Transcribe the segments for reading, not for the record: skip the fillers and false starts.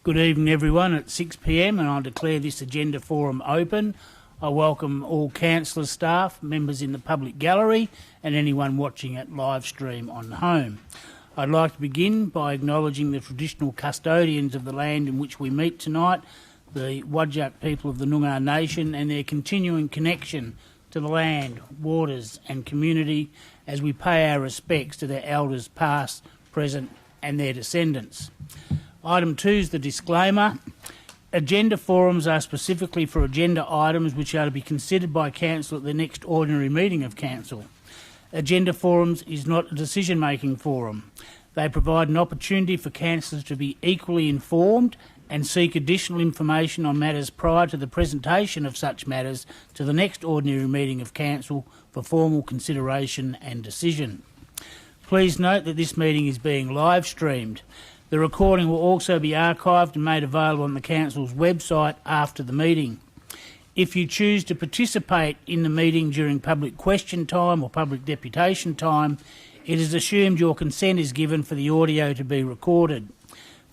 Good evening, everyone. At 6 p.m, and I declare this agenda forum open. I welcome all councillor staff, members in the public gallery, and anyone watching at live stream on home. I'd like to begin by acknowledging the traditional custodians of the land in which we meet tonight, the Whadjuk people of the Noongar Nation, and their continuing connection to the land, waters and community as we pay our respects to their elders past, present and their descendants. Item 2 is the disclaimer. Agenda forums are specifically for agenda items which are to be considered by Council at the next ordinary meeting of Council. Agenda forums is not a decision-making forum. They provide an opportunity for councillors to be equally informed and seek additional information on matters prior to the presentation of such matters to the next ordinary meeting of Council for formal consideration and decision. Please note that this meeting is being live streamed. The recording will also be archived and made available on the Council's website after the meeting. If you choose to participate in the meeting during public question time or public deputation time, it is assumed your consent is given for the audio to be recorded.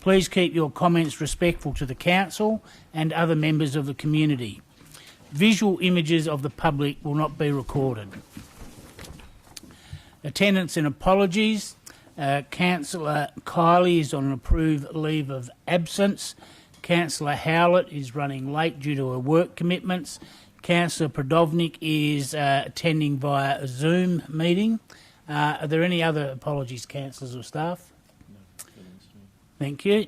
Please keep your comments respectful to the Council and other members of the community. Visual images of the public will not be recorded. Attendance and apologies. Councillor Kiley is on an approved leave of absence. Councillor Howlett is running late due to her work commitments. Councillor Prodovnik is attending via a Zoom meeting. Are there any other apologies, councillors or staff? No. Thank you.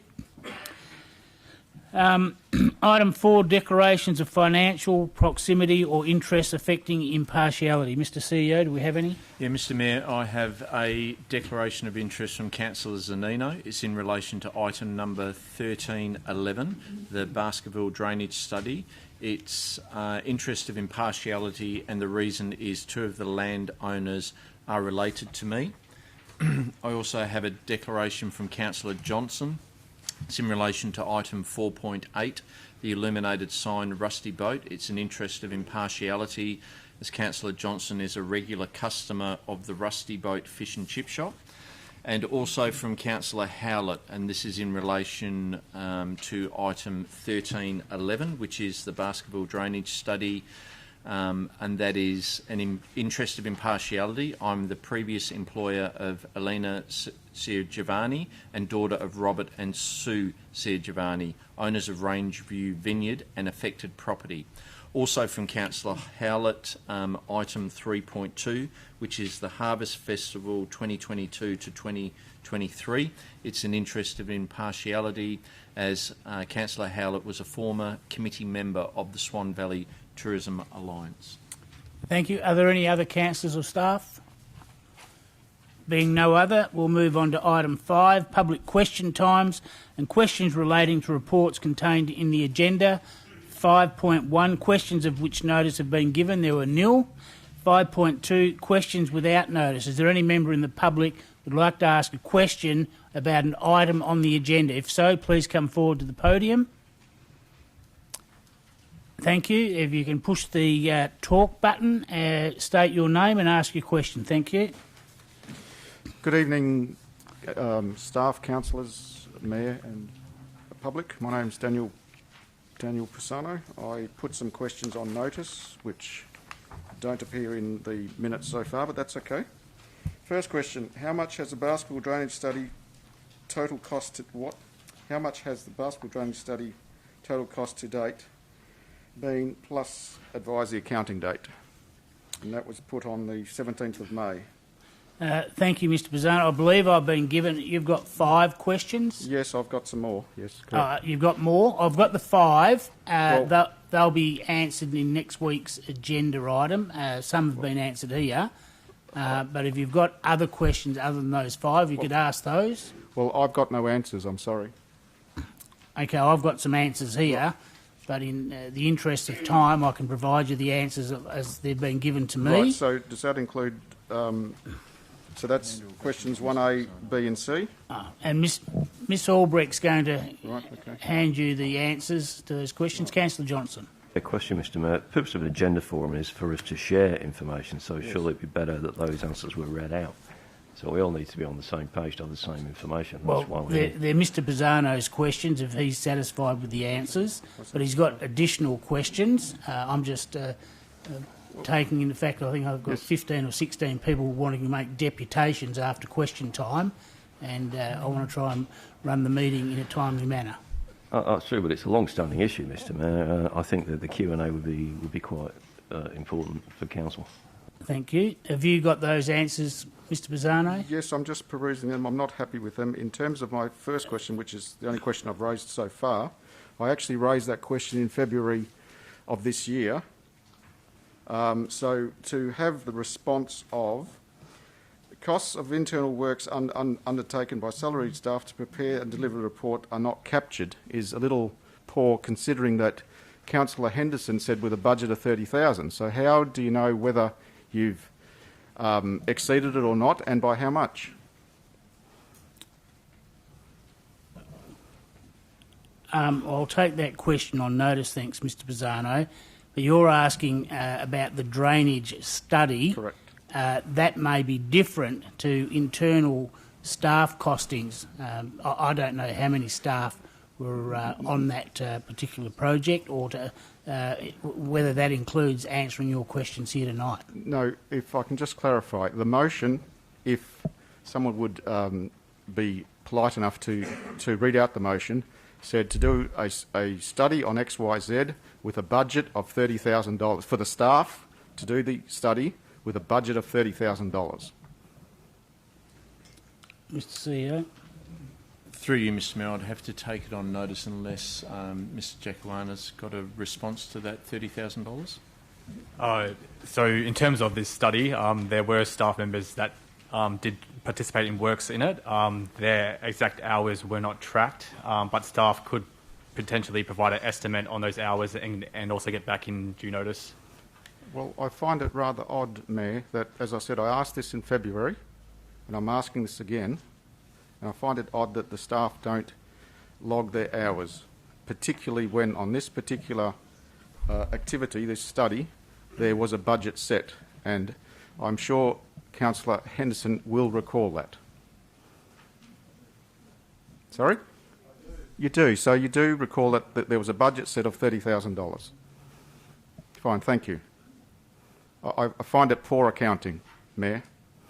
Item 4, declarations of financial proximity or interest affecting impartiality. Mr CEO, do we have any? Yeah, Mr Mayor, I have a declaration of interest from Councillor Zanino. It's in relation to item number 1311, the Baskerville drainage study. It's interest of impartiality, and the reason is 2 of the landowners are related to me. I also have a declaration from Councillor Johnson. It's in relation to item 4.8, the illuminated sign Rusty Boat. It's an interest of impartiality, as Councillor Johnson is a regular customer of the Rusty Boat fish and chip shop. And also from Councillor Howlett, and this is in relation to item 1311, which is the Baskerville drainage study, and that is an interest of impartiality. I'm the previous employer of Elena Siergiovanni and daughter of Robert and Sue Siergiovanni, owners of Rangeview Vineyard and affected property. Also from Councillor Howlett, item 3.2, which is the Harvest Festival 2022 to 2023. It's an interest of impartiality, as Councillor Howlett was a former committee member of the Swan Valley Tourism Alliance. Thank you. Are there any other councillors or staff? Being no other, we'll move on to item 5, public question times and questions relating to reports contained in the agenda. 5.1, questions of which notice have been given. There were nil. 5.2, questions without notice. Is there any member in the public who would like to ask a question about an item on the agenda? If so, please come forward to the podium. Thank you. If you can push the talk button, state your name and ask your question. Thank you. Good evening, staff, councillors, mayor and public. My name's Daniel Pisano. I put some questions on notice which don't appear in the minutes so far, but that's okay. First question, how much has the Baskerville drainage study total cost how much has the Baskerville drainage study total cost to date been, plus advise the accounting date? And that was put on the 17th of May. Thank you, Mr. Pisano. I believe I've been given, you've got 5 questions? Yes, I've got some more. Yes, you've got more? I've got the 5. They'll be answered in next week's agenda item. Some have been answered here. But if you've got other questions other than those 5, you could ask those. Well, I've got no answers, I'm sorry. Okay, I've got some answers here, but in the interest of time, I can provide you the answers as they've been given to me. Right, so does that include... so that's questions 1A, B and C? And Miss Albrecht's going to hand you the answers to those questions. Councillor Johnson. A question, Mr Mayor. The purpose of an agenda forum is for us to share information, so surely it would be better that those answers were read out. So we all need to be on the same page to have the same information. Well, That's why we're they're, here. they're Mr Pisano's questions if he's satisfied with the answers, but he's got additional questions. I'm just taking into fact I think I've got 15 or 16 people wanting to make deputations after question time, and I want to try and run the meeting in a timely manner. That's true, but it's a long-standing issue, Mr Mayor. I think that the Q&A would be quite important for council. Thank you. Have you got those answers, Mr Pisano? Yes, I'm just perusing them. I'm not happy with them. In terms of my first question, which is the only question I've raised so far, I actually raised that question in February of this year. So to have the response of the costs of internal works undertaken by salaried staff to prepare and deliver a report are not captured is a little poor, considering that Councillor Henderson said with a budget of $30,000. So how do you know whether you've exceeded it or not, and by how much? I'll take that question on notice, thanks, Mr Pisano. But you're asking about the drainage study. Correct. That may be different to internal staff costings. I don't know how many staff were on that particular project, or to, whether that includes answering your questions here tonight. No, if I can just clarify, the motion, if someone would be polite enough to read out the motion, said to do a study on XYZ with a budget of $30,000 for the staff to do the study with a budget of $30,000. Mr CEO. Through you, Mr Mayor, I'd have to take it on notice unless Mr Jaculana's got a response to that $30,000. So in terms of this study, there were staff members that did participate in works in it. Their exact hours were not tracked, but staff could potentially provide an estimate on those hours and also get back in due notice. Well, I find it rather odd, Mayor, that, as I said, I asked this in February, and I'm asking this again, and I find it odd that the staff don't log their hours, particularly when on this particular activity, this study, there was a budget set, and I'm sure Councillor Henderson will recall that. Sorry? You do. So you do recall that there was a budget set of $30,000. Fine, thank you. I find it poor accounting, Mayor.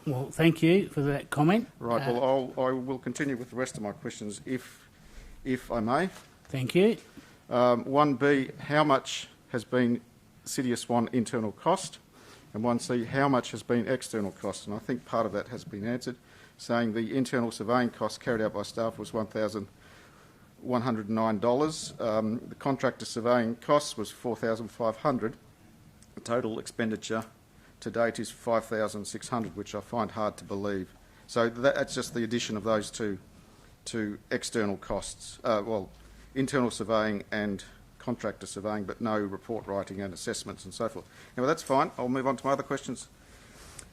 Well, thank you for that comment. Right, well, I will continue with the rest of my questions, if I may. Thank you. 1B, how much has been City of Swan internal cost? And 1C, how much has been external cost? And I think part of that has been answered, saying the internal surveying cost carried out by staff was $1,109. The contractor surveying cost was $4,500. The total expenditure to date is $5,600, which I find hard to believe. So that's just the addition of those two external costs. Well, internal surveying and contractor surveying, but no report writing and assessments and so forth. Anyway, that's fine. I'll move on to my other questions.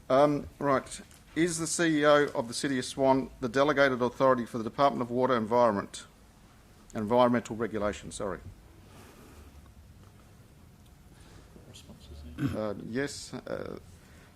Right. Is the CEO of the City of Swan the delegated authority for the Department of Water Environmental Regulation? Sorry. Yes.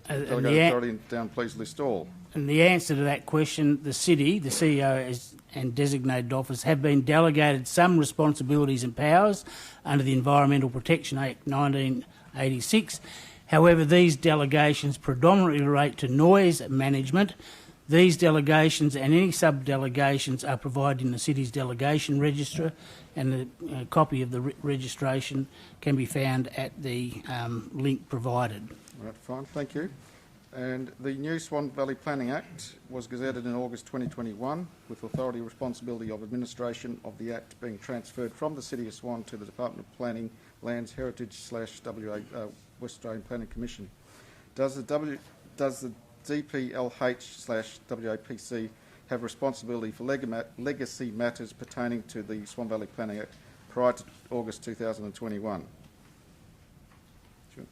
Delegated authority down, please list all. And the answer to that question, the City, the CEO and designated office have been delegated some responsibilities and powers under the Environmental Protection Act 1986. However, these delegations predominantly relate to noise management. These delegations and any sub-delegations are provided in the City's delegation register, and a copy of the registration can be found at the link provided. Right, fine, thank you. And the new Swan Valley Planning Act was gazetted in August 2021, with authority and responsibility of administration of the Act being transferred from the City of Swan to the Department of Planning, Lands, Heritage / West Australian Planning Commission. Does the DPLH/WAPC have responsibility for legacy matters pertaining to the Swan Valley Planning Act prior to August 2021? Sure.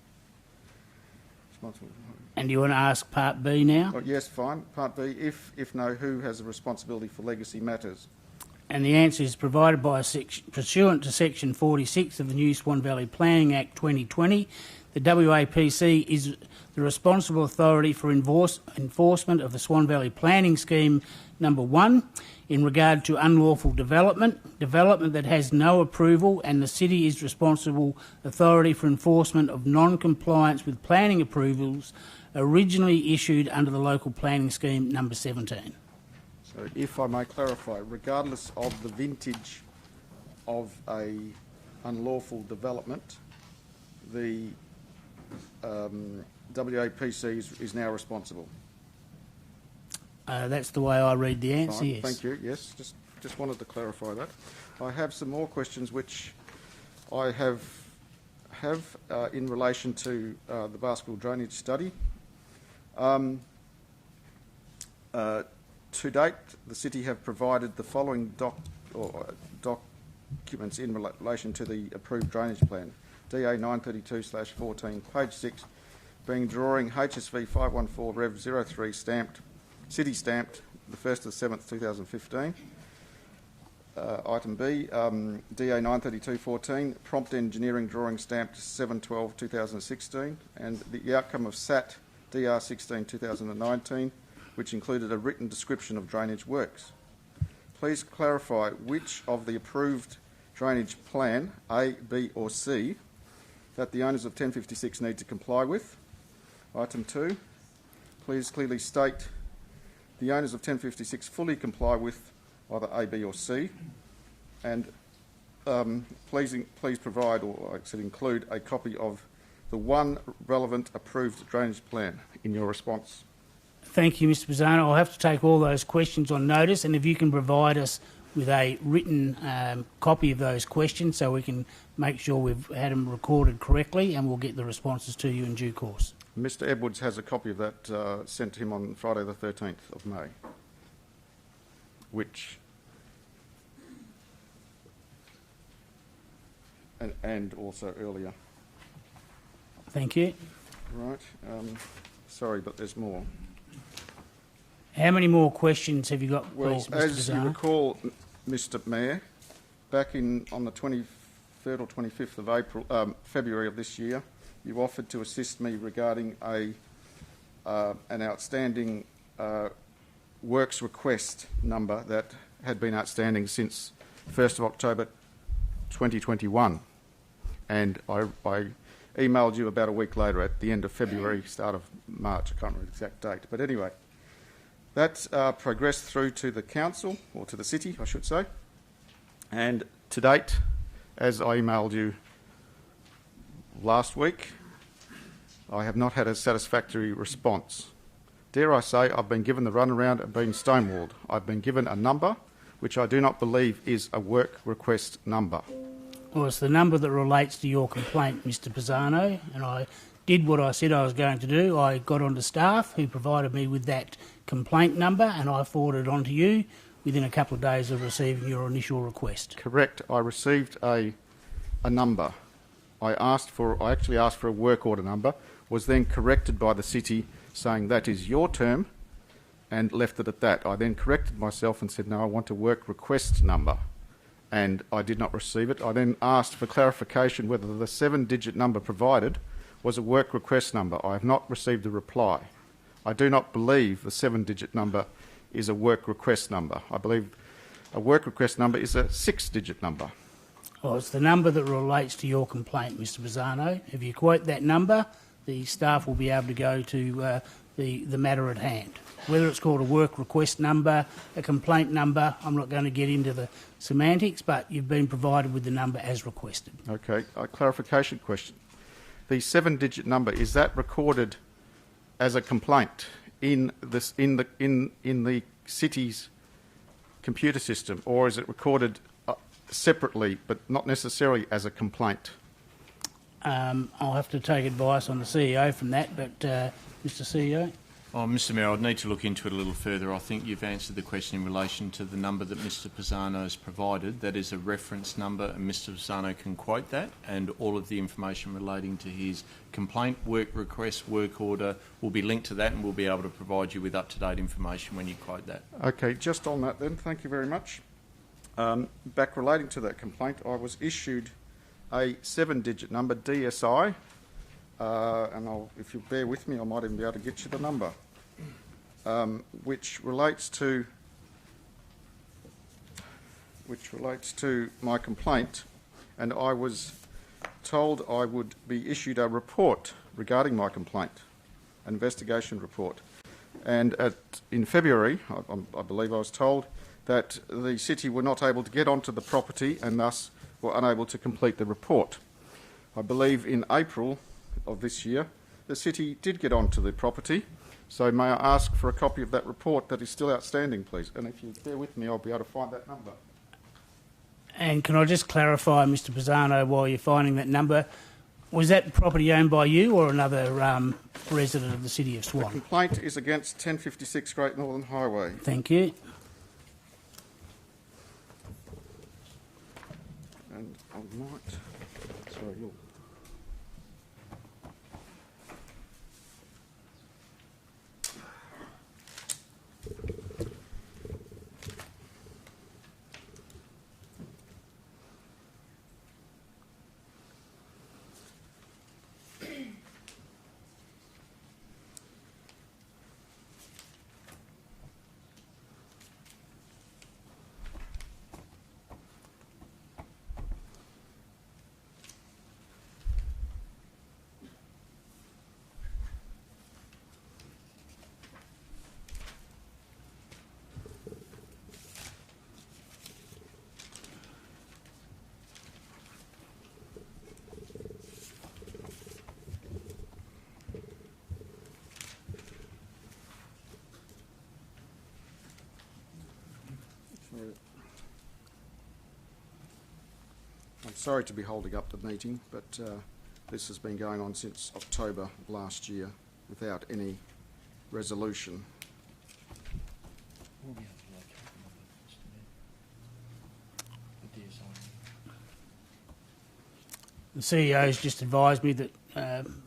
And do you want to ask Part B now? Oh, yes, fine. Part B, if no, who has the responsibility for legacy matters? And the answer is provided by pursuant to Section 46 of the new Swan Valley Planning Act 2020. the WAPC is the responsible authority for enforcement of the Swan Valley Planning Scheme number 1 in regard to unlawful development that has no approval, and the city is responsible authority for enforcement of non-compliance with planning approvals originally issued under the local planning scheme number 17. So if I may clarify, regardless of the vintage of a unlawful development, the WAPC is now responsible. That's the way I read the answer, Fine, yes. thank you. Yes, just wanted to clarify that. I have some more questions which I have in relation to the Baskerville drainage study. To date, the city have provided the following documents in relation to the approved drainage plan. DA 932/14, page 6, being drawing HSV 514 Rev 03 stamped, city stamped, the 1st of 7th 2015. Item B, DA 932/14, prompt engineering drawing stamped 7/12/2016, and the outcome of SAT DR 16/2019, which included a written description of drainage works. Please clarify which of the approved drainage plan, A, B or C, that the owners of 1056 need to comply with. Item 2, please clearly state the owners of 1056 fully comply with either A, B or C, and please provide, or I said include, a copy of the one relevant approved drainage plan in your response. Thank you, Mr. Pisano. I'll have to take all those questions on notice, and if you can provide us with a written copy of those questions so we can make sure we've had them recorded correctly, and we'll get the responses to you in due course. Mr Edwards has a copy of that sent to him on Friday the 13th of May, which... and also earlier. Thank you. Right. Sorry, but there's more. How many more questions have you got, Well, please, Mr. as you Pisano? recall, Mr Mayor, back on the 23rd or 25th of April, February of this year, you offered to assist me regarding an outstanding works request number that had been outstanding since 1st of October 2021. And I emailed you about a week later at the end of February, start of March, I can't remember the exact date. But anyway, that progressed through to the council, or to the city, I should say. And to date, as I emailed you last week, I have not had a satisfactory response. Dare I say, I've been given the runaround and been stonewalled. I've been given a number which I do not believe is a work request number. Well, it's the number that relates to your complaint, Mr. Pisano, and I did what I said I was going to do. I got onto staff who provided me with that complaint number, and I forwarded it on to you within a couple of days of receiving your initial request. Correct. I received a number. I actually asked for a work order number, was then corrected by the city saying that is your term, and left it at that. I then corrected myself and said, no, I want a work request number, and I did not receive it. I then asked for clarification whether the 7-digit number provided was a work request number. I have not received a reply. I do not believe the 7-digit number is a work request number. I believe a work request number is a 6-digit number. Well, it's the number that relates to your complaint, Mr. Pisano. If you quote that number, the staff will be able to go to the matter at hand. Whether it's called a work request number, a complaint number, I'm not going to get into the semantics, but you've been provided with the number as requested. Okay, a clarification question. The 7-digit number, is that recorded as a complaint in the city's computer system, or is it recorded separately but not necessarily as a complaint? I'll have to take advice on the CEO from that, but Mr. CEO? Oh, Mr Mayor, I'd need to look into it a little further. I think you've answered the question in relation to the number that Mr Pisano has provided. That is a reference number, and Mr Pisano can quote that, and all of the information relating to his complaint, work request, work order will be linked to that, and we'll be able to provide you with up-to-date information when you quote that. Okay, just on that then, thank you very much. Back relating to that complaint, I was issued a 7-digit number, DSI and if you bear with me, I might even be able to get you the number, which relates to my complaint, and I was told I would be issued a report regarding my complaint, an investigation report. And in February, I believe I was told that the city were not able to get onto the property and thus were unable to complete the report. I believe in April of this year, the city did get onto the property. So may I ask for a copy of that report that is still outstanding, please? And if you bear with me, I'll be able to find that number. And can I just clarify, Mr Pisano, while you're finding that number, was that property owned by you or another resident of the City of The Swan? complaint is against 1056 Great Northern Highway. Thank you. And I might... Sorry, you'll... I'm sorry to be holding up the meeting, but this has been going on since October last year without any resolution. We'll be able to locate the number, Mr. Mayor. The DSI. The CEO's just advised me that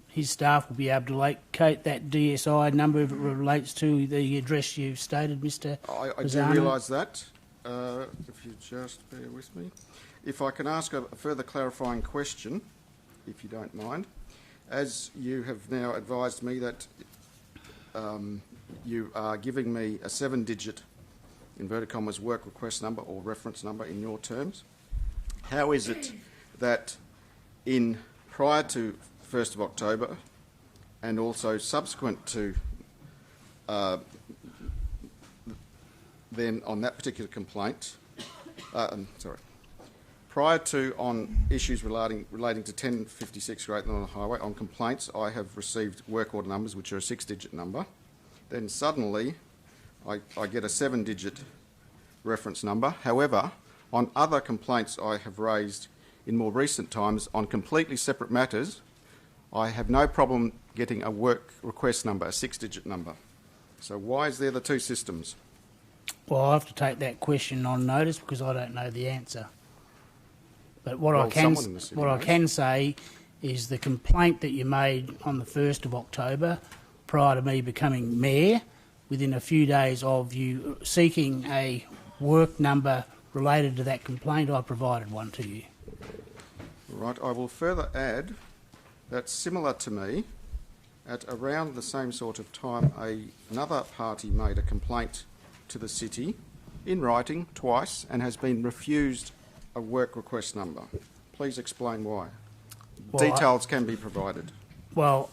his staff will be able to locate that DSI number if it relates to the address you've stated, Mr I do Pisano. realise that. If you just bear with me. If I can ask a further clarifying question, if you don't mind. As you have now advised me that you are giving me a 7-digit, inverted commas, work request number or reference number in your terms, how is it that prior to 1st of October and also subsequent to then on that particular complaint, prior to on issues relating to 1056 Great Northern Highway, on complaints I have received work order numbers which are a 6-digit number. Then suddenly I get a 7-digit reference number. However, on other complaints I have raised in more recent times on completely separate matters, I have no problem getting a work request number, a 6-digit number. So why is there the two systems? Well, I have to take that question on notice because I don't know the answer. But what Well, I someone in the city knows. can say is the complaint that you made on the 1st of October, prior to me becoming mayor, within a few days of you seeking a work number related to that complaint, I provided one to you. Right, I will further add that similar to me, at around the same sort of time, another party made a complaint to the city in writing twice and has been refused a work request number. Please explain why. Well, Details can be provided. Well,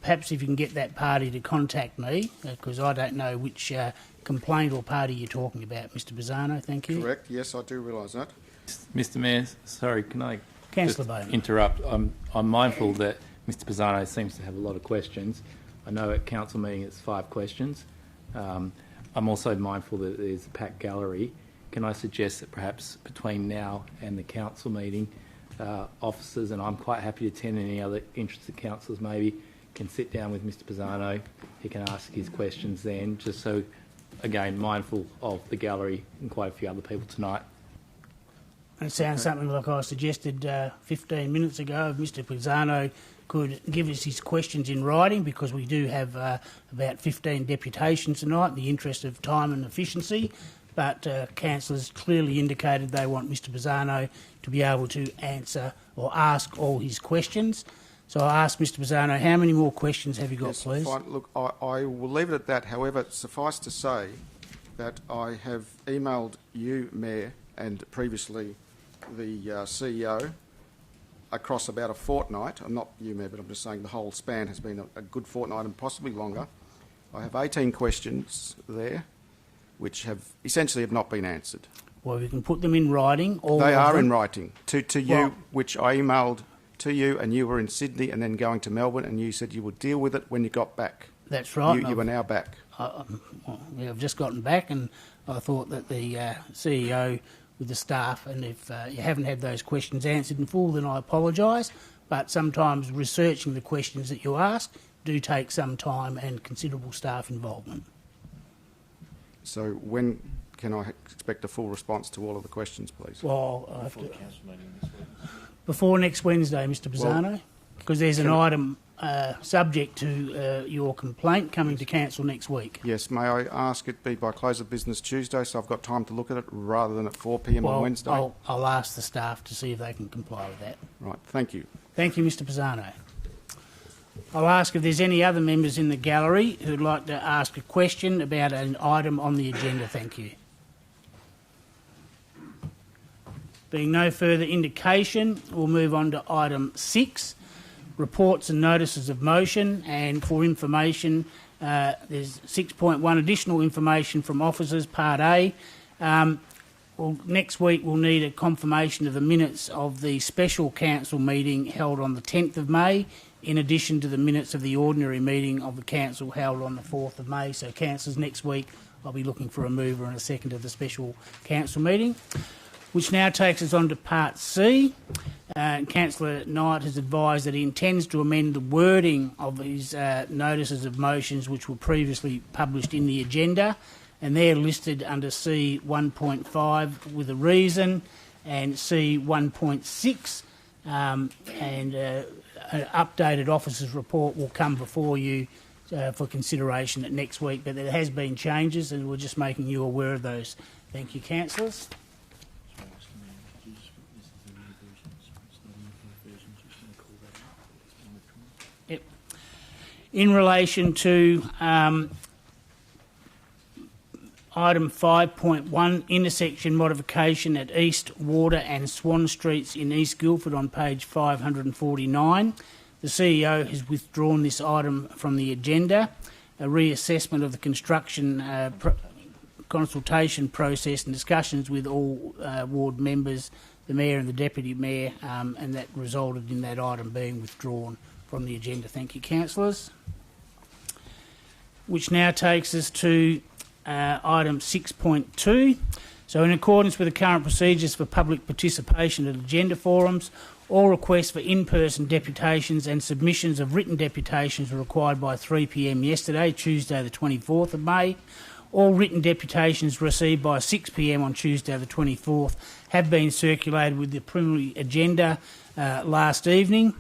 perhaps if you can get that party to contact me, because I don't know which complaint or party you're talking about, Mr Pisano. Thank you. Correct, yes, I do realise that. Mr. Mayor, sorry, can I Councillor just Bowman. interrupt? I'm mindful that Mr. Pisano seems to have a lot of questions. I know at council meeting it's 5 questions. I'm also mindful that there's a packed gallery. Can I suggest that perhaps between now and the council meeting, officers, and I'm quite happy to attend, any other interested councillors maybe, can sit down with Mr. Pisano. He can ask his questions then, just so, again, mindful of the gallery and quite a few other people tonight. It sounds something like I suggested 15 minutes ago. If Mr Pisano could give us his questions in writing, because we do have about 15 deputations tonight in the interest of time and efficiency. But councillors clearly indicated they want Mr Pisano to be able to answer or ask all his questions. So I ask Mr Pisano, how many more questions have you got, Yes, please? fine. Look, I will leave it at that. However, suffice to say that I have emailed you, Mayor, and previously the CEO across about a fortnight. I'm not you, Mayor, but I'm just saying the whole span has been a good fortnight and possibly longer. I have 18 questions there which have essentially not been answered. Well, you can put them in writing. They are in writing to you, Well- which I emailed to you, and you were in Sydney and then going to Melbourne, and you said you would deal with it when you got back. That's right. You are now back. I've just gotten back, and I thought that the CEO with the staff, and if you haven't had those questions answered in full, then I apologise. But sometimes researching the questions that you ask do take some time and considerable staff involvement. So when can I expect a full response to all of the questions, please? Well, I have to, before next Wednesday, Mr Pisano, because there's an item subject to your complaint coming to council next week. Yes, may I ask it be by close of business Tuesday so I've got time to look at it rather than at 4 p.m. on Wednesday? I'll ask the staff to see if they can comply with that. Right, thank you. Thank you, Mr Pisano. I'll ask if there's any other members in the gallery who'd like to ask a question about an item on the agenda. Thank you. Being no further indication, we'll move on to item 6, reports and notices of motion. And for information, there's 6.1 additional information from officers, Part A. Well, next week we'll need a confirmation of the minutes of the special council meeting held on the 10th of May, in addition to the minutes of the ordinary meeting of the council held on the 4th of May. So councillors, next week I'll be looking for a mover and a second of the special council meeting. Which now takes us on to Part C. Councillor Knight has advised that he intends to amend the wording of his notices of motions which were previously published in the agenda, and they're listed under C 1.5 with a reason, and C 1.6, and an updated officer's report will come before you for consideration at next week. But there has been changes, and we're just making you aware of those. Thank you, councillors. In relation to item 5.1, intersection modification at East, Water and Swan Streets in East Guildford on page 549, the CEO has withdrawn this item from the agenda. A reassessment of the construction consultation process and discussions with all ward members, the Mayor and the Deputy Mayor, and that resulted in that item being withdrawn from the agenda. Thank you, councillors. Which now takes us to item 6.2. So in accordance with the current procedures for public participation at agenda forums, all requests for in-person deputations and submissions of written deputations were required by 3 p.m. yesterday, Tuesday the 24th of May. All written deputations received by 6 p.m. on Tuesday the 24th have been circulated with the preliminary agenda last evening.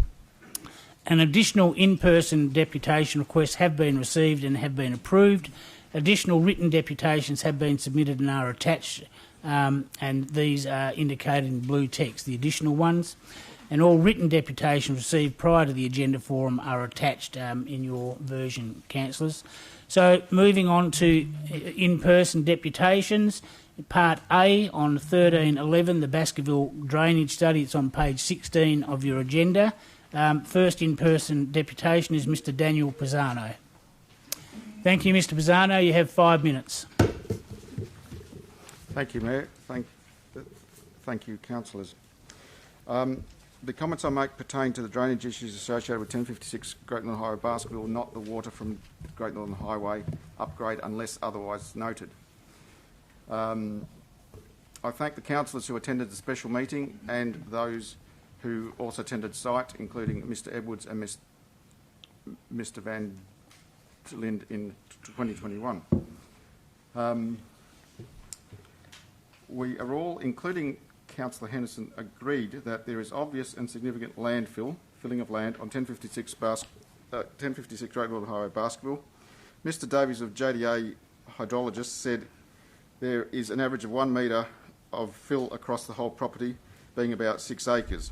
An additional in-person deputation requests have been received and have been approved. Additional written deputations have been submitted and are attached, and these are indicated in blue text, the additional ones. And all written deputations received prior to the agenda forum are attached in your version, councillors. So moving on to in-person deputations, Part A on 13.11, the Baskerville drainage study. It's on page 16 of your agenda. First in-person deputation is Mr Daniel Pisano. Thank you, Mr Pisano. You have 5 minutes. Thank you, Mayor. Thank you, councillors. The comments I make pertain to the drainage issues associated with 1056 Great Northern Highway Baskerville, not the water from Great Northern Highway upgrade unless otherwise noted. I thank the councillors who attended the special meeting and those who also attended site, including Mr Edwards and Mr Van Lind in 2021. We are all, including Councillor Henderson, agreed that there is obvious and significant filling of land on 1056 Great Northern Highway Baskerville. Mr Davies of JDA Hydrologist said there is an average of 1 metre of fill across the whole property, being about 6 acres.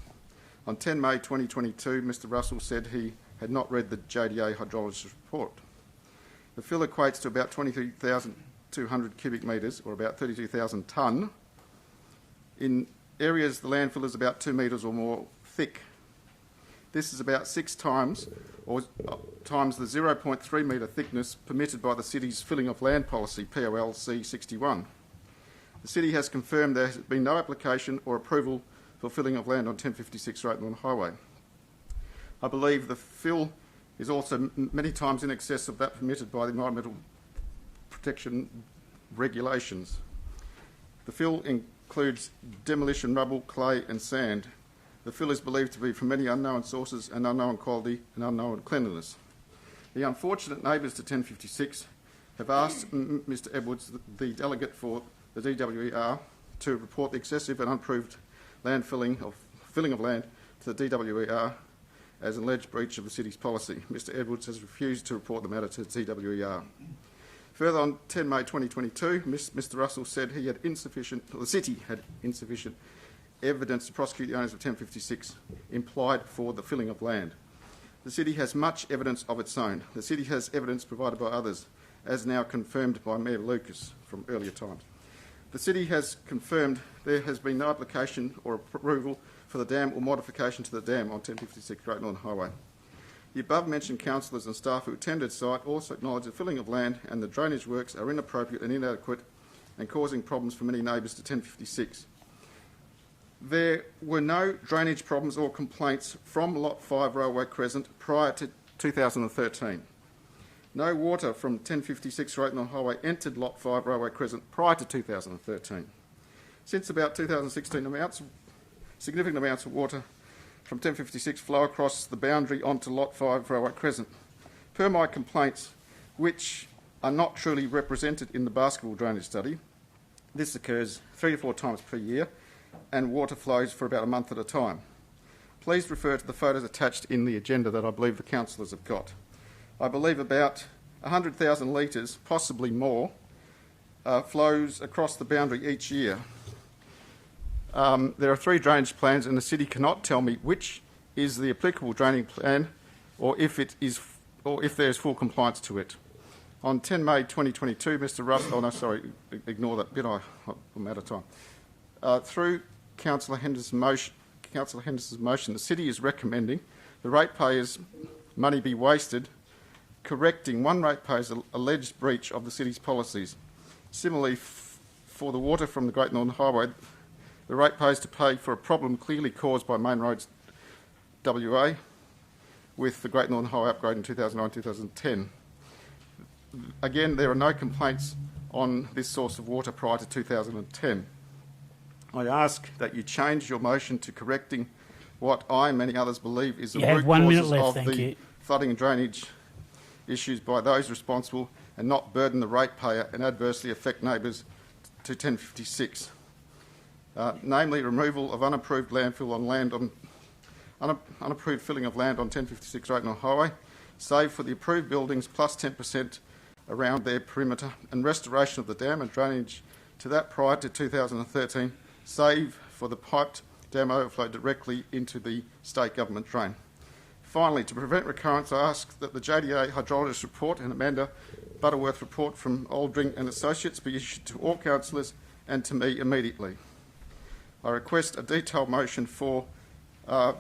On 10 May 2022, Mr Russell said he had not read the JDA hydrologist report. The fill equates to about 23,200 cubic metres, or about 32,000 tonne. In areas, the landfill is about 2 metres or more thick. This is about 6 times the 0.3 metre thickness permitted by the city's filling of land policy, POL C61. The city has confirmed there has been no application or approval for filling of land on 1056 Great Northern Highway. I believe the fill is also many times in excess of that permitted by the environmental protection regulations. The fill includes demolition rubble, clay and sand. The fill is believed to be from many unknown sources and unknown quality and unknown cleanliness. The unfortunate neighbours to 1056 have asked Mr Edwards, the delegate for the DWER, to report the excessive and unapproved filling of land to the DWER as an alleged breach of the city's policy. Mr Edwards has refused to report the matter to the DWER. Further, on 10 May 2022, Mr Russell said the city had insufficient evidence to prosecute the owners of 1056 implied for the filling of land. The city has much evidence of its own. The city has evidence provided by others, as now confirmed by Mayor Lucas from earlier times. The city has confirmed there has been no application or approval for the dam or modification to the dam on 1056 Great Northern Highway. The above-mentioned councillors and staff who attended site also acknowledge the filling of land and the drainage works are inappropriate and inadequate and causing problems for many neighbours to 1056. There were no drainage problems or complaints from Lot 5 Railway Crescent prior to 2013. No water from 1056 Great Northern Highway entered Lot 5 Railway Crescent prior to 2013. Since about 2016, significant amounts of water from 1056 flow across the boundary onto Lot 5 Railway Crescent. Per my complaints, which are not truly represented in the basketball drainage study, this occurs 3 to 4 times per year and water flows for about a month at a time. Please refer to the photos attached in the agenda that I believe the councillors have got. I believe about 100,000 litres, possibly more, flows across the boundary each year. There are 3 drainage plans and the city cannot tell me which is the applicable draining plan or if there is full compliance to it. On 10 May 2022, Mr Russell, ignore that bit, I'm out of time. Through Councillor Henderson's motion, the city is recommending the ratepayers' money be wasted correcting one ratepayer's alleged breach of the city's policies. Similarly, for the water from the Great Northern Highway, the ratepayers to pay for a problem clearly caused by Main Roads WA with the Great Northern Highway upgrade in 2009-2010. Again, there are no complaints on this source of water prior to 2010. I ask that you change your motion to correcting what I and many others believe is the root causes of the flooding and drainage issues by those responsible and not burden the ratepayer and adversely affect neighbours to 1056. Namely, removal of unapproved landfill on land unapproved filling of land on 1056 Great Northern Highway, save for the approved buildings plus 10% around their perimeter, and restoration of the dam and drainage to that prior to 2013, save for the piped dam overflow directly into the state government drain. Finally, to prevent recurrence, I ask that the JDA hydrologist report and Amanda Butterworth report from Aldring and Associates be issued to all councillors and to me immediately. I request a detailed motion for a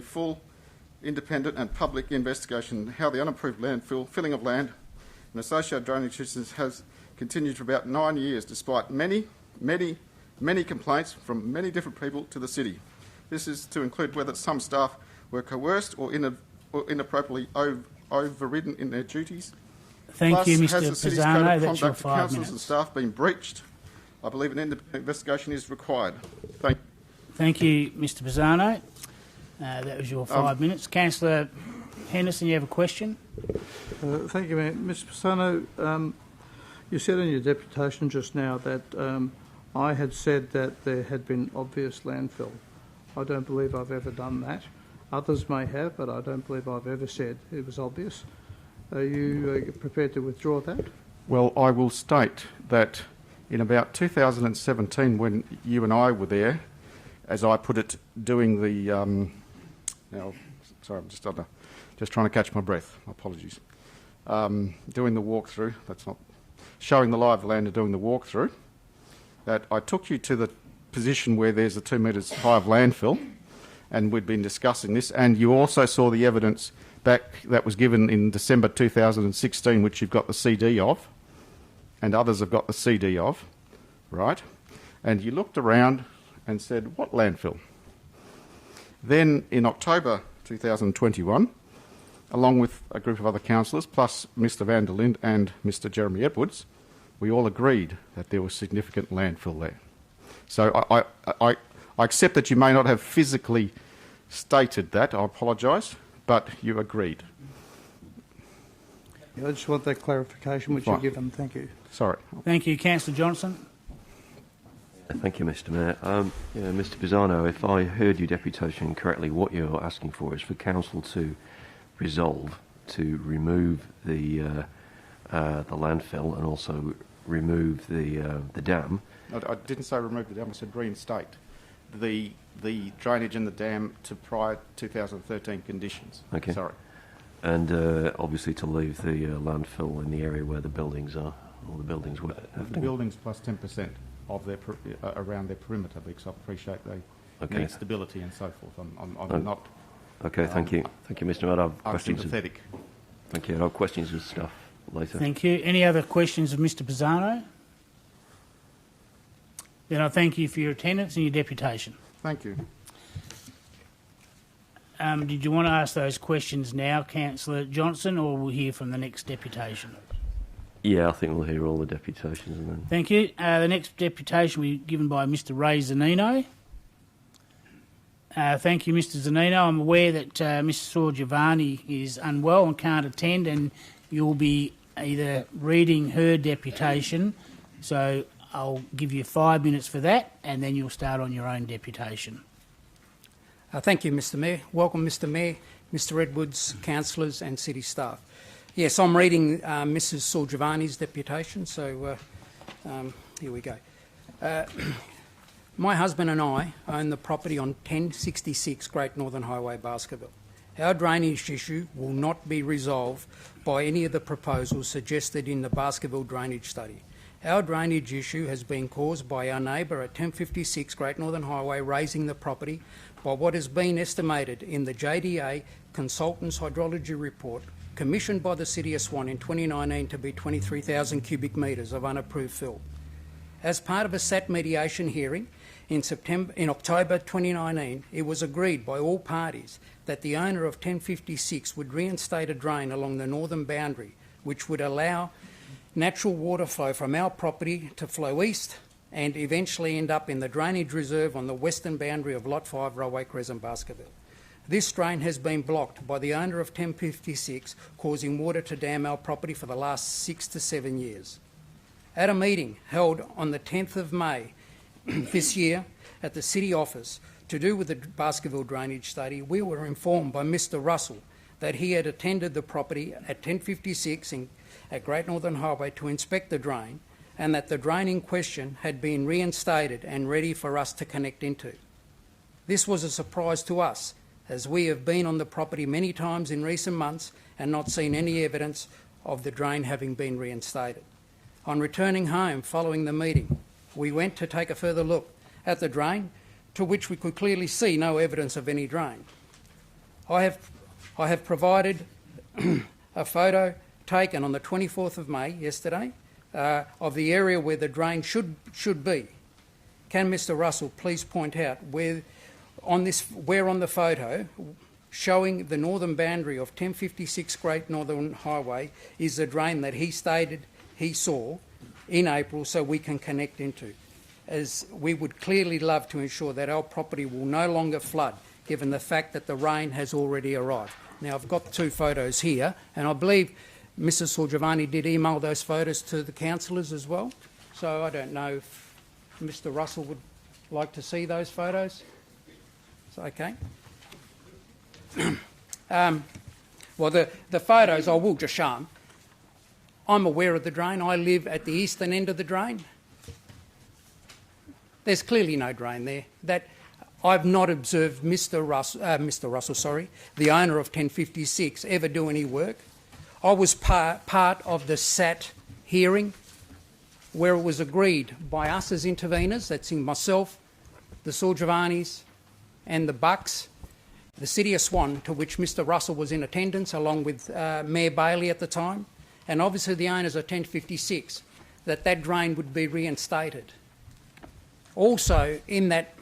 full, independent and public investigation into how the unapproved filling of land and associated drainage systems has continued for about 9 years, despite many complaints from many different people to the city. This is to include whether some staff were coerced or inappropriately overridden in their duties. Thank you, Mr. Has the city's Pisano. code of That's your conduct for 5 councillors minutes. and staff been breached? I believe an independent investigation is required. Thank you. Thank you, Mr. Pisano. That was your 5 minutes. Councillor Henderson, you have a question? Thank you, Mayor. Mr. Pisano, you said in your deputation just now that I had said that there had been obvious landfill. I don't believe I've ever done that. Others may have, but I don't believe I've ever said it was obvious. Are you prepared to withdraw that? Well, I will state that in about 2017, when you and I were there, as I put it, doing the now. Sorry, I'm just trying to catch my breath. My apologies. Doing the walkthrough. That's not showing the lie of the land and doing the walkthrough. That I took you to the position where there's a 2 metres high of landfill, and we'd been discussing this, and you also saw the evidence back that was given in December 2016, which you've got the CD of, and others have got the CD of, right? And you looked around and said, what landfill? Then in October 2021, along with a group of other councillors, plus Mr van der Linde and Mr Jeremy Edwards, we all agreed that there was significant landfill there. So I accept that you may not have physically stated that, I apologise, but you agreed. I just want that clarification which Right. you've given. Thank you. Sorry. Thank you. Councillor Johnson. Thank you, Mr Mayor. Mr Pisano, if I heard your deputation correctly, what you're asking for is for council to resolve to remove the landfill and also remove the dam. I didn't say remove the dam, I said reinstate the drainage in the dam to prior 2013 conditions. Okay. Sorry. And obviously to leave the landfill in the area where the buildings are, or the buildings were. The buildings plus 10% of their around their perimeter, because I appreciate they Okay. need stability and so forth. I'm not Okay, thank you. Thank you, Mr Mayor. I have I'm questions. sympathetic. Thank you. I have questions and stuff later. Thank you. Any other questions of Mr Pisano? Then I thank you for your attendance and your deputation. Thank you. Did you want to ask those questions now, Councillor Johnson, or we'll hear from the next deputation? Yeah, I think we'll hear all the deputations and then. Thank you. The next deputation will be given by Mr Ray Zanino. Thank you, Mr Zanino. I'm aware that Mrs Saw Giovanni is unwell and can't attend, and you'll be either reading her deputation, so I'll give you 5 minutes for that, and then you'll start on your own deputation. Thank you, Mr Mayor. Welcome, Mr Mayor, Mr Edwards, councillors and city staff. Yes, I'm reading Mrs Saw Giovanni's deputation, so here we go. My husband and I own the property on 1066 Great Northern Highway, Baskerville. Our drainage issue will not be resolved by any of the proposals suggested in the Baskerville drainage study. Our drainage issue has been caused by our neighbour at 1056 Great Northern Highway raising the property by what has been estimated in the JDA Consultants Hydrology Report commissioned by the City of Swan in 2019 to be 23,000 cubic metres of unapproved fill. As part of a SAT mediation hearing in October 2019, it was agreed by all parties that the owner of 1056 would reinstate a drain along the northern boundary, which would allow natural water flow from our property to flow east and eventually end up in the drainage reserve on the western boundary of Lot 5, Railway Crescent, Baskerville. This drain has been blocked by the owner of 1056, causing water to dam our property for the last 6 to 7 years. At a meeting held on the 10th of May this year at the City office to do with the Baskerville drainage study, we were informed by Mr Russell that he had attended the property at 1056 at Great Northern Highway to inspect the drain, and that the drain in question had been reinstated and ready for us to connect into. This was a surprise to us, as we have been on the property many times in recent months and not seen any evidence of the drain having been reinstated. On returning home following the meeting, we went to take a further look at the drain, to which we could clearly see no evidence of any drain. I have provided a photo taken on the 24th of May, yesterday, of the area where the drain should be. Can Mr Russell please point out where on the photo showing the northern boundary of 1056 Great Northern Highway is the drain that he stated he saw in April, so we can connect into, as we would clearly love to ensure that our property will no longer flood, given the fact that the rain has already arrived. Now, I've got 2 photos here, and I believe Mrs Saw Giovanni did email those photos to the councillors as well, so I don't know if Mr Russell would like to see those photos. It's okay. Well, the photos, I will just show them. I'm aware of the drain. I live at the eastern end of the drain. There's clearly no drain there. That I've not observed Mr. Russell, the owner of 1056, ever do any work. I was part of the SAT hearing where it was agreed by us as interveners, that's in myself, the Sorgivanis and the Bucks, the City of Swan, to which Mr. Russell was in attendance along with Mayor Bailey at the time, and obviously the owners of 1056, that drain would be reinstated. Also, in that,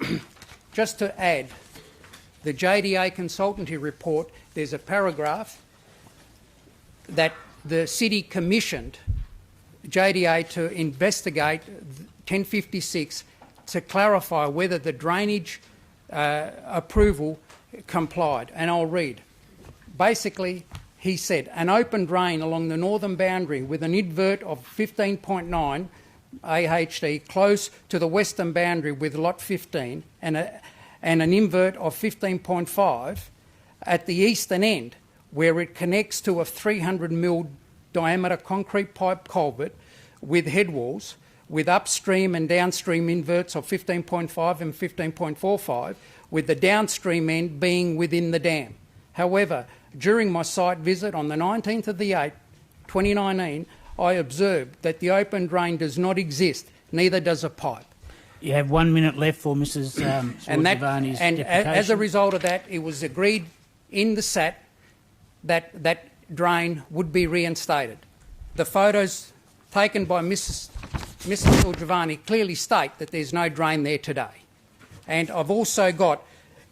just to add, the JDA consultancy report, there's a paragraph that the city commissioned JDA to investigate 1056 to clarify whether the drainage approval complied. And I'll read. Basically, he said, an open drain along the northern boundary with an invert of 15.9 AHD close to the western boundary with lot 15 and an invert of 15.5 at the eastern end where it connects to a 300mm diameter concrete pipe culvert with headwalls with upstream and downstream inverts of 15.5 and 15.45 with the downstream end being within the dam. However, during my site visit on the 19th of the 8th, 2019, I observed that the open drain does not exist, neither does a pipe. You have 1 minute left for Mrs. Sorgivanis' And deputation. as a result of that, it was agreed in the SAT that drain would be reinstated. The photos taken by Mr. Sorgivani clearly state that there's no drain there today. And I've also got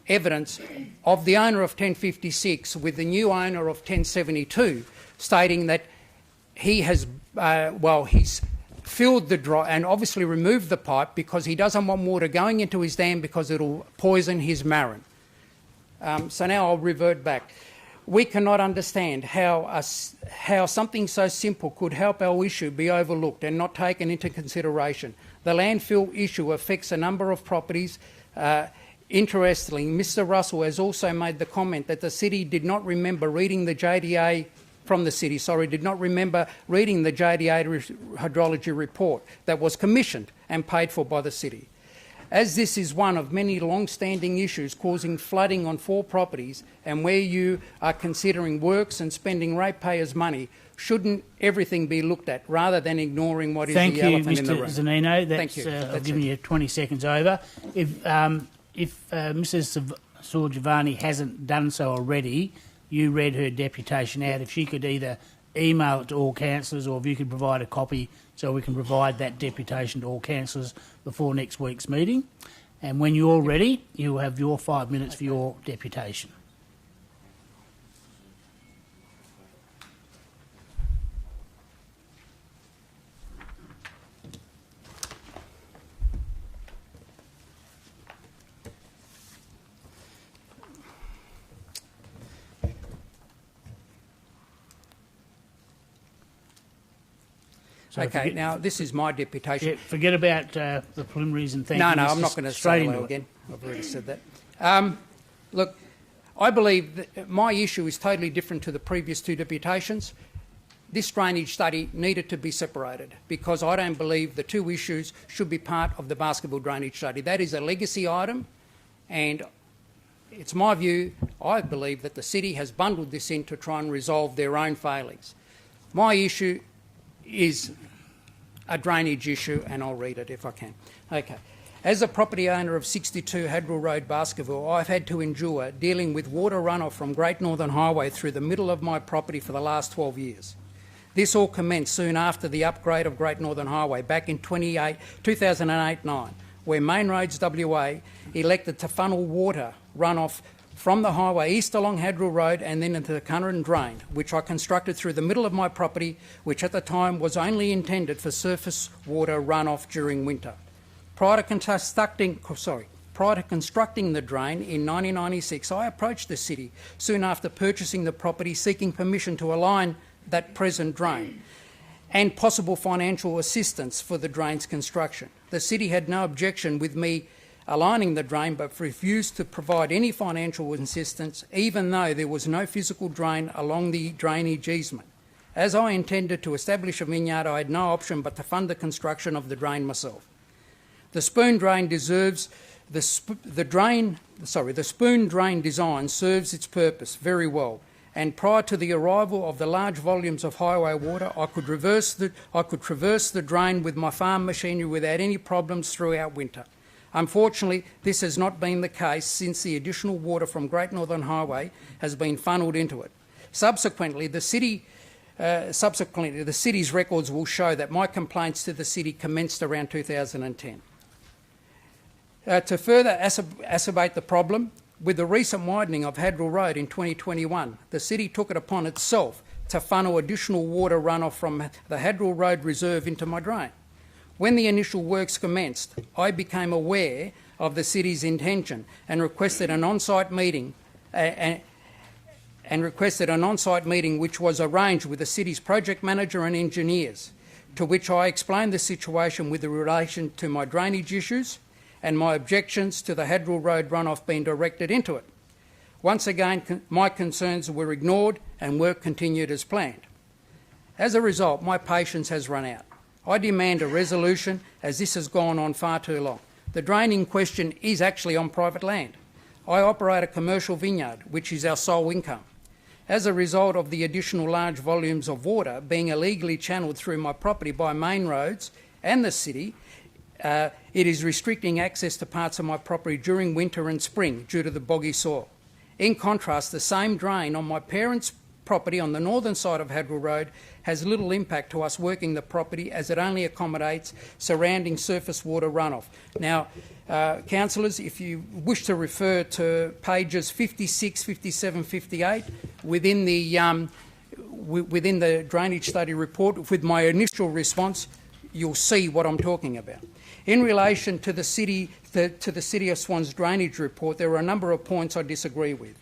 evidence of the owner of 1056 with the new owner of 1072 stating that he has, he's filled the dry and obviously removed the pipe because he doesn't want water going into his dam because it'll poison his marron. So now I'll revert back. We cannot understand how something so simple could help our issue be overlooked and not taken into consideration. The landfill issue affects a number of properties. Interestingly, Mr. Russell has also made the comment that the city did not remember reading the JDA did not remember reading the JDA hydrology report that was commissioned and paid for by the city. As this is one of many long-standing issues causing flooding on 4 properties and where you are considering works and spending ratepayers' money, shouldn't everything be looked at rather than ignoring what is the elephant in the room? Thank you, Mr. Zanino. Thank you. I've given you 20 seconds over. If Mrs. Sorgivani hasn't done so already, you read her deputation out. If she could either email it to all councillors or if you could provide a copy so we can provide that deputation to all councillors before next week's meeting. And when you're ready, you'll have your 5 minutes for your deputation. So Okay, now this is my deputation. Yeah, forget about the preliminaries and thank you. No, I'm not going to say hello again. I've already said that. Look, I believe that my issue is totally different to the previous 2 deputations. This drainage study needed to be separated because I don't believe the 2 issues should be part of the basketball drainage study. That is a legacy item and it's my view, I believe that the city has bundled this in to try and resolve their own failings. My issue is a drainage issue, and I'll read it if I can. Okay. As a property owner of 62 Hadrill Road, Baskerville, I've had to endure dealing with water runoff from Great Northern Highway through the middle of my property for the last 12 years. This all commenced soon after the upgrade of Great Northern Highway back in 2008-9, where Main Roads WA elected to funnel water runoff from the highway east along Hadrill Road and then into the Cunnaran Drain, which I constructed through the middle of my property, which at the time was only intended for surface water runoff during winter. Prior to constructing the drain in 1996, I approached the city soon after purchasing the property seeking permission to align that present drain and possible financial assistance for the drain's construction. The city had no objection with me aligning the drain but refused to provide any financial assistance even though there was no physical drain along the drainage easement. As I intended to establish a vineyard, I had no option but to fund the construction of the drain myself. The spoon drain deserves The spoon drain design serves its purpose very well, and prior to the arrival of the large volumes of highway water, I could traverse the drain with my farm machinery without any problems throughout winter. Unfortunately, this has not been the case since the additional water from Great Northern Highway has been funnelled into it. Subsequently, the city's records will show that my complaints to the city commenced around 2010. To further exacerbate the problem, with the recent widening of Hadrill Road in 2021, the city took it upon itself to funnel additional water runoff from the Hadrill Road Reserve into my drain. When the initial works commenced, I became aware of the city's intention and requested an on-site meeting which was arranged with the city's project manager and engineers, to which I explained the situation with relation to my drainage issues and my objections to the Hadrill Road runoff being directed into it. Once again, my concerns were ignored and work continued as planned. As a result, my patience has run out. I demand a resolution, as this has gone on far too long. The drain in question is actually on private land. I operate a commercial vineyard, which is our sole income. As a result of the additional large volumes of water being illegally channelled through my property by main roads and the city, it is restricting access to parts of my property during winter and spring due to the boggy soil. In contrast, the same drain on my parents' property on the northern side of Hadrill Road has little impact to us working the property, as it only accommodates surrounding surface water runoff. Now, councillors, if you wish to refer to pages 56, 57, 58 within the drainage study report with my initial response, you'll see what I'm talking about. In relation to the City of Swan's drainage report, there are a number of points I disagree with.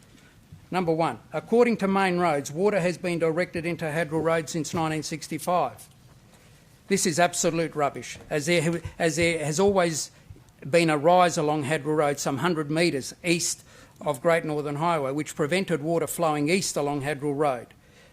Number one, according to Main Roads, water has been directed into Hadrill Road since 1965. This is absolute rubbish, as there has always been a rise along Hadrill Road some 100 metres east of Great Northern Highway, which prevented water flowing east along Hadrill Road,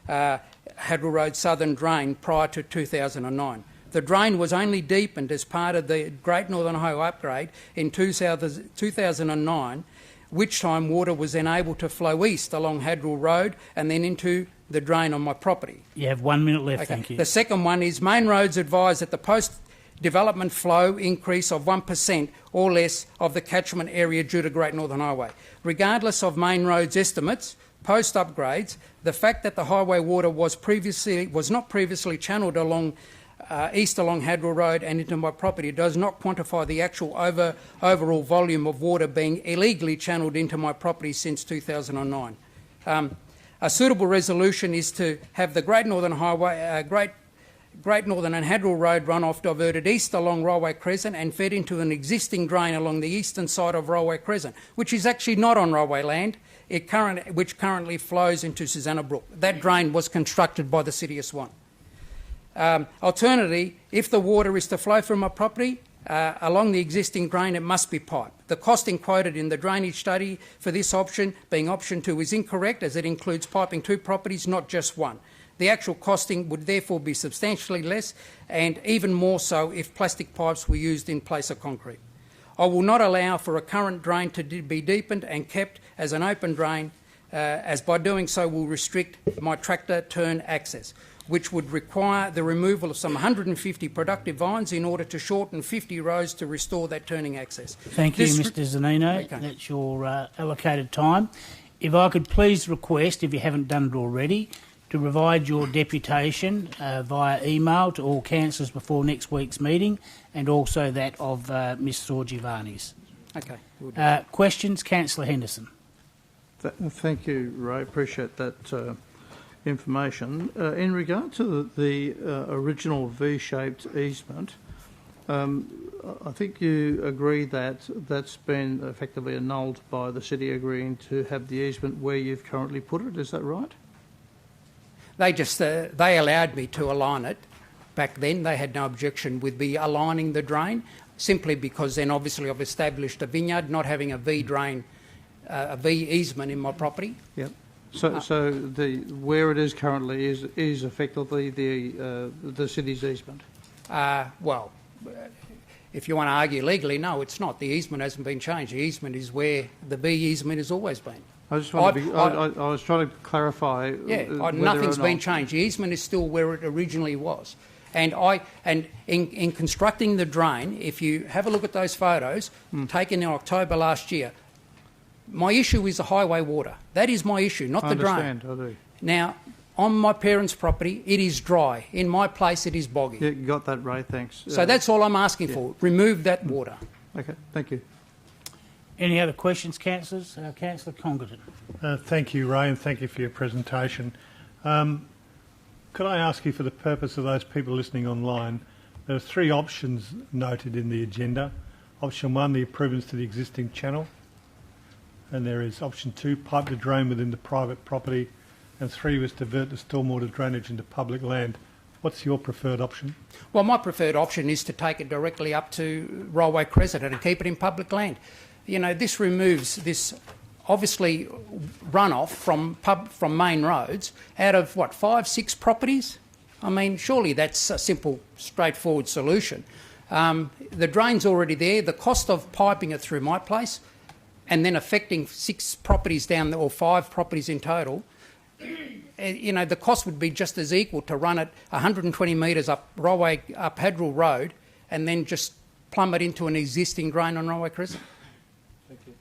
Hadrill Road southern drain, prior to 2009. The drain was only deepened as part of the Great Northern Highway upgrade in 2009, which time water was then able to flow east along Hadrill Road and then into the drain on my property. You have 1 minute left, Okay. thank you. The second one is Main Roads advise that the post-development flow increase of 1% or less of the catchment area due to Great Northern Highway. Regardless of Main Roads estimates, post-upgrades, the fact that the highway water was not previously channelled along east along Hadrill Road and into my property does not quantify the actual overall volume of water being illegally channelled into my property since 2009. A suitable resolution is to have the Great Northern Highway, Great Northern and Hadrill Road runoff diverted east along Railway Crescent and fed into an existing drain along the eastern side of Railway Crescent, which is actually not on railway land, which currently flows into Susanna Brook. That drain was constructed by the City of Swan. Alternatively, if the water is to flow from my property along the existing drain, it must be piped. The costing quoted in the drainage study for this option, being option 2, is incorrect, as it includes piping 2 properties, not just one. The actual costing would therefore be substantially less, and even more so if plastic pipes were used in place of concrete. I will not allow for a current drain to be deepened and kept as an open drain, as by doing so will restrict my tractor turn access, which would require the removal of some 150 productive vines in order to shorten 50 rows to restore that turning access. Thank you, Mr Zanino. Okay. That's your allocated time. If I could please request, if you haven't done it already, to provide your deputation via email to all councillors before next week's meeting, and also that of Ms Sorgivannis. Okay. We'll do. Questions? Councillor Henderson. Thank you, Ray. Appreciate that information. In regard to the original V-shaped easement, I think you agree that that's been effectively annulled by the city agreeing to have the easement where you've currently put it. Is that right? They just they allowed me to align it. Back then, they had no objection with me aligning the drain, simply because then obviously I've established a vineyard, not having a V drain, a V easement in my property. Yep. So where it is currently is effectively the city's easement. Well, if you want to argue legally, no, it's not. The easement hasn't been changed. The easement is where the B easement has always been. I just want I was trying to clarify. Nothing's been changed. The easement is still where it originally was. And in constructing the drain, if you have a look at those photos taken in October last year, my issue is the highway water. That is my issue, not the drain. I understand, I do. Now, on my parents' property, it is dry. In my place, it is boggy. Yeah, you got that right, thanks. So that's all I'm asking for. Remove that water. Okay, thank you. Any other questions, councillors? Councillor Congerton. Thank you, Ray, and thank you for your presentation. Could I ask you, for the purpose of those people listening online, there are 3 options noted in the agenda. Option 1, the improvements to the existing channel. And there is option 2, pipe the drain within the private property. And 3 was divert the stormwater drainage into public land. What's your preferred option? Well, my preferred option is to take it directly up to Railway Crescent and keep it in public land. You know, this removes this obviously runoff from main roads out of, 5, 6 properties? I mean, surely that's a simple, straightforward solution. The drain's already there. The cost of piping it through my place and then affecting 6 properties down there, or 5 properties in total, you know, the cost would be just as equal to run it 120 metres up Hadrill Road and then just plumb it into an existing drain on Railway Crescent. Thank you.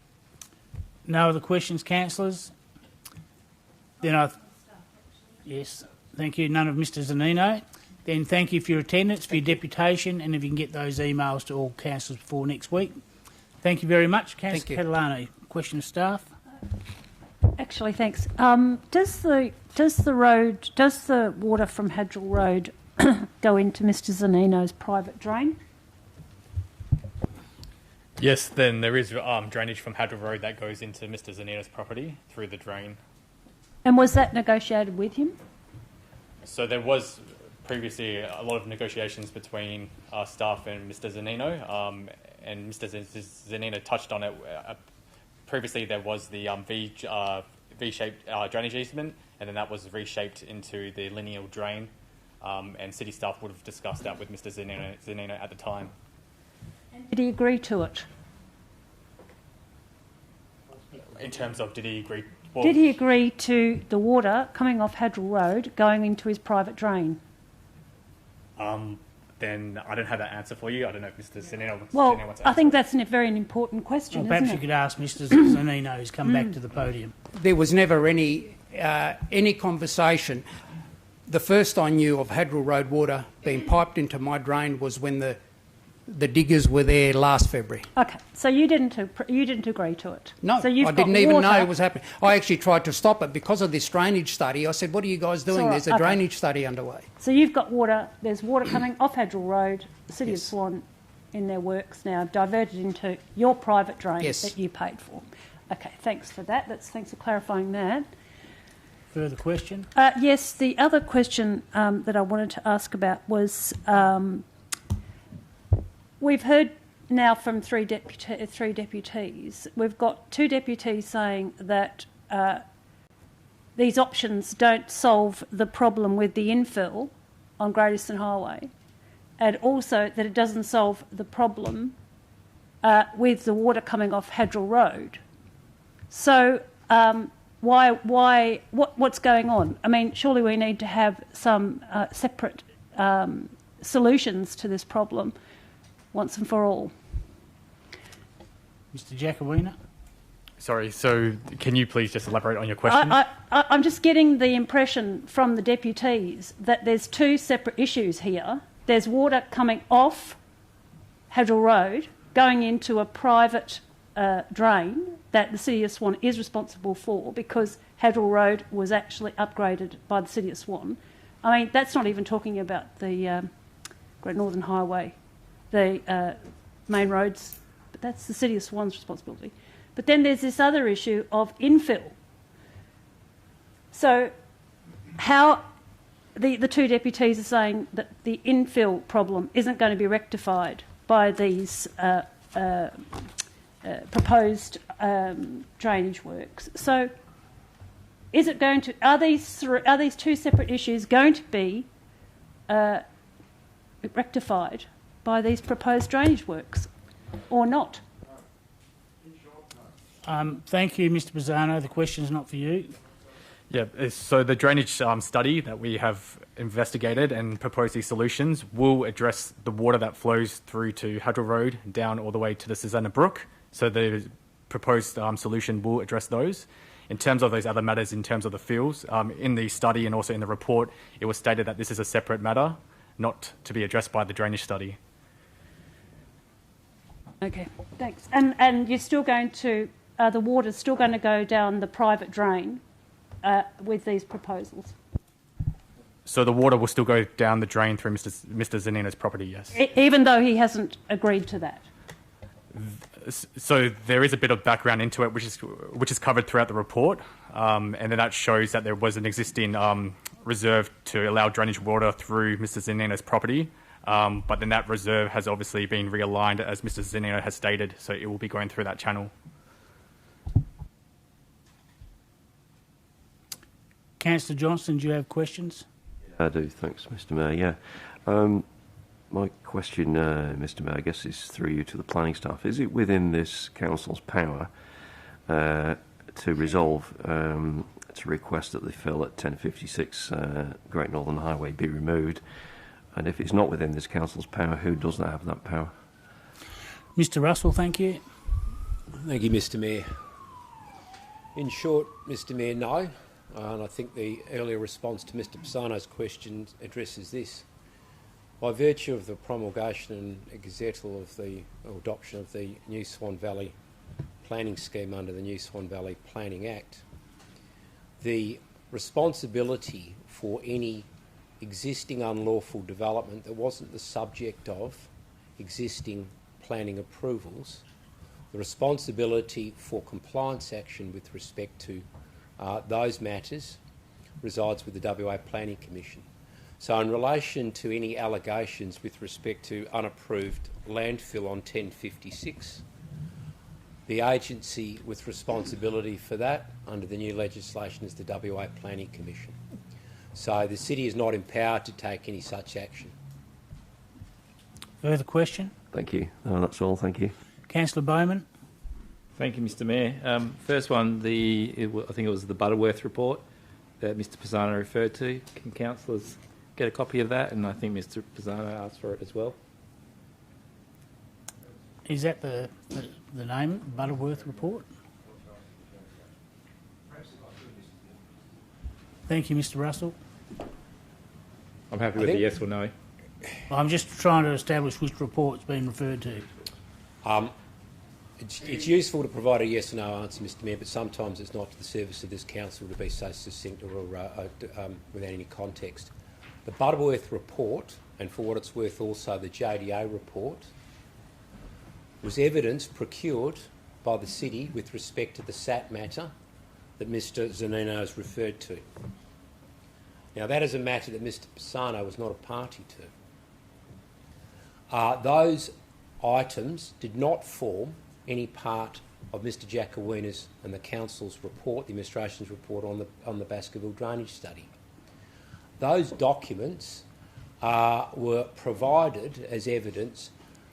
No other questions, councillors? Then yes, thank you. None of Mr Zanino. Then thank you for your attendance, for your deputation, and if you can get those emails to all councillors before next week. Thank you very much. Councillor Catalano, question of staff. Actually, thanks. Does the water from Hadrill Road go into Mr Zanino's private drain? Yes, then there is drainage from Hadrill Road that goes into Mr Zanino's property through the drain. And was that negotiated with him? So there was previously a lot of negotiations between our staff and Mr Zanino, and Mr Zanino touched on it. Previously there was the V-shaped drainage easement, and then that was reshaped into the lineal drain, and city staff would have discussed that with Mr Zanino at the time. Did he agree to it? In terms of, did he agree? Did he agree to the water coming off Hadrill Road going into his private drain? Then I don't have that answer for you. I don't know if Mr Zanino wants Well, to answer. I think that's a very important question, Well, perhaps isn't you it? could ask Mr Zanino, who's come back to the podium. There was never any conversation. The first I knew of Hadrill Road water being piped into my drain was when the diggers were there last February. Okay, so you didn't agree to it? No, so you've I didn't got even water. know it was happening. I actually tried to stop it because of this drainage study. I said, what are you guys doing? all right, There's a okay. drainage study underway. So you've got water, there's water coming off Hadrill Road, the City of Swan in their works now, diverted into your private drain that you paid for. Okay, thanks for that. Thanks for clarifying that. Further question? Yes, the other question that I wanted to ask about was we've heard now from three deputies. We've got 2 deputies saying that these options don't solve the problem with the infill on Great Eastern Highway, and also that it doesn't solve the problem with the water coming off Hadrill Road. So what's going on? I mean, surely we need to have some separate solutions to this problem once and for all. Mr Jacobina? Sorry, so can you please just elaborate on your question? I'm just getting the impression from the deputies that there's 2 separate issues here. There's water coming off Hadrill Road, going into a private drain that the City of Swan is responsible for because Hadrill Road was actually upgraded by the City of Swan. I mean, that's not even talking about the Great Northern Highway, the main roads, but that's the City of Swan's responsibility. But then there's this other issue of infill. So how the 2 deputies are saying that the infill problem isn't going to be rectified by these proposed drainage works. So is it going to, are these 2 separate issues going to be rectified by these proposed drainage works, or not? Thank you, Mr. Pisano. The question is not for you. Yeah, so the drainage study that we have investigated and proposed these solutions will address the water that flows through to Hadrill Road down all the way to the Susanna Brook. So the proposed solution will address those. In terms of those other matters, in terms of the fields, in the study and also in the report, it was stated that this is a separate matter, not to be addressed by the drainage study. Okay, thanks. And you're still going to, the water's still going to go down the private drain with these proposals? So the water will still go down the drain through Mr. Zanina's property, yes. Even though he hasn't agreed to that? So there is a bit of background into it, which is covered throughout the report, and then that shows that there was an existing reserve to allow drainage water through Mr. Zanina's property, but then that reserve has obviously been realigned, as Mr. Zanina has stated, so it will be going through that channel. Councillor Johnston, do you have questions? I do, thanks, Mr. Mayor. My question, Mr. Mayor, I guess is through you to the planning staff. Is it within this council's power to resolve to request that the fill at 1056 Great Northern Highway be removed? And if it's not within this council's power, who does not have that power? Mr. Russell, thank you. Thank you, Mr. Mayor. In short, Mr. Mayor, no. And I think the earlier response to Mr. Pisano's question addresses this. By virtue of the promulgation and gazettal of the adoption of the New Swan Valley planning scheme under the New Swan Valley Planning Act, the responsibility for any existing unlawful development that wasn't the subject of existing planning approvals, the responsibility for compliance action with respect to those matters resides with the WA Planning Commission. So in relation to any allegations with respect to unapproved landfill on 1056, the agency with responsibility for that under the new legislation is the WA Planning Commission. So the city is not empowered to take any such action. Further question? Thank you. No, that's all. Thank you. Councillor Bowman. Thank you, Mr. Mayor. First one, I think it was the Butterworth report that Mr. Pisano referred to. Can councillors get a copy of that? And I think Mr. Pisano asked for it as well. Is that the name, Butterworth report? Thank you, Mr. Russell. I'm happy with a yes or no. I'm just trying to establish which report's been referred to. It's useful to provide a yes or no answer, Mr. Mayor, but sometimes it's not to the service of this council to be so succinct or without any context. The Butterworth report, and for what it's worth also the JDA report, was evidence procured by the city with respect to the SAT matter that Mr. Zanino has referred to. Now, that is a matter that Mr. Pisano was not a party to. Those items did not form any part of Mr. Jacowina's and the council's report, the administration's report on the Baskerville drainage study. Those documents were provided as evidence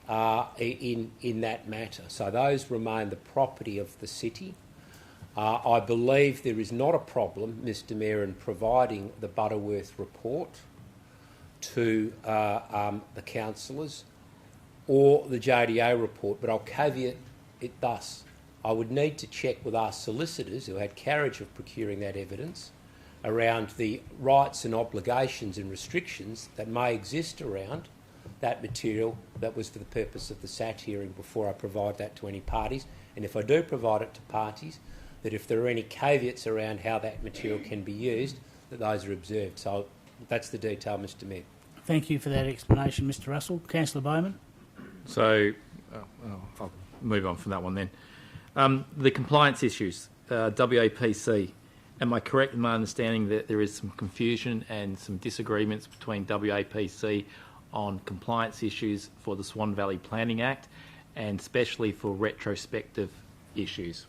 in that matter. So those remain the property of the city. I believe there is not a problem, Mr. Mayor, in providing the Butterworth report to the councillors or the JDA report, but I'll caveat it thus. I would need to check with our solicitors who had carriage of procuring that evidence around the rights and obligations and restrictions that may exist around that material that was for the purpose of the SAT hearing before I provide that to any parties. And if I do provide it to parties, that if there are any caveats around how that material can be used, that those are observed. So that's the detail, Mr. Mayor. Thank you for that explanation, Mr. Russell. Councillor Bowman. So I'll move on from that one then. The compliance issues, WAPC. Am I correct in my understanding that there is some confusion and some disagreements between WAPC on compliance issues for the Swan Valley Planning Act and especially for retrospective issues?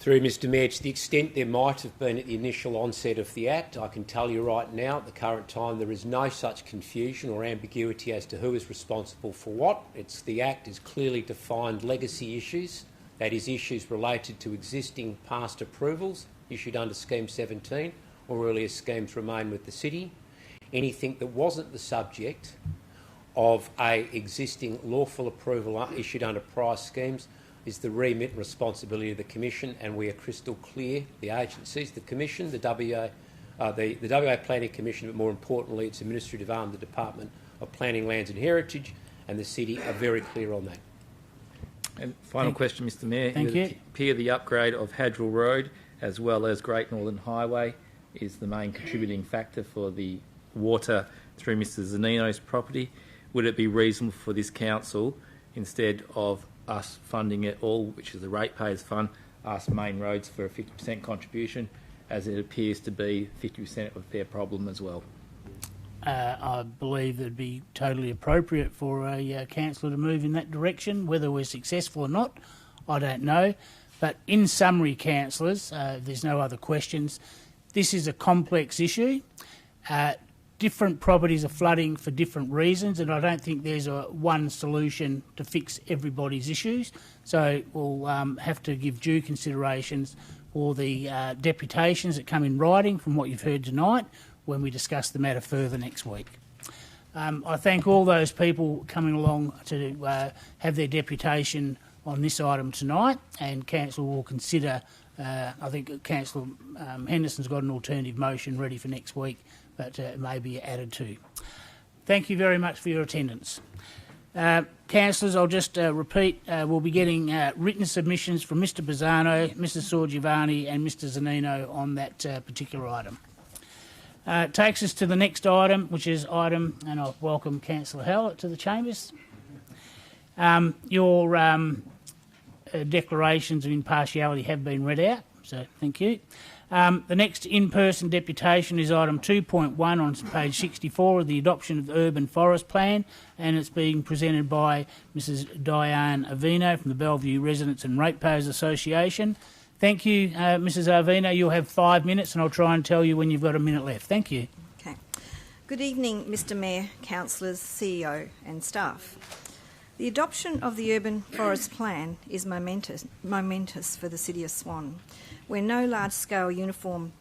Through Mr Mayor, to the extent there might have been at the initial onset of the Act, I can tell you right now at the current time there is no such confusion or ambiguity as to who is responsible for what. The Act is clearly defined legacy issues, that is issues related to existing past approvals issued under Scheme 17 or earlier schemes remain with the City. Anything that wasn't the subject of a existing lawful approval issued under prior schemes is the remit and responsibility of the Commission, and we are crystal clear, the agencies, the Commission, the WA Planning Commission, but more importantly its administrative arm, the Department of Planning, Lands and Heritage, and the City are very clear on that. And final question, Mr Mayor. Thank you. It appears the upgrade of Hadrill Road as well as Great Northern Highway is the main contributing factor for the water through Mr Zanino's property. Would it be reasonable for this council, instead of us funding it all, which is the ratepayers fund, ask Main Roads for a 50% contribution, as it appears to be 50% of their problem as well? I believe it'd be totally appropriate for a councillor to move in that direction. Whether we're successful or not, I don't know. But in summary, councillors, there's no other questions. This is a complex issue. Different properties are flooding for different reasons, and I don't think there's one solution to fix everybody's issues. So we'll have to give due considerations for the deputations that come in writing from what you've heard tonight when we discuss the matter further next week. I thank all those people coming along to have their deputation on this item tonight, and council will consider, I think Councillor Henderson's got an alternative motion ready for next week, but it may be added to. Thank you very much for your attendance. Councillors, I'll just repeat, we'll be getting written submissions from Mr Pisano, Mr Sorgiovanni and Mr Zanino on that particular item. Takes us to the next item, which is item, and I'll welcome Councillor Howlett to the chambers. Your declarations of impartiality have been read out, so thank you. The next in-person deputation is item 2.1 on page 64 of the adoption of the Urban Forest Plan, and it's being presented by Mrs Diane Avino from the Bellevue Residents and Ratepayers Association. Thank you, Mrs Avino. You'll have 5 minutes, and I'll try and tell you when you've got a minute left. Thank you. Okay. Good evening, Mr Mayor, councillors, CEO and staff. The adoption of the Urban Forest Plan is momentous for the City of Swan, where no large-scale uniform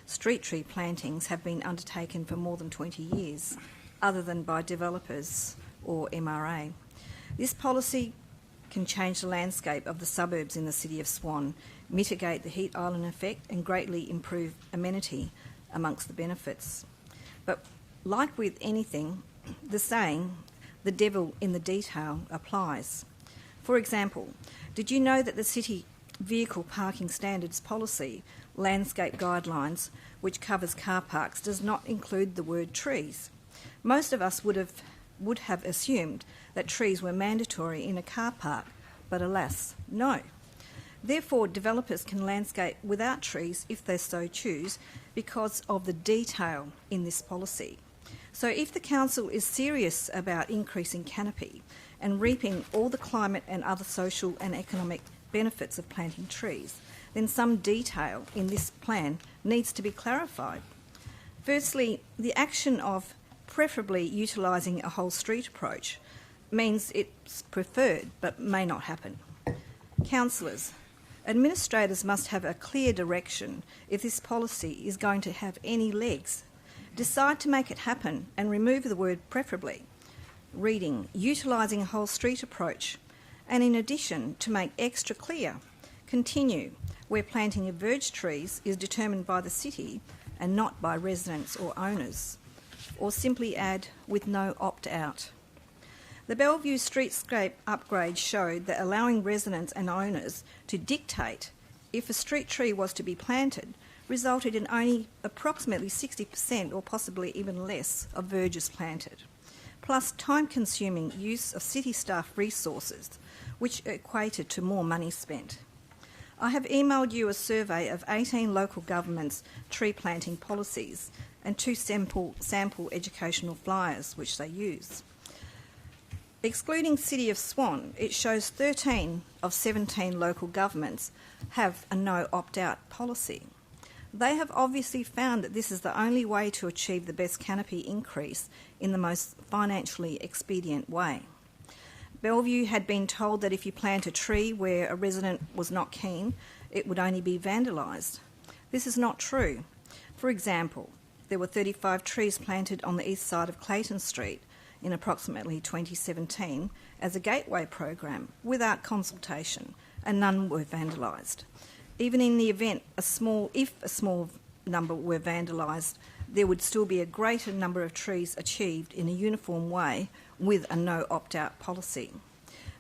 street tree plantings have been undertaken for more than 20 years, other than by developers or MRA. This policy can change the landscape of the suburbs in the City of Swan, mitigate the heat island effect and greatly improve amenity amongst the benefits. But like with anything, the saying, the devil in the detail, applies. For example, did you know that the City Vehicle Parking Standards Policy landscape guidelines, which covers car parks, does not include the word trees? Most of us would have assumed that trees were mandatory in a car park, but alas, no. Therefore, developers can landscape without trees if they so choose because of the detail in this policy. So if the Council is serious about increasing canopy and reaping all the climate and other social and economic benefits of planting trees, then some detail in this plan needs to be clarified. Firstly, the action of preferably utilising a whole street approach means it's preferred but may not happen. Councillors, administrators must have a clear direction if this policy is going to have any legs. Decide to make it happen and remove the word preferably. Reading, utilising a whole street approach, and in addition, to make extra clear, continue where planting of verge trees is determined by the city and not by residents or owners, or simply add with no opt-out. The Bellevue streetscape upgrade showed that allowing residents and owners to dictate if a street tree was to be planted resulted in only approximately 60% or possibly even less of verges planted, plus time-consuming use of city staff resources, which equated to more money spent. I have emailed you a survey of 18 local governments' tree planting policies and 2 sample educational flyers which they use. Excluding City of Swan, it shows 13 of 17 local governments have a no opt-out policy. They have obviously found that this is the only way to achieve the best canopy increase in the most financially expedient way. Bellevue had been told that if you plant a tree where a resident was not keen, it would only be vandalised. This is not true. For example, there were 35 trees planted on the east side of Clayton Street in approximately 2017 as a gateway program without consultation, and none were vandalised. Even in the event if a small number were vandalised, there would still be a greater number of trees achieved in a uniform way with a no opt-out policy.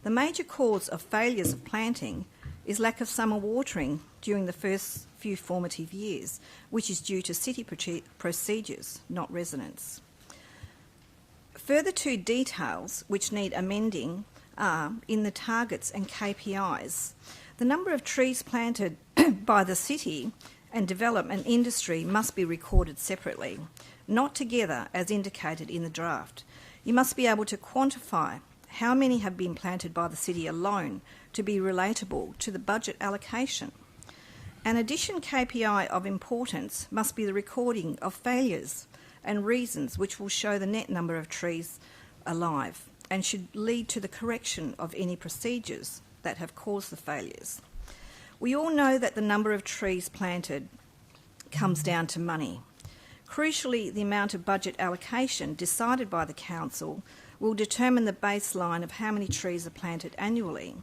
The major cause of failures of planting is lack of summer watering during the first few formative years, which is due to city procedures, not residents. Further two details which need amending are in the targets and KPIs. The number of trees planted by the city and development industry must be recorded separately, not together as indicated in the draft. You must be able to quantify how many have been planted by the city alone to be relatable to the budget allocation. An addition KPI of importance must be the recording of failures and reasons which will show the net number of trees alive and should lead to the correction of any procedures that have caused the failures. We all know that the number of trees planted comes down to money. Crucially, the amount of budget allocation decided by the Council will determine the baseline of how many trees are planted annually,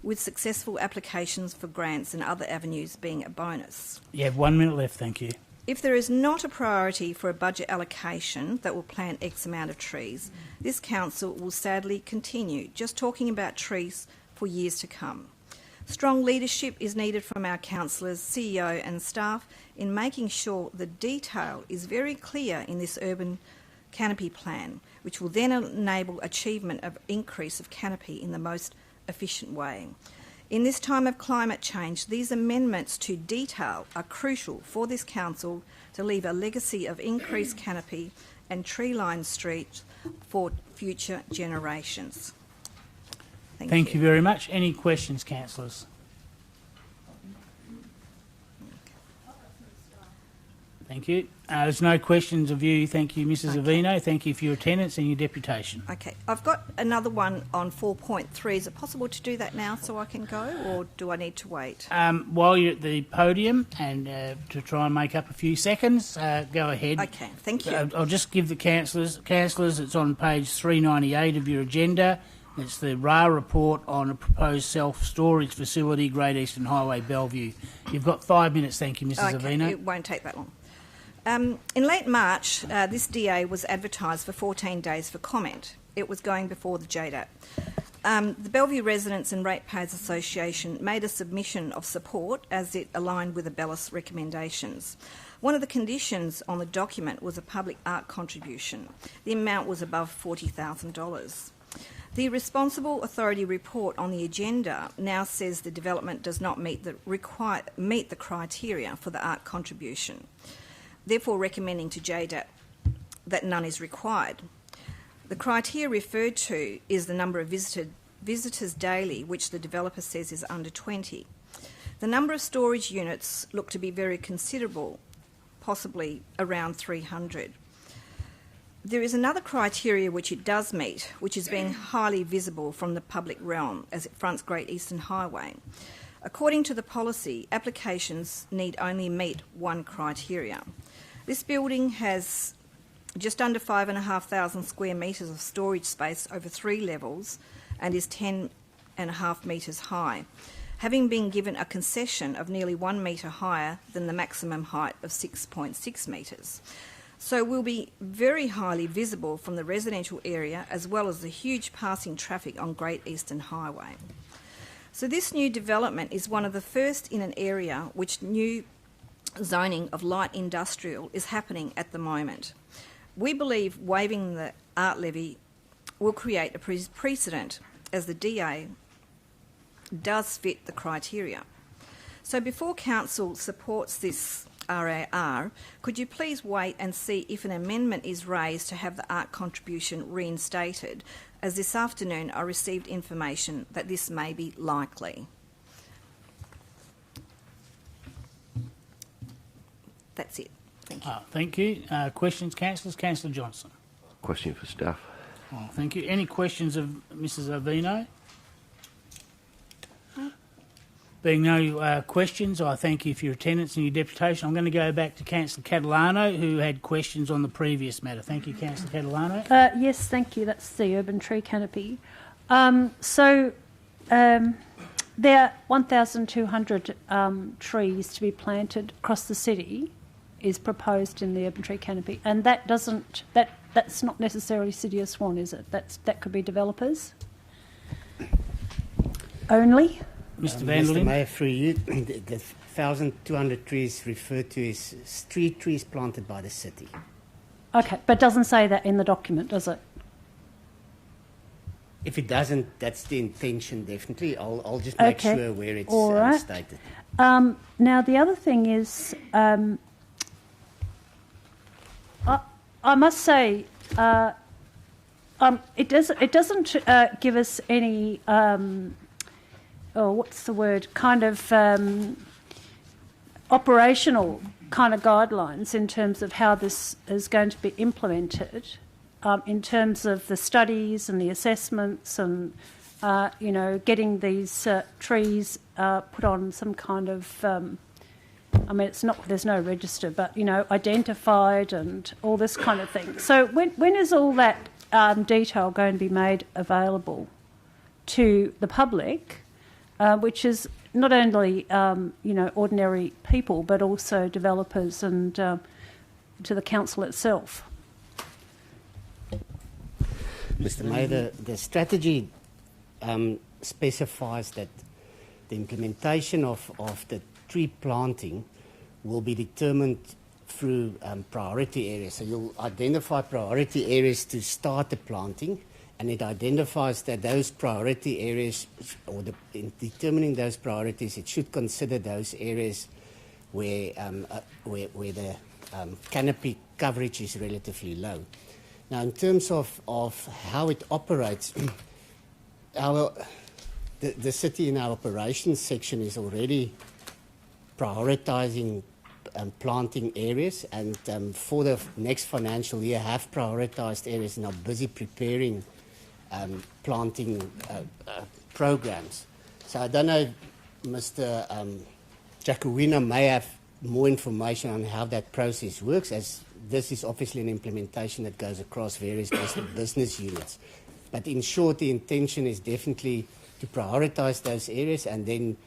with successful applications for grants and other avenues being a bonus. You have 1 minute left, thank you. If there is not a priority for a budget allocation that will plant X amount of trees, this Council will sadly continue just talking about trees for years to come. Strong leadership is needed from our councillors, CEO and staff in making sure the detail is very clear in this urban canopy plan, which will then enable achievement of increase of canopy in the most efficient way. In this time of climate change, these amendments to detail are crucial for this council to leave a legacy of increased canopy and tree-lined streets for future generations. Thank you very much. Any questions, councillors? Thank you. There's no questions of you. Thank you, Mrs. Avino. Thank you for your attendance and your deputation. Okay. I've got another one on 4.3. Is it possible to do that now so I can go, or do I need to wait? While you're at the podium and to try and make up a few seconds, go ahead. Okay. Thank you. I'll just give the councillors, it's on page 398 of your agenda. It's the RA report on a proposed self-storage facility, Great Eastern Highway, Bellevue. You've got 5 minutes. Thank you, Mrs. Avino. It won't take that long. In late March, this DA was advertised for 14 days for comment. It was going before the JDAP. The Bellevue Residents and Ratepayers Association made a submission of support as it aligned with the Bellis recommendations. One of the conditions on the document was a public art contribution. The amount was above $40,000. The Responsible Authority report on the agenda now says the development does not meet the criteria for the art contribution, therefore recommending to JDAP that none is required. The criteria referred to is the number of visitors daily, which the developer says is under 20. The number of storage units look to be very considerable, possibly around 300. There is another criteria which it does meet, which is being highly visible from the public realm as it fronts Great Eastern Highway. According to the policy, applications need only meet one criteria. This building has just under 5,500 square metres of storage space over 3 levels and is 10.5 metres high, having been given a concession of nearly 1 metre higher than the maximum height of 6.6 metres. So will be very highly visible from the residential area as well as the huge passing traffic on Great Eastern Highway. So this new development is one of the first in an area which new zoning of light industrial is happening at the moment. We believe waiving the art levy will create a precedent as the DA does fit the criteria. So before Council supports this RAR, could you please wait and see if an amendment is raised to have the art contribution reinstated as this afternoon I received information that this may be likely. That's it. Thank you. Thank you. Questions, councillors? Councillor Johnson. Question for staff. Oh, thank you. Any questions of Mrs Ovino? Being no questions, I thank you for your attendance and your deputation. I'm going to go back to Councillor Catalano, who had questions on the previous matter. Thank you, Councillor Catalano. Yes, thank you. That's the urban tree canopy. There are 1,200 trees to be planted across the city, is proposed in the urban tree canopy, and that's not necessarily City of Swan, is it? That could be developers only. Mr. Van der Mr. Linde. Mayor, through you, the 1,200 trees referred to as street trees planted by the city. Okay, but it doesn't say that in the document, does it? If it doesn't, that's the intention, definitely. I'll just make sure where it's stated. Now, the other thing is, I must say, it doesn't give us any, what's the word, kind of operational kind of guidelines in terms of how this is going to be implemented, in terms of the studies and the assessments and, getting these trees put on some kind of, there's no register, but, identified and all this kind of thing. So when is all that detail going to be made available to the public, which is not only, ordinary people, but also developers and to the council itself? Mr. Mayor, the strategy specifies that the implementation of the tree planting will be determined through priority areas. So you'll identify priority areas to start the planting, and it identifies that those priority areas, in determining those priorities, it should consider those areas where the canopy coverage is relatively low. Now, in terms of how it operates, the city in our operations section is already prioritising planting areas, and for the next financial year have prioritised areas and are busy preparing planting programs. So I don't know if Mr. Jacowina may have more information on how that process works, as this is obviously an implementation that goes across various business units. But in short, the intention is definitely to prioritise those areas and then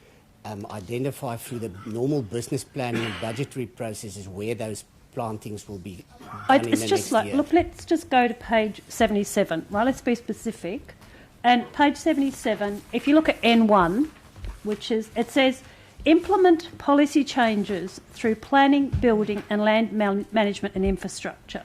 identify through the normal business planning and budgetary processes where those plantings will be done in the next year. Look, let's just go to page 77, right? Let's be specific. And page 77, if you look at N1, it says, implement policy changes through planning, building and land management and infrastructure.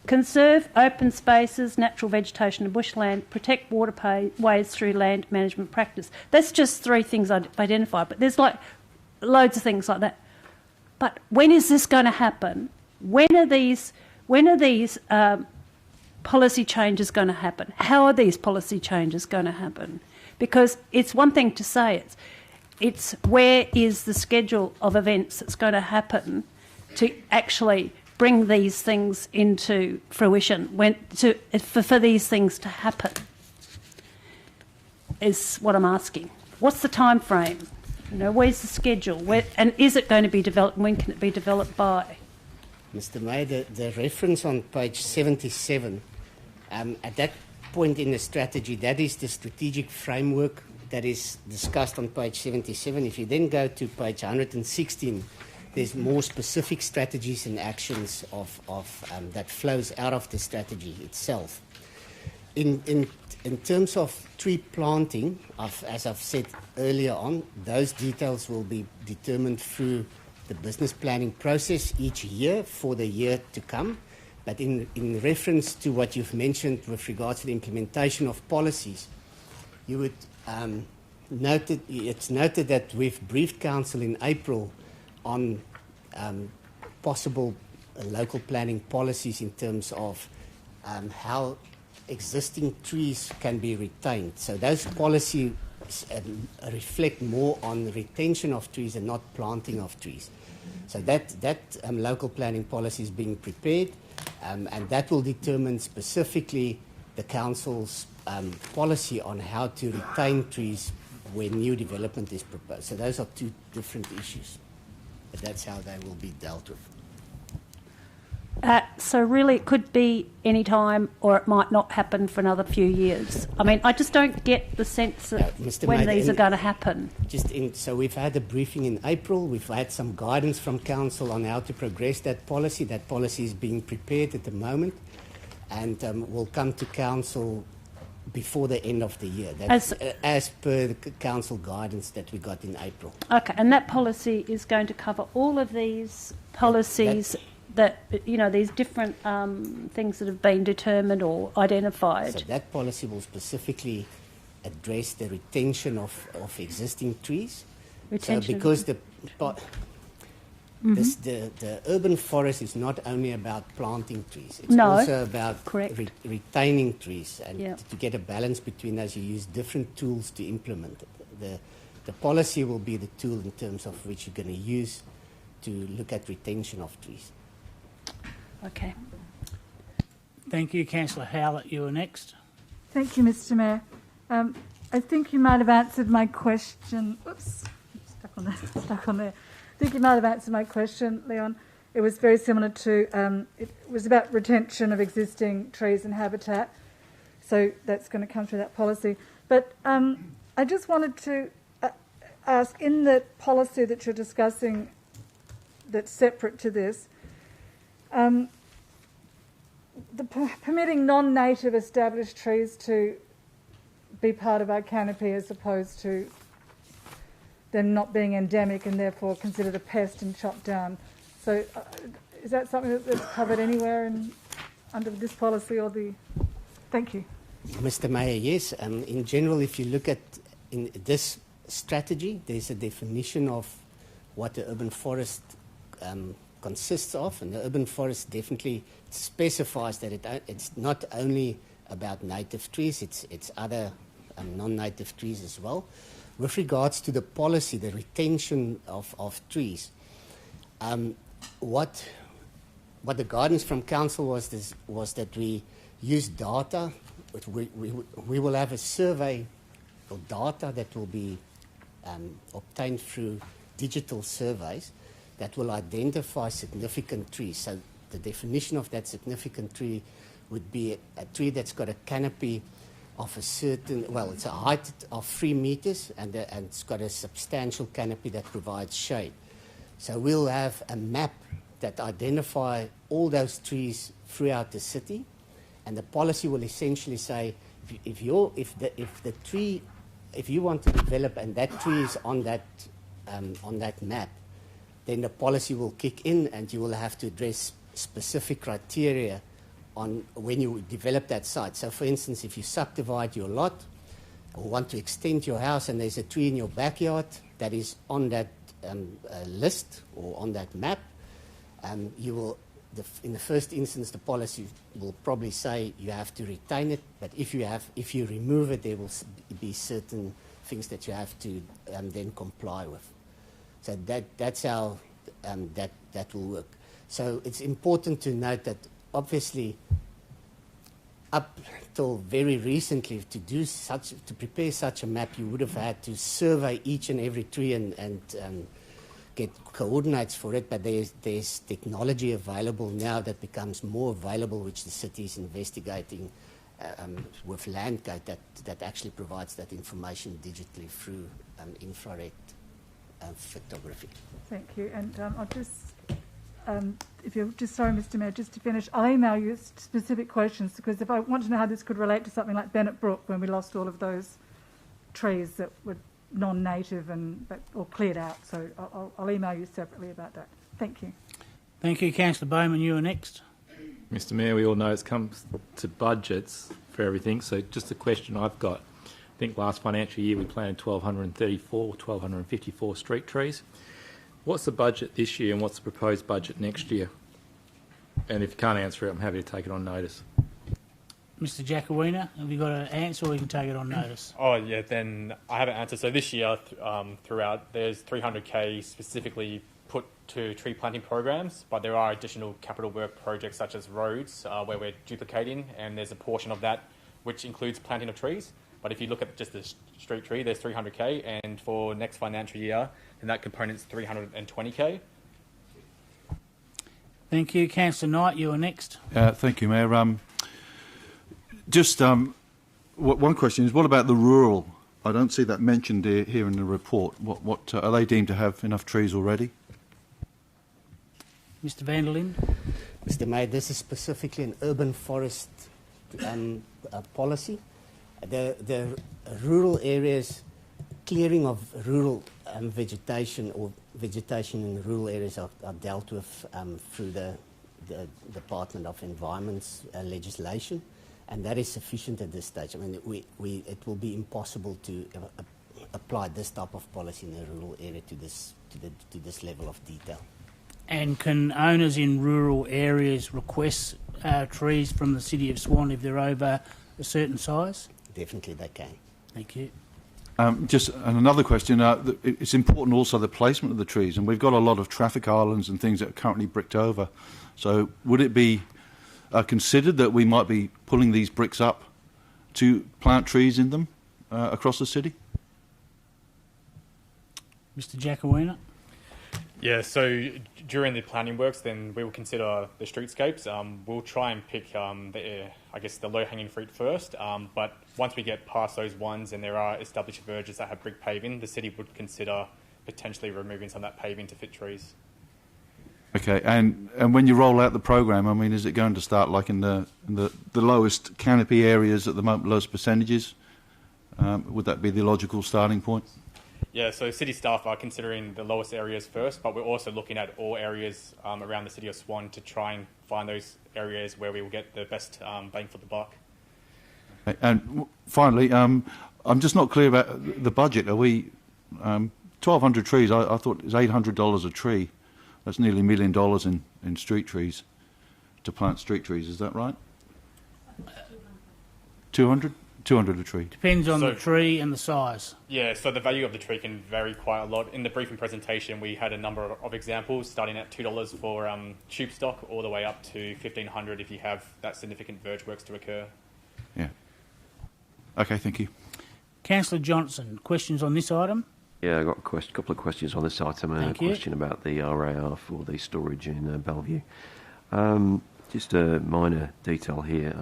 Conserve open spaces, natural vegetation and bushland, protect waterways through land management practice. That's just 3 things I've identified, but there's like loads of things like that. But when is this going to happen? When are these policy changes going to happen? How are these policy changes going to happen? Because it's one thing to say it's where is the schedule of events that's going to happen to actually bring these things into fruition, for these things to happen, is what I'm asking. What's the time frame? Where's the schedule? And is it going to be developed? When can it be developed by? Mr. Mayor, the reference on page 77, at that point in the strategy, that is the strategic framework that is discussed on page 77. If you then go to page 116, there's more specific strategies and actions that flows out of the strategy itself. In terms of tree planting, as I've said earlier on, those details will be determined through the business planning process each year for the year to come. But in reference to what you've mentioned with regards to the implementation of policies, you would it's noted that we've briefed Council in April on possible local planning policies in terms of how existing trees can be retained. So those policies reflect more on retention of trees and not planting of trees. So that local planning policy is being prepared, and that will determine specifically the council's policy on how to retain trees when new development is proposed. So those are two different issues, but that's how they will be dealt with. So really it could be any time, or it might not happen for another few years. I mean, I just don't get the sense of when these are going to happen. So we've had a briefing in April. We've had some guidance from council on how to progress that policy. That policy is being prepared at the moment, and will come to council before the end of the year. That's as per the council guidance that we got in April. Okay, and that policy is going to cover all of these policies that, you know, these different things that have been determined or identified. So that policy will specifically address the retention of existing trees. So because the urban forest is not only about planting trees, it's also about retaining trees, and to get a balance between those, you use different tools to implement it. The policy will be the tool in terms of which you're going to use to look at retention of trees. Okay. Thank you. Councillor Howlett, you are next. Thank you, Mr Mayor. I think you might have answered my question. Oops, stuck on there. I think you might have answered my question, Leon. It was very similar to, it was about retention of existing trees and habitat. So that's going to come through that policy. But I just wanted to ask, in the policy that you're discussing that's separate to this, permitting non-native established trees to be part of our canopy as opposed to them not being endemic and therefore considered a pest and chopped down. So is that something that's covered anywhere under this policy or the... Thank you. Mr Mayor, yes. In general, if you look at in this strategy, there's a definition of what the urban forest consists of, and the urban forest definitely specifies that it's not only about native trees, it's other non-native trees as well. With regards to the policy, the retention of trees, what the guidance from council was that we use data. We will have a survey of data that will be obtained through digital surveys that will identify significant trees. So the definition of that significant tree would be a tree that's got a canopy of a certain, well, it's a height of 3 meters and it's got a substantial canopy that provides shade. So we'll have a map that identify all those trees throughout the city, and the policy will essentially say if you want to develop and that tree is on that map, then the policy will kick in and you will have to address specific criteria on when you develop that site. So, for instance, if you subdivide your lot or want to extend your house and there's a tree in your backyard that is on that list or on that map, you will, in the first instance, the policy will probably say you have to retain it, but if you remove it, there will be certain things that you have to then comply with. So that's how that will work. So it's important to note that obviously up till very recently to prepare such a map, you would have had to survey each and every tree and get coordinates for it, but there's technology available now that becomes more available, which the city is investigating with Landgate that actually provides that information digitally through infrared photography. Thank you. And I'll just, if you're just sorry, Mr Mayor, just to finish, I'll email you specific questions, because if I want to know how this could relate to something like Bennett Brook, when we lost all of those trees that were non-native or cleared out. So I'll email you separately about that. Thank you. Thank you. Councillor Bowman, you are next. Mr Mayor, we all know it comes to budgets for everything, so just a question I've got. I think last financial year we planted 1,254 street trees. What's the budget this year and what's the proposed budget next year? And if you can't answer it, I'm happy to take it on notice. Mr. Giacovino, have you got an answer, or we can take it on notice? Oh, yeah, then I have an answer. So this year, throughout, there's 300K specifically put to tree planting programs, but there are additional capital work projects such as roads where we're duplicating, and there's a portion of that which includes planting of trees. But if you look at just the street tree, there's 300K, and for next financial year, then that component's 320K. Thank you. Councillor Knight, you are next. Thank you, Mayor. One question is, what about the rural? I don't see that mentioned here in the report. What are they deemed to have enough trees already? Mr. van der Linden. Mr. Mayor, this is specifically an urban forest policy. The rural areas, clearing of rural vegetation or vegetation in rural areas are dealt with through the Department of Environment's legislation, and that is sufficient at this stage. I mean, it will be impossible to apply this type of policy in a rural area to this level of detail. And can owners in rural areas request trees from the City of Swan if they're over a certain size? Definitely they can. Thank you. And another question, it's important also the placement of the trees, and we've got a lot of traffic islands and things that are currently bricked over. So would it be considered that we might be pulling these bricks up to plant trees in them across the city? Mr. Giacovino. Yeah, so during the planning works, then we will consider the streetscapes. We'll try and pick, the low-hanging fruit first. But once we get past those ones and there are established verges that have brick paving, the city would consider potentially removing some of that paving to fit trees. Okay, and when you roll out the program, I mean, is it going to start like in the lowest canopy areas at the moment, lowest percentages? Would that be the logical starting point? Yeah, so city staff are considering the lowest areas first, but we're also looking at all areas around the city of Swan to try and find those areas where we will get the best bang for the buck. And finally, I'm just not clear about the budget. Are we 1,200 trees? I thought it was $800 a tree. That's nearly $1 million in street trees, to plant street trees. Is that right? 200? 200 a tree. Depends on the tree and the size. Yeah, so the value of the tree can vary quite a lot. In the briefing presentation, we had a number of examples, starting at $2 for tube stock, all the way up to $1,500 if you have that significant verge works to occur. Yeah. Okay, thank you. Councillor Johnson, questions on this item? Yeah, I've got a couple of questions on this item and a question about the RAR for the storage in Bellevue. Just a minor detail here.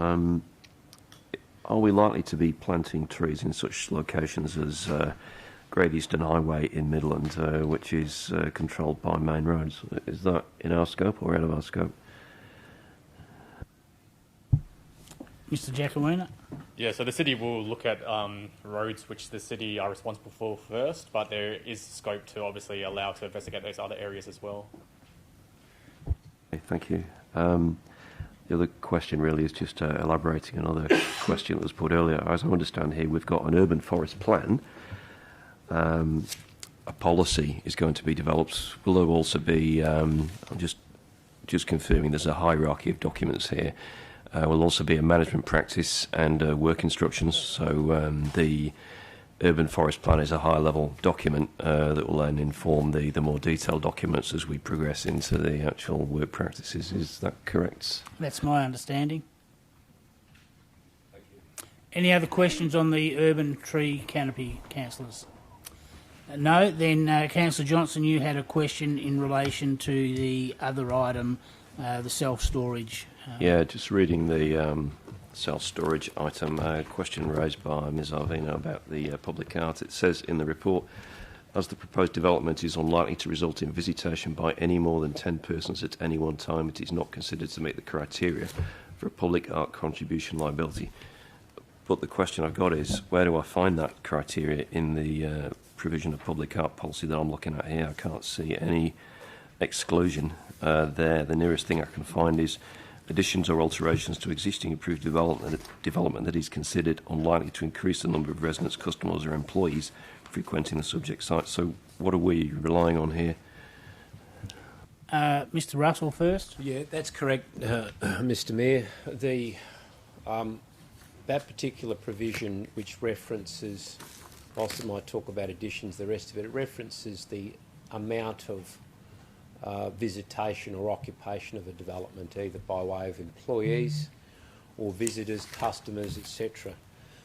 Are we likely to be planting trees in such locations as Great Eastern Highway in Midland, which is controlled by main roads? Is that in our scope or out of our scope? Mr. Giacovino. Yeah, so the city will look at roads which the city are responsible for first, but there is scope to obviously allow to investigate those other areas as well. Okay, thank you. The other question really is just elaborating another question that was put earlier. As I understand here, we've got an urban forest plan. A policy is going to be developed. Will there also be, I'm just confirming there's a hierarchy of documents here. Will also be a management practice and work instructions. So the urban forest plan is a high-level document that will then inform the more detailed documents as we progress into the actual work practices. Is that correct? That's my understanding. Thank you. Any other questions on the urban tree canopy, councillors? No? Then, Councillor Johnson, you had a question in relation to the other item, the self-storage. Yeah, just reading the self-storage item, question raised by Ms Arvino about the public art. It says in the report, as the proposed development is unlikely to result in visitation by any more than 10 persons at any one time, it is not considered to meet the criteria for a public art contribution liability. But the question I've got is, where do I find that criteria in the provision of public art policy that I'm looking at here? I can't see any exclusion there. The nearest thing I can find is additions or alterations to existing approved development that is considered unlikely to increase the number of residents, customers or employees frequenting the subject site. So what are we relying on here? Mr Russell first. Yeah, that's correct, Mr Mayor. The that particular provision, which references, whilst it might talk about additions, the rest of it, it references the amount of visitation or occupation of a development, either by way of employees or visitors, customers, etc.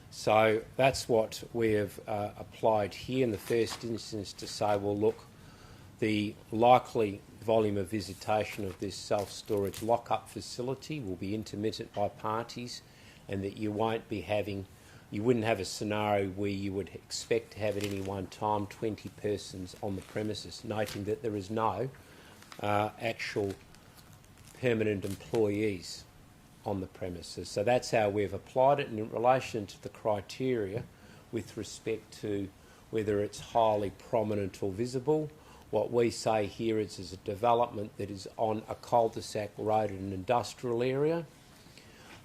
So that's what we have applied here in the first instance to say, well, look, the likely volume of visitation of this self-storage lock-up facility will be intermittent by parties, and that you won't be having, you wouldn't have a scenario where you would expect to have at any one time 20 persons on the premises, noting that there is no actual permanent employees on the premises. So that's how we've applied it. And in relation to the criteria with respect to whether it's highly prominent or visible, what we say here is a development that is on a cul-de-sac road in an industrial area,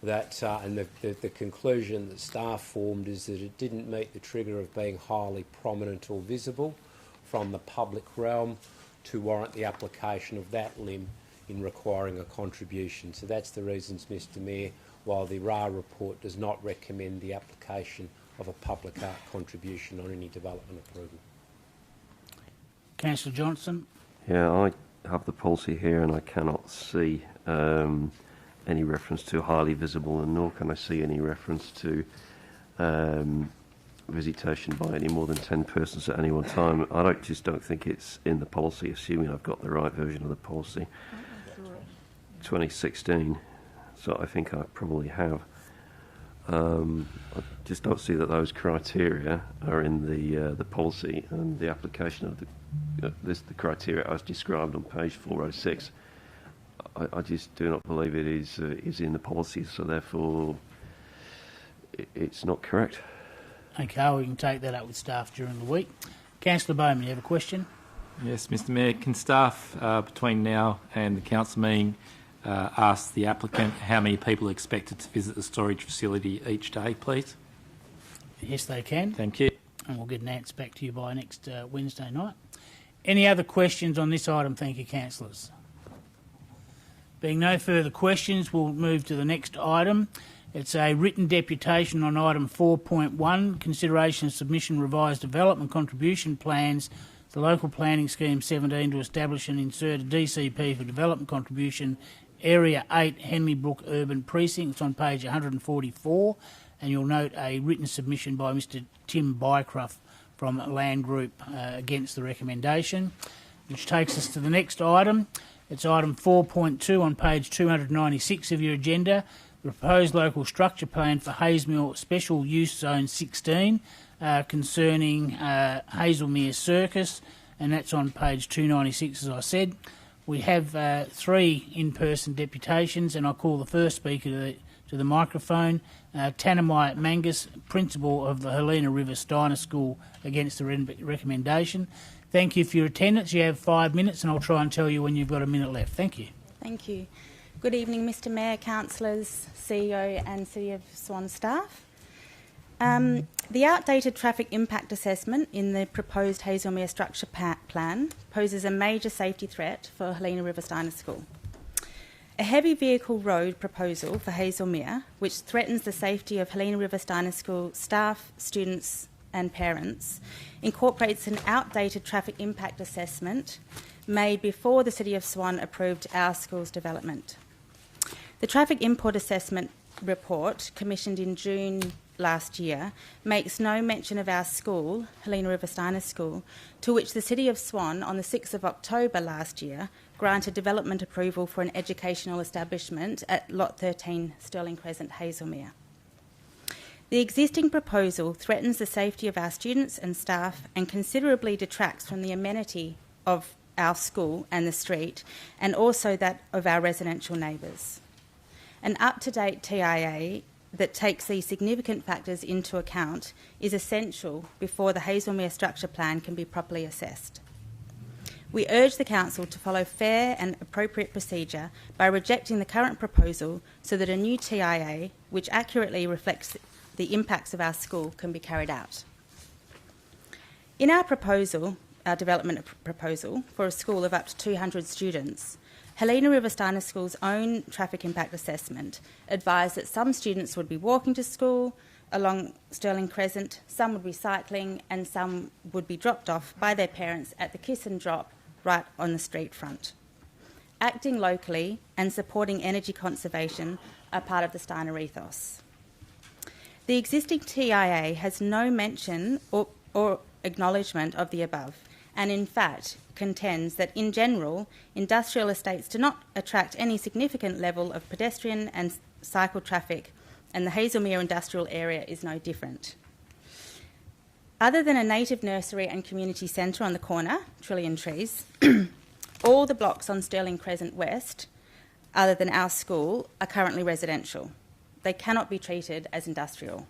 that and the conclusion that staff formed is that it didn't meet the trigger of being highly prominent or visible from the public realm to warrant the application of that limb in requiring a contribution. So that's the reasons, Mr Mayor, while the RA report does not recommend the application of a public art contribution on any development approval. Councillor Johnson. Yeah, I have the policy here and I cannot see any reference to highly visible, and nor can I see any reference to visitation by any more than 10 persons at any one time. I just don't think it's in the policy, assuming I've got the right version of the policy. 2016, so I think I probably have. I just don't see that those criteria are in the policy, and the application of the criteria as described on page 406. I just do not believe it is in the policy, so therefore it's not correct. Okay, we can take that up with staff during the week. Councillor Bowman, you have a question? Yes, Mr Mayor, can staff between now and the council meeting ask the applicant how many people are expected to visit the storage facility each day, please? Yes, they can. Thank you. And we'll get an answer back to you by next Wednesday night. Any other questions on this item? Thank you, councillors. Being no further questions, we'll move to the next item. It's a written deputation on item 4.1, consideration of submission revised development contribution plans, the local planning scheme 17 to establish and insert a DCP for development contribution, Area 8, Henley Brook Urban Precinct. It's on page 144, and you'll note a written submission by Mr Tim Bycroft from Land Group against the recommendation, which takes us to the next item. It's item 4.2 on page 296 of your agenda, the proposed local structure plan for Hazelmere Special Use Zone 16 concerning Hazelmere Circus, and that's on page 296, as I said. We have 3 in-person deputations, and I call the first speaker to the microphone, Tanamai Mangus, Principal of the Helena River Steiner School, against the recommendation. Thank you for your attendance. You have 5 minutes, and I'll try and tell you when you've got a minute left. Thank you. Thank you. Good evening, Mr Mayor, councillors, CEO and City of Swan staff. The outdated traffic impact assessment in the proposed Hazelmere structure plan poses a major safety threat for Helena River Steiner School. A heavy vehicle road proposal for Hazelmere, which threatens the safety of Helena River Steiner School staff, students and parents, incorporates an outdated traffic impact assessment made before the City of Swan approved our school's development. The traffic import assessment report, commissioned in June last year, makes no mention of our school, Helena River Steiner School, to which the City of Swan on the 6th of October last year granted development approval for an educational establishment at Lot 13 Stirling Crescent, Hazelmere. The existing proposal threatens the safety of our students and staff and considerably detracts from the amenity of our school and the street, and also that of our residential neighbours. An up-to-date TIA that takes these significant factors into account is essential before the Hazelmere structure plan can be properly assessed. We urge the Council to follow fair and appropriate procedure by rejecting the current proposal so that a new TIA, which accurately reflects the impacts of our school, can be carried out. In our proposal, our development proposal for a school of up to 200 students, Helena River Steiner School's own traffic impact assessment advised that some students would be walking to school along Stirling Crescent, some would be cycling, and some would be dropped off by their parents at the kiss and drop right on the street front. Acting locally and supporting energy conservation are part of the Steiner ethos. The existing TIA has no mention or acknowledgement of the above, and in fact contends that in general, industrial estates do not attract any significant level of pedestrian and cycle traffic, and the Hazelmere industrial area is no different. Other than a native nursery and community centre on the corner, Trillion Trees, all the blocks on Stirling Crescent West, other than our school, are currently residential. They cannot be treated as industrial.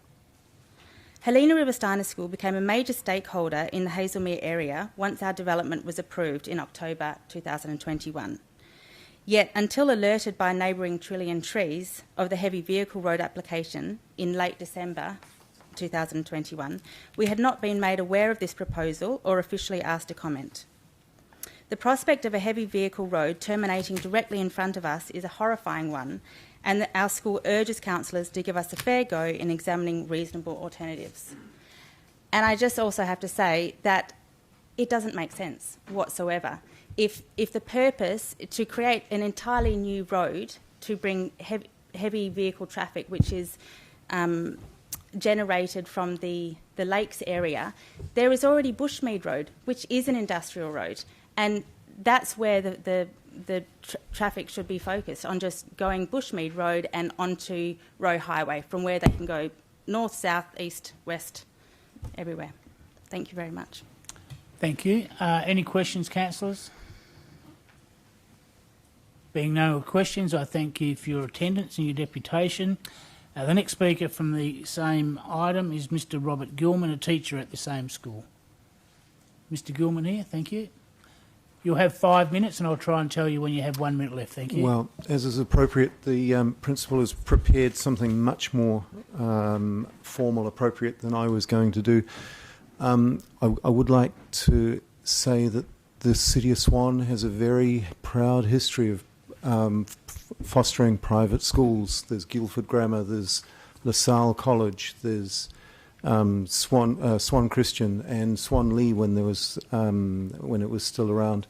Helena River Steiner School became a major stakeholder in the Hazelmere area once our development was approved in October 2021. Yet, until alerted by neighbouring Trillion Trees of the heavy vehicle road application in late December 2021, we had not been made aware of this proposal or officially asked to comment. The prospect of a heavy vehicle road terminating directly in front of us is a horrifying one, and our school urges councillors to give us a fair go in examining reasonable alternatives. And I just also have to say that it doesn't make sense whatsoever. If the purpose to create an entirely new road to bring heavy vehicle traffic, which is generated from the lakes area, there is already Bushmead Road, which is an industrial road, and that's where the traffic should be focused on, just going Bushmead Road and onto Roe Highway, from where they can go north, south, east, west, everywhere. Thank you very much. Thank you. Any questions, councillors? Being no questions, I thank you for your attendance and your deputation. The next speaker from the same item is Mr Robert Gilman, a teacher at the same school. Mr Gilman here, thank you. You'll have 5 minutes and I'll try and tell you when you have 1 minute left, thank you. Well, as is appropriate, the principal has prepared something much more formal, appropriate than I was going to do. I would like to say that the City of Swan has a very proud history of fostering private schools. There's Guildford Grammar, there's LaSalle College, there's Swan Christian and Swan Lee when there was when it was still around.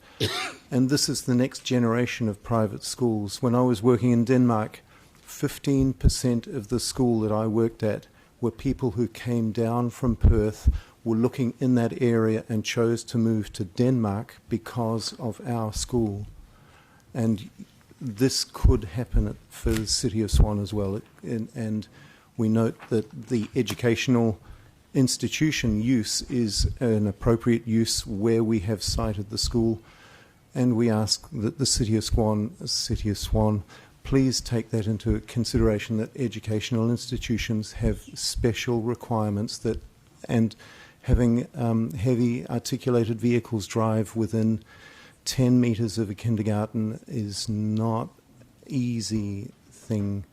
And this is the next generation of private schools. When I was working in Denmark, 15% of the school that I worked at were people who came down from Perth, were looking in that area and chose to move to Denmark because of our school. And this could happen for the City of Swan as well. And we note that the educational institution use is an appropriate use where we have cited the school, and we ask that the City of Swan, please take that into consideration, that educational institutions have special requirements that, and having heavy articulated vehicles drive within 10 metres of a kindergarten is not easy thing.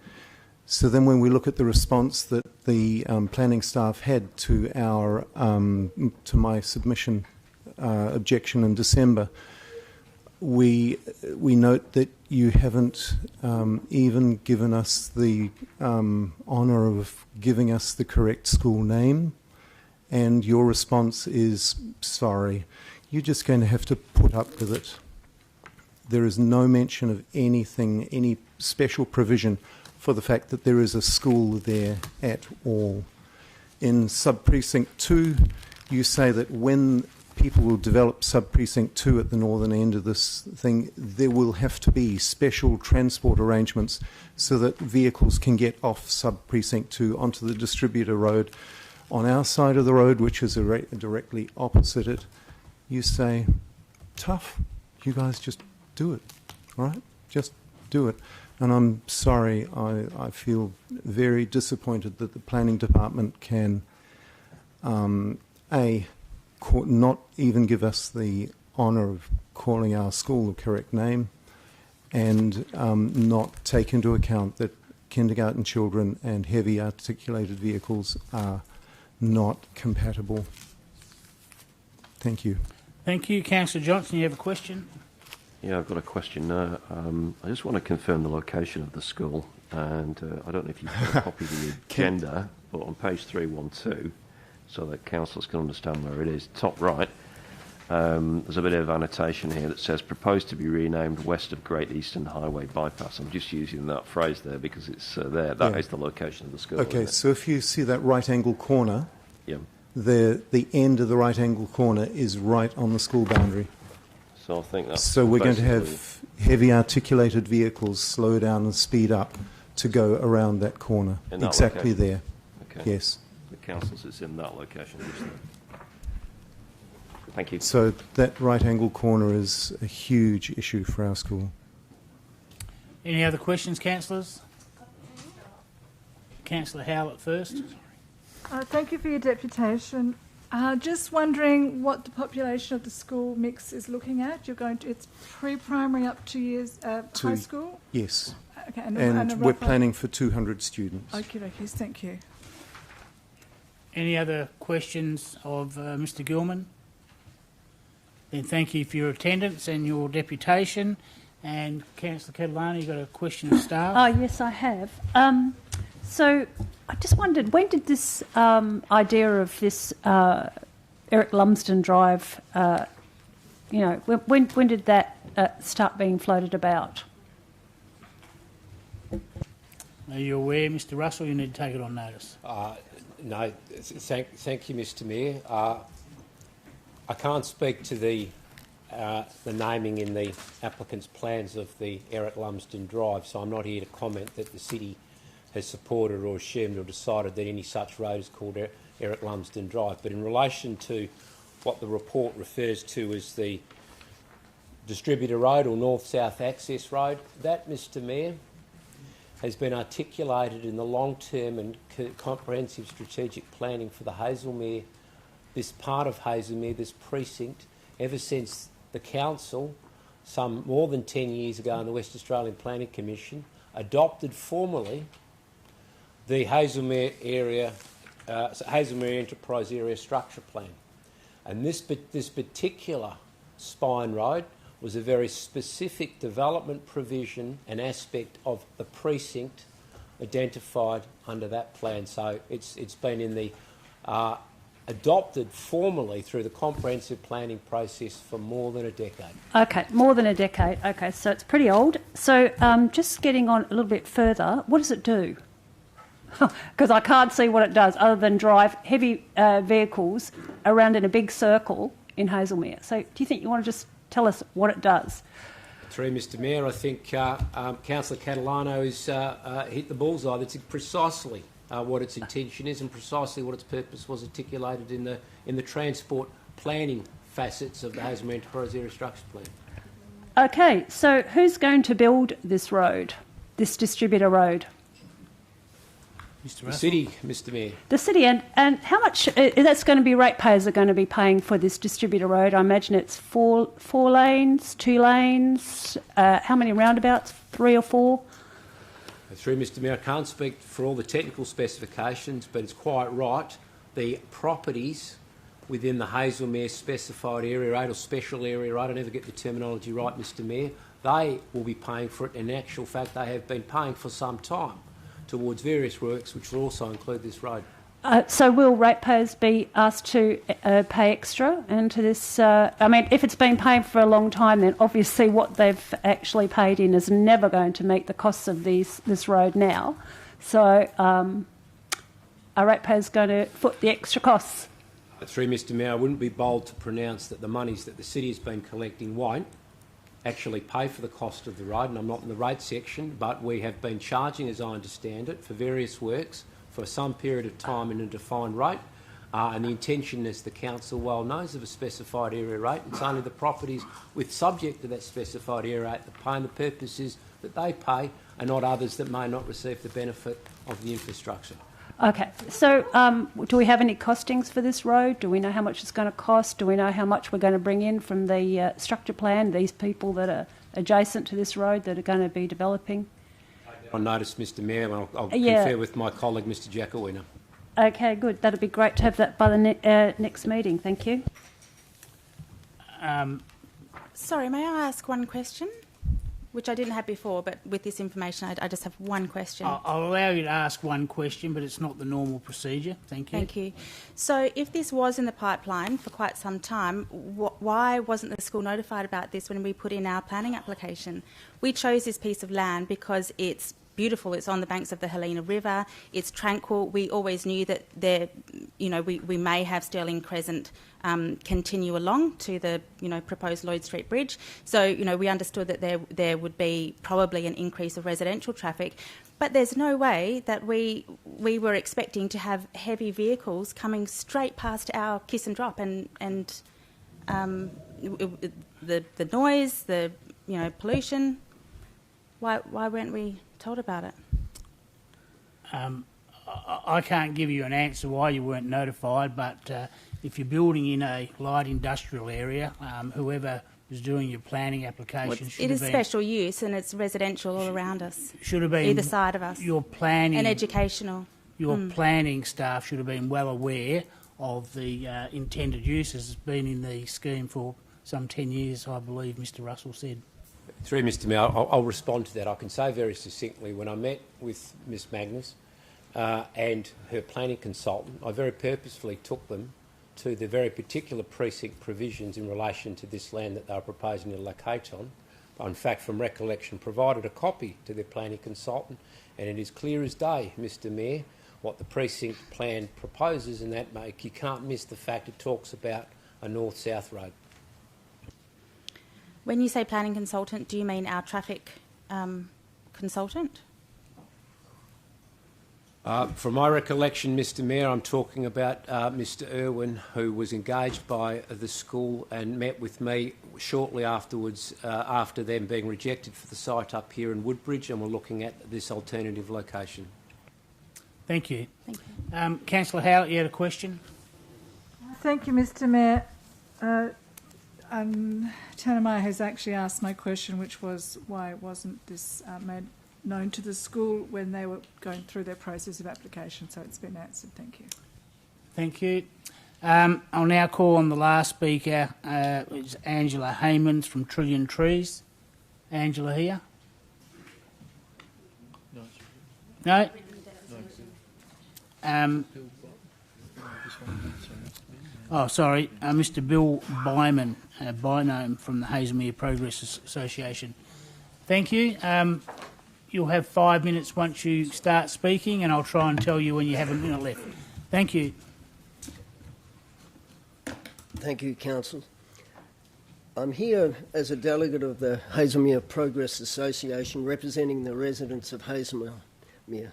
So then when we look at the response that the planning staff had to our to my submission objection in December, we note that you haven't even given us the honour of giving us the correct school name, and your response is, sorry, you're just going to have to put up with it. There is no mention of anything, any special provision for the fact that there is a school there at all. In sub-precinct 2, you say that when people will develop sub-precinct 2 at the northern end of this thing, there will have to be special transport arrangements so that vehicles can get off sub-precinct 2 onto the distributor road. On our side of the road, which is directly opposite it, you say, tough, you guys just do it, all right? Just do it. And I'm sorry, I feel very disappointed that the planning department can, not even give us the honour of calling our school the correct name, and not take into account that kindergarten children and heavy articulated vehicles are not compatible. Thank you. Thank you. Councillor Johnson, you have a question? Yeah, I've got a question now. I just want to confirm the location of the school, and I don't know if you've got a copy of the agenda, but on page 312, so that councillors can understand where it is, top right, there's a bit of annotation here that says proposed to be renamed west of Great Eastern Highway Bypass. I'm just using that phrase there because it's there. That is the location of the school. Okay, so if you see that right angle corner, yeah, the end of the right angle corner is right on the school boundary. So I think that's so we're going to have heavy articulated vehicles slow down and speed up to go around that corner. In that exactly location? there. Okay. Yes. The council's is in that location. Just there. Thank you. So that right angle corner is a huge issue for our school. Any other questions, councillors? Councillor Howlett first. Thank you for your deputation. Just wondering what the population of the school mix is looking at. You're going to, it's pre-primary up to years high school? Yes. Okay, and we're planning for 200 students. Okay, thank you. Any other questions of Mr Gilman? Then thank you for your attendance and your deputation. And Councillor Catalano, you got a question of staff? Oh, yes, I have. So I just wondered, when did this idea of this Eric Lumsden Drive, when did that start being floated about? Are you aware, Mr Russell? You need to take it on notice. No, thank you, Mr Mayor. I can't speak to the naming in the applicant's plans of the Eric Lumsden Drive, so I'm not here to comment that the city has supported or assumed or decided that any such road is called Eric Lumsden Drive. But in relation to what the report refers to as the distributor road or north-south access road, that, Mr Mayor, has been articulated in the long-term and comprehensive strategic planning for the Hazelmere, this part of Hazelmere, this precinct, ever since the council, some more than 10 years ago in the West Australian Planning Commission, adopted formally the Hazelmere Enterprise Area Structure Plan. And this particular spine road was a very specific development provision and aspect of the precinct identified under that plan. So it's been in the adopted formally through the comprehensive planning process for more than a decade. Okay, more than a decade. Okay, so it's pretty old. So just getting on a little bit further, what does it do? Because I can't see what it does other than drive heavy vehicles around in a big circle in Hazelmere. So do you think you want to just tell us what it does? Through Mr Mayor, I think Councillor Catalano has hit the bullseye. That's precisely what its intention is and precisely what its purpose was articulated in the transport planning facets of the Hazelmere Enterprise Area Structure Plan. Okay, so who's going to build this road, this distributor road? The city, Mr Mayor. The city, and how much that's going to be ratepayers are going to be paying for this distributor road? I imagine it's four lanes, 2 lanes. How many roundabouts? 3 or 4? Through Mr Mayor, I can't speak for all the technical specifications, but it's quite right. The properties within the Hazelmere specified area road or special area road, I never get the terminology right, Mr Mayor, they will be paying for it. In actual fact, they have been paying for some time towards various works which will also include this road. So will ratepayers be asked to pay extra into this? I mean, if it's been paying for a long time, then obviously what they've actually paid in is never going to meet the costs of this road now. So are ratepayers going to foot the extra costs? Through Mr Mayor, I wouldn't be bold to pronounce that the monies that the city has been collecting won't actually pay for the cost of the road, and I'm not in the rate section, but we have been charging, as I understand it, for various works for some period of time in a defined rate, and the intention, as the council well knows, of a specified area rate. It's only the properties with subject to that specified area rate that pay, and the purpose is that they pay and not others that may not receive the benefit of the infrastructure. Okay, so do we have any costings for this road? Do we know how much it's going to cost? Do we know how much we're going to bring in from the structure plan, these people that are adjacent to this road that are going to be developing? I noticed, Mr Mayor, and I'll confer with my colleague, Mr Jacowina. Okay, good. That'd be great to have that by the next meeting. Thank you. Sorry, may I ask one question? Which I didn't have before, but with this information, I just have one question. I'll allow you to ask one question, but it's not the normal procedure. Thank you. Thank you. So if this was in the pipeline for quite some time, why wasn't the school notified about this when we put in our planning application? We chose this piece of land because it's beautiful. It's on the banks of the Helena River. It's tranquil. We always knew that we may have Stirling Crescent continue along to the proposed Lloyd Street Bridge. So we understood that there would be probably an increase of residential traffic, but there's no way that we were expecting to have heavy vehicles coming straight past our kiss and drop and the noise, the pollution. Why weren't we told about it? I can't give you an answer why you weren't notified, but if you're building in a light industrial area, whoever was doing your planning application should it have is been... special use and it's residential all around us. Should have been... Either side of us. Your planning... And educational. Your planning staff should have been well aware of the intended uses. It's been in the scheme for some 10 years, I believe Mr Russell said. Through Mr Mayor, I'll respond to that. I can say very succinctly, when I met with Ms Magnus and her planning consultant, I very purposefully took them to the very particular precinct provisions in relation to this land that they were proposing to locate on. In fact, from recollection, provided a copy to their planning consultant, and it is clear as day, Mr Mayor, what the precinct plan proposes, and that you can't miss the fact it talks about a north-south road. When you say planning consultant, do you mean our traffic consultant? From my recollection, Mr Mayor, I'm talking about Mr Irwin, who was engaged by the school and met with me shortly afterwards, after them being rejected for the site up here in Woodbridge, and we're looking at this alternative location. Thank you. Thank you. Councillor Howlett, you had a question? Thank you, Mr Mayor. Tanner Meyer has actually asked my question, which was why wasn't this made known to the school when they were going through their process of application, so it's been answered. Thank you. Thank you. I'll now call on the last speaker, which is Angela Haymans from Trillion Trees. Angela here? No? Sorry, Mr Bill Byman, Bynome from the Hazelmere Progress Association. Thank you. You'll have 5 minutes once you start speaking, and I'll try and tell you when you have a minute left. Thank you. Thank you, Council. I'm here as a delegate of the Hazelmere Progress Association representing the residents of Hazelmere,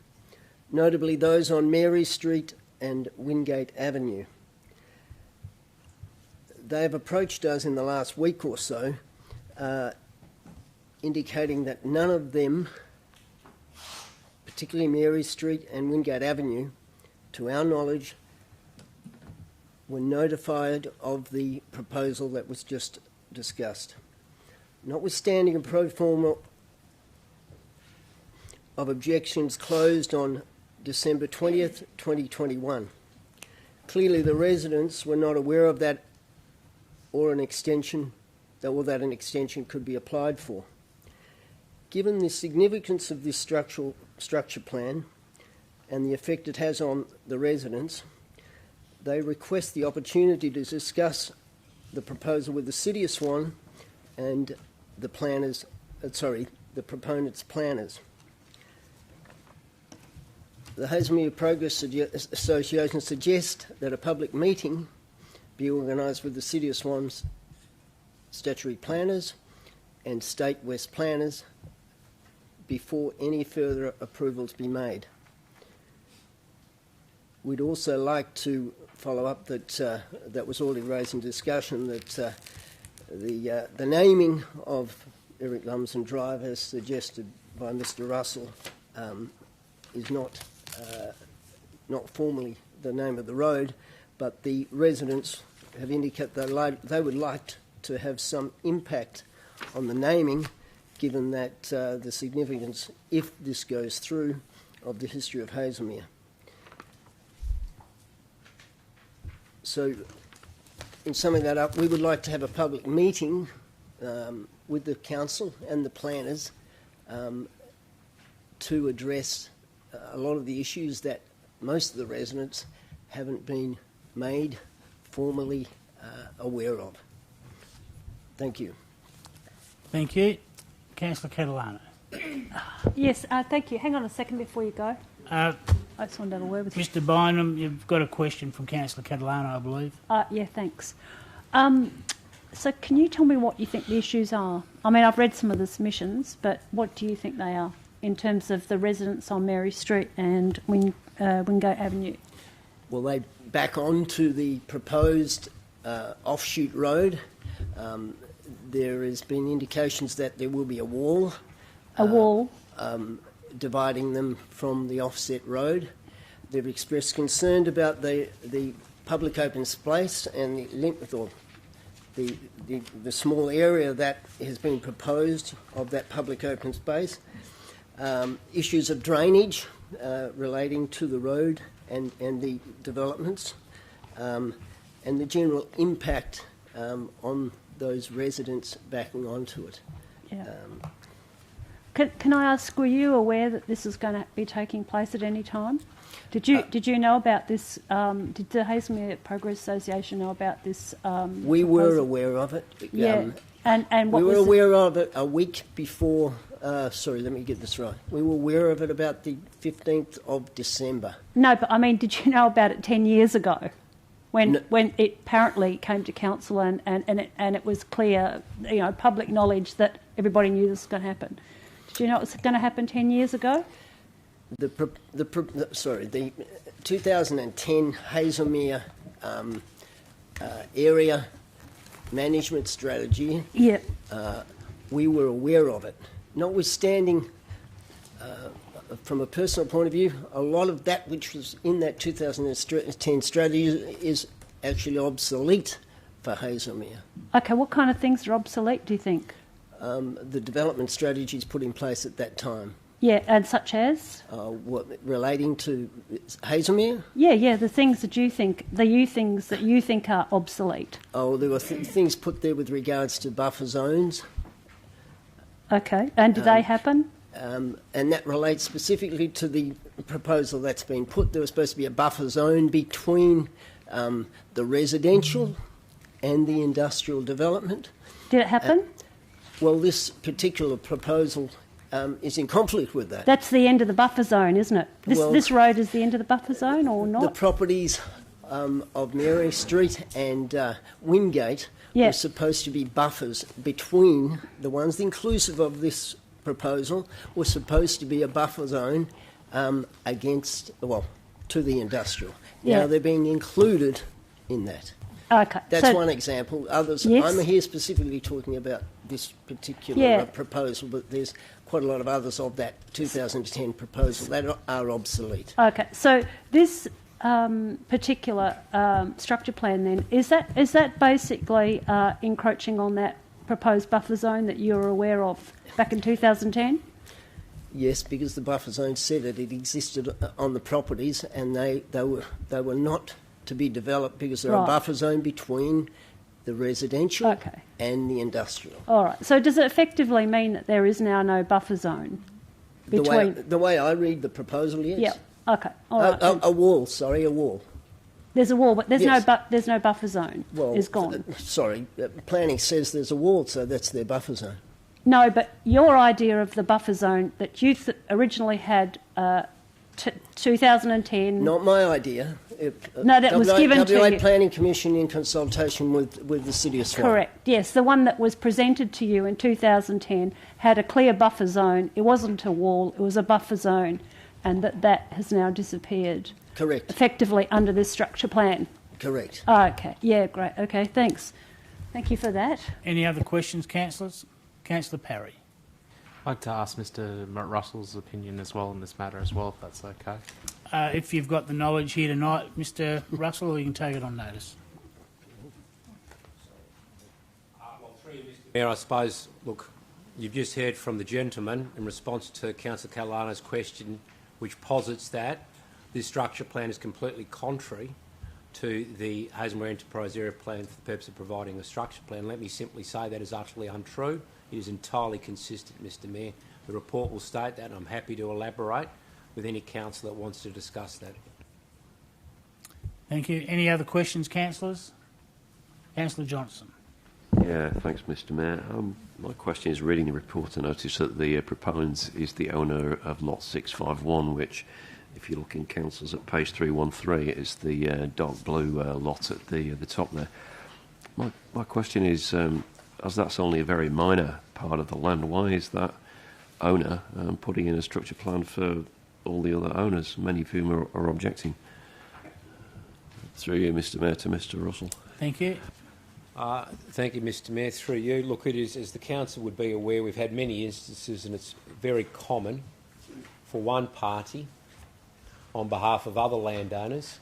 notably those on Mary Street and Wingate Avenue. They have approached us in the last week or so, indicating that none of them, particularly Mary Street and Wingate Avenue, to our knowledge, were notified of the proposal that was just discussed. Notwithstanding a pro forma of objections closed on December 20th, 2021, clearly the residents were not aware of that or an extension, that an extension could be applied for. Given the significance of this structure plan and the effect it has on the residents, they request the opportunity to discuss the proposal with the City of Swan and the the proponents' planners. The Hazelmere Progress Association suggests that a public meeting be organised with the City of Swan's statutory planners and State West planners before any further approvals be made. We'd also like to follow up that was already raised in discussion, that the naming of Eric Lumsden Drive, as suggested by Mr Russell, is not formally the name of the road, but the residents have indicated they would like to have some impact on the naming, given that the significance, if this goes through, of the history of Hazelmere. So, in summing that up, we would like to have a public meeting with the council and the planners to address a lot of the issues that most of the residents haven't been made formally aware of. Thank you. Thank you. Councillor Catalano. Yes, thank you. Hang on a second before you go. I just wanted to have a word with you. Mr Bynum, you've got a question from Councillor Catalano, I believe. Yeah, thanks. So can you tell me what you think the issues are? I mean, I've read some of the submissions, but what do you think they are in terms of the residents on Mary Street and Wingate Avenue? Well, they back on to the proposed offshoot road. There has been indications that there will be a wall. Dividing them from the offset road. They've expressed concern about the public open space and the small area that has been proposed of that public open space. Issues of drainage relating to the road and the developments, and the general impact on those residents backing onto it. Yeah. Can I ask, were you aware that this is going to be taking place at any time? Did you know about this? Did the Hazelmere Progress Association know about this? We were aware of it. Yeah, and what we were was aware of it a week before. Sorry, let me get this right. We were aware of it about the 15th of December. No, but I mean, did you know about it 10 years ago, when it apparently came to council and it was clear, public knowledge that everybody knew this was going to happen? Did you know it was going to happen 10 years ago? The 2010 Hazelmere area management strategy. Yeah. We were aware of it. Notwithstanding, from a personal point of view, a lot of that which was in that 2010 strategy is actually obsolete for Hazelmere. Okay, what kind of things are obsolete, do you think? The development strategies put in place at that time. Yeah, and such as? Relating to Hazelmere? Yeah, the things that you think, things that you think are obsolete. Oh, there were things put there with regards to buffer zones. Okay, and did they happen? And that relates specifically to the proposal that's been put. There was supposed to be a buffer zone between the residential and the industrial development. Did it happen? Well, this particular proposal is in conflict with that. That's the end of the buffer zone, isn't it? This road is the end of the buffer zone or not? The properties of Mary Street and Wingate were supposed to be buffers between the ones inclusive of this proposal, were supposed to be a buffer zone to the industrial. Now they're being included in that. Okay. That's one example. Others, yes. I'm here specifically talking about this particular proposal, but there's quite a lot of others of that 2010 proposal that are obsolete. Okay, so this particular structure plan then, is that basically encroaching on that proposed buffer zone that you were aware of back in 2010? Yes, because the buffer zone said that it existed on the properties and they were not to be developed because they're a buffer zone between the residential and the industrial. All right. So does it effectively mean that there is now no buffer zone between... The way I read the proposal, yes. Yeah. Okay. All right. A wall. Sorry, a wall. There's a wall, but there's no buffer zone. Well, it's gone. Planning says there's a wall, so that's their buffer zone. No, but your idea of the buffer zone that you originally had 2010... Not my idea. No, that was given to WA you. Planning Commission in consultation with the City of Swan. Correct, yes. The one that was presented to you in 2010 had a clear buffer zone. It wasn't a wall, it was a buffer zone, and that has now disappeared. Correct. Effectively under this structure plan. Correct. Oh, okay, yeah, great. Okay, thanks. Thank you for that. Any other questions, councillors? Councillor Parry. I'd like to ask Mr. Russell's opinion as well on this matter as well, if that's okay. If you've got the knowledge here tonight, Mr. Russell, or you can take it on notice. Mayor, I suppose, look, you've just heard from the gentleman in response to Councillor Catalano's question, which posits that this structure plan is completely contrary to the Hazelmere Enterprise Area Plan for the purpose of providing a structure plan. Let me simply say that is utterly untrue. It is entirely consistent, Mr Mayor. The report will state that, and I'm happy to elaborate with any councillor that wants to discuss that. Thank you. Any other questions, councillors? Councillor Johnson. Yeah, thanks, Mr Mayor. My question is, reading the report, I notice that the proponent is the owner of lot 651, which, if you look in councils at page 313, is the dark blue lot at the top there. My question is, as that's only a very minor part of the land, why is that owner putting in a structure plan for all the other owners, many of whom are objecting? Through you, Mr Mayor, to Mr Russell. Thank you. Thank you, Mr Mayor. Through you. Look, it is, as the council would be aware, we've had many instances, and it's very common for one party on behalf of other landowners,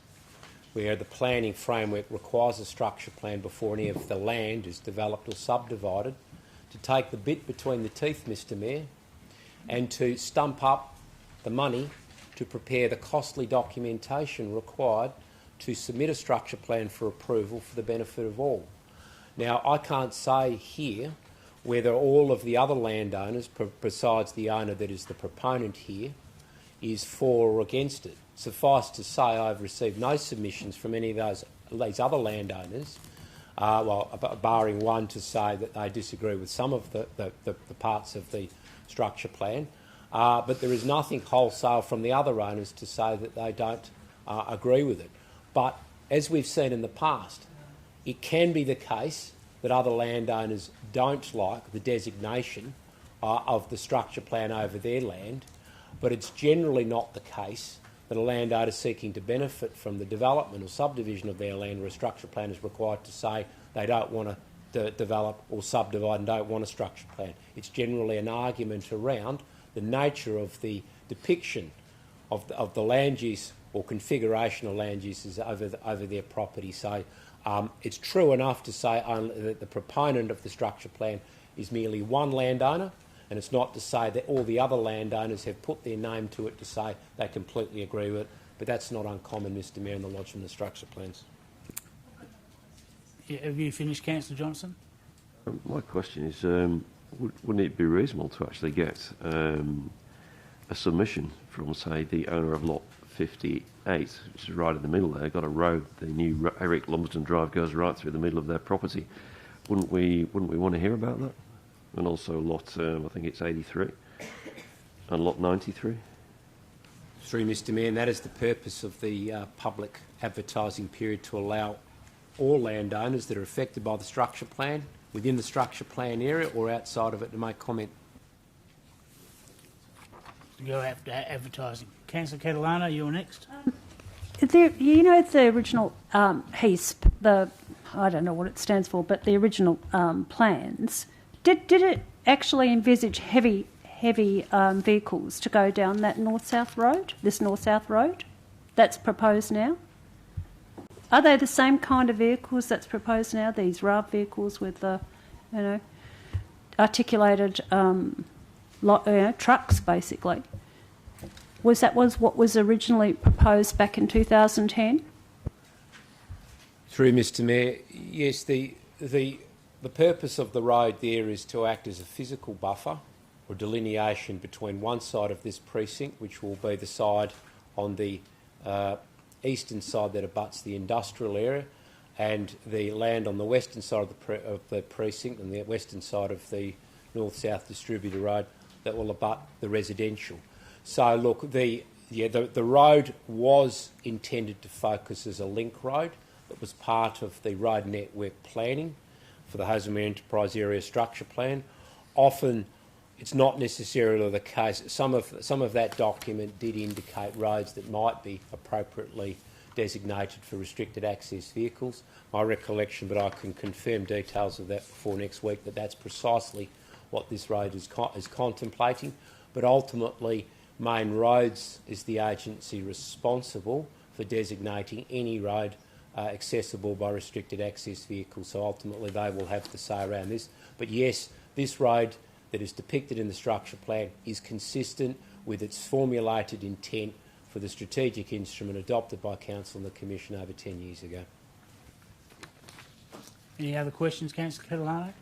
where the planning framework requires a structure plan before any of the land is developed or subdivided, to take the bit between the teeth, Mr Mayor, and to stump up the money to prepare the costly documentation required to submit a structure plan for approval for the benefit of all. Now, I can't say here whether all of the other landowners, besides the owner that is the proponent here, is for or against it. Suffice to say, I've received no submissions from any of these other landowners, barring one to say that they disagree with some of the parts of the structure plan, but there is nothing wholesale from the other owners to say that they don't agree with it. But as we've seen in the past, it can be the case that other landowners don't like the designation of the structure plan over their land, but it's generally not the case that a landowner seeking to benefit from the development or subdivision of their land where a structure plan is required to say they don't want to develop or subdivide and don't want a structure plan. It's generally an argument around the nature of the depiction of the land use or configuration of land uses over their property. So it's true enough to say that the proponent of the structure plan is merely one landowner, and it's not to say that all the other landowners have put their name to it to say they completely agree with it, but that's not uncommon, Mr Mayor, in the lodgement of structure plans. Yeah, have you finished, Councillor Johnson? My question is, wouldn't it be reasonable to actually get a submission from, say, the owner of lot 58, which is right in the middle there, got a road, the new Eric Lumsden Drive goes right through the middle of their property. Wouldn't we want to hear about that? And also lot, I think it's 83, and lot 93. Through Mr Mayor, and that is the purpose of the public advertising period, to allow all landowners that are affected by the structure plan, within the structure plan area or outside of it, to make comment. Go after advertising. Councillor Catalano, you're next. You know the original HESP, I don't know what it stands for, but the original plans, did it actually envisage heavy vehicles to go down that north-south road, this north-south road that's proposed now? Are they the same kind of vehicles that's proposed now, these RAV vehicles with the, articulated trucks, basically? Was what was originally proposed back in 2010? Through Mr Mayor, yes, the purpose of the road there is to act as a physical buffer or delineation between one side of this precinct, which will be the side on the eastern side that abuts the industrial area, and the land on the western side of the precinct and the western side of the north-south distributor road that will abut the residential. So look, the road was intended to focus as a link road that was part of the road network planning for the Hazelmere Enterprise Area Structure Plan. Often it's not necessarily the case. Some of that document did indicate roads that might be appropriately designated for restricted access vehicles. My recollection, but I can confirm details of that before next week, that that's precisely what this road is contemplating. But ultimately, Main Roads is the agency responsible for designating any road accessible by restricted access vehicles. So ultimately they will have to say around this. But yes, this road that is depicted in the structure plan is consistent with its formulated intent for the strategic instrument adopted by Council and the Commission over 10 years ago. Any other questions, Councillor Catalano?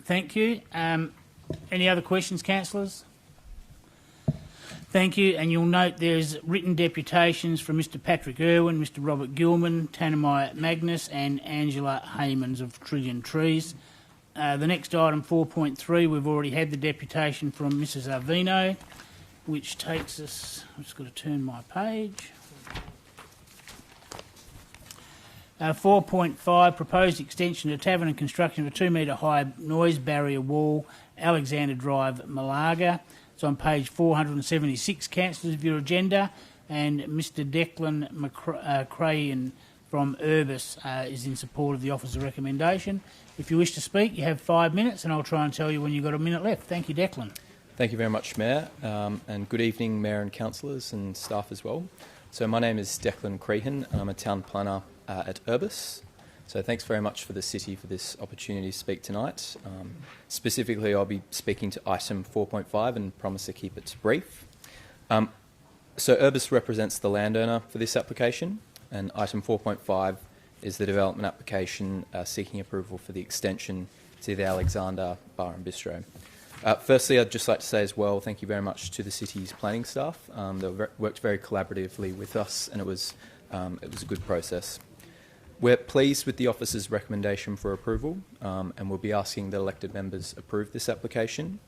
Thank you. Any other questions, councillors? Thank you. And you'll note there's written deputations from Mr Patrick Irwin, Mr Robert Gilman, Tanamai Magnus and Angela Haymans of Trillion Trees. The next item, 4.3, we've already had the deputation from Mrs Arvino, which takes us... I've just got to turn my page. 4.5, proposed extension of tavern and construction of a 2 metre high noise barrier wall, Alexander Drive, Malaga. It's on page 476, councillors, of your agenda, and Mr Declan McCrayan from Urbis is in support of the officer's recommendation. If you wish to speak, you have 5 minutes, and I'll try and tell you when you've got a minute left. Thank you, Declan. Thank you very much, Mayor, and good evening, Mayor and councillors and staff as well. So my name is Declan Crehan, and I'm a town planner at Urbis. So thanks very much for the city for this opportunity to speak tonight. Specifically, I'll be speaking to item 4.5 and promise to keep it brief. So Urbis represents the landowner for this application, and item 4.5 is the development application seeking approval for the extension to the Alexander Bar and Bistro. Firstly, I'd just like to say as well, thank you very much to the city's planning staff. They worked very collaboratively with us, and it was a good process. We're pleased with the officer's recommendation for approval, and we'll be asking that elected members approve this application.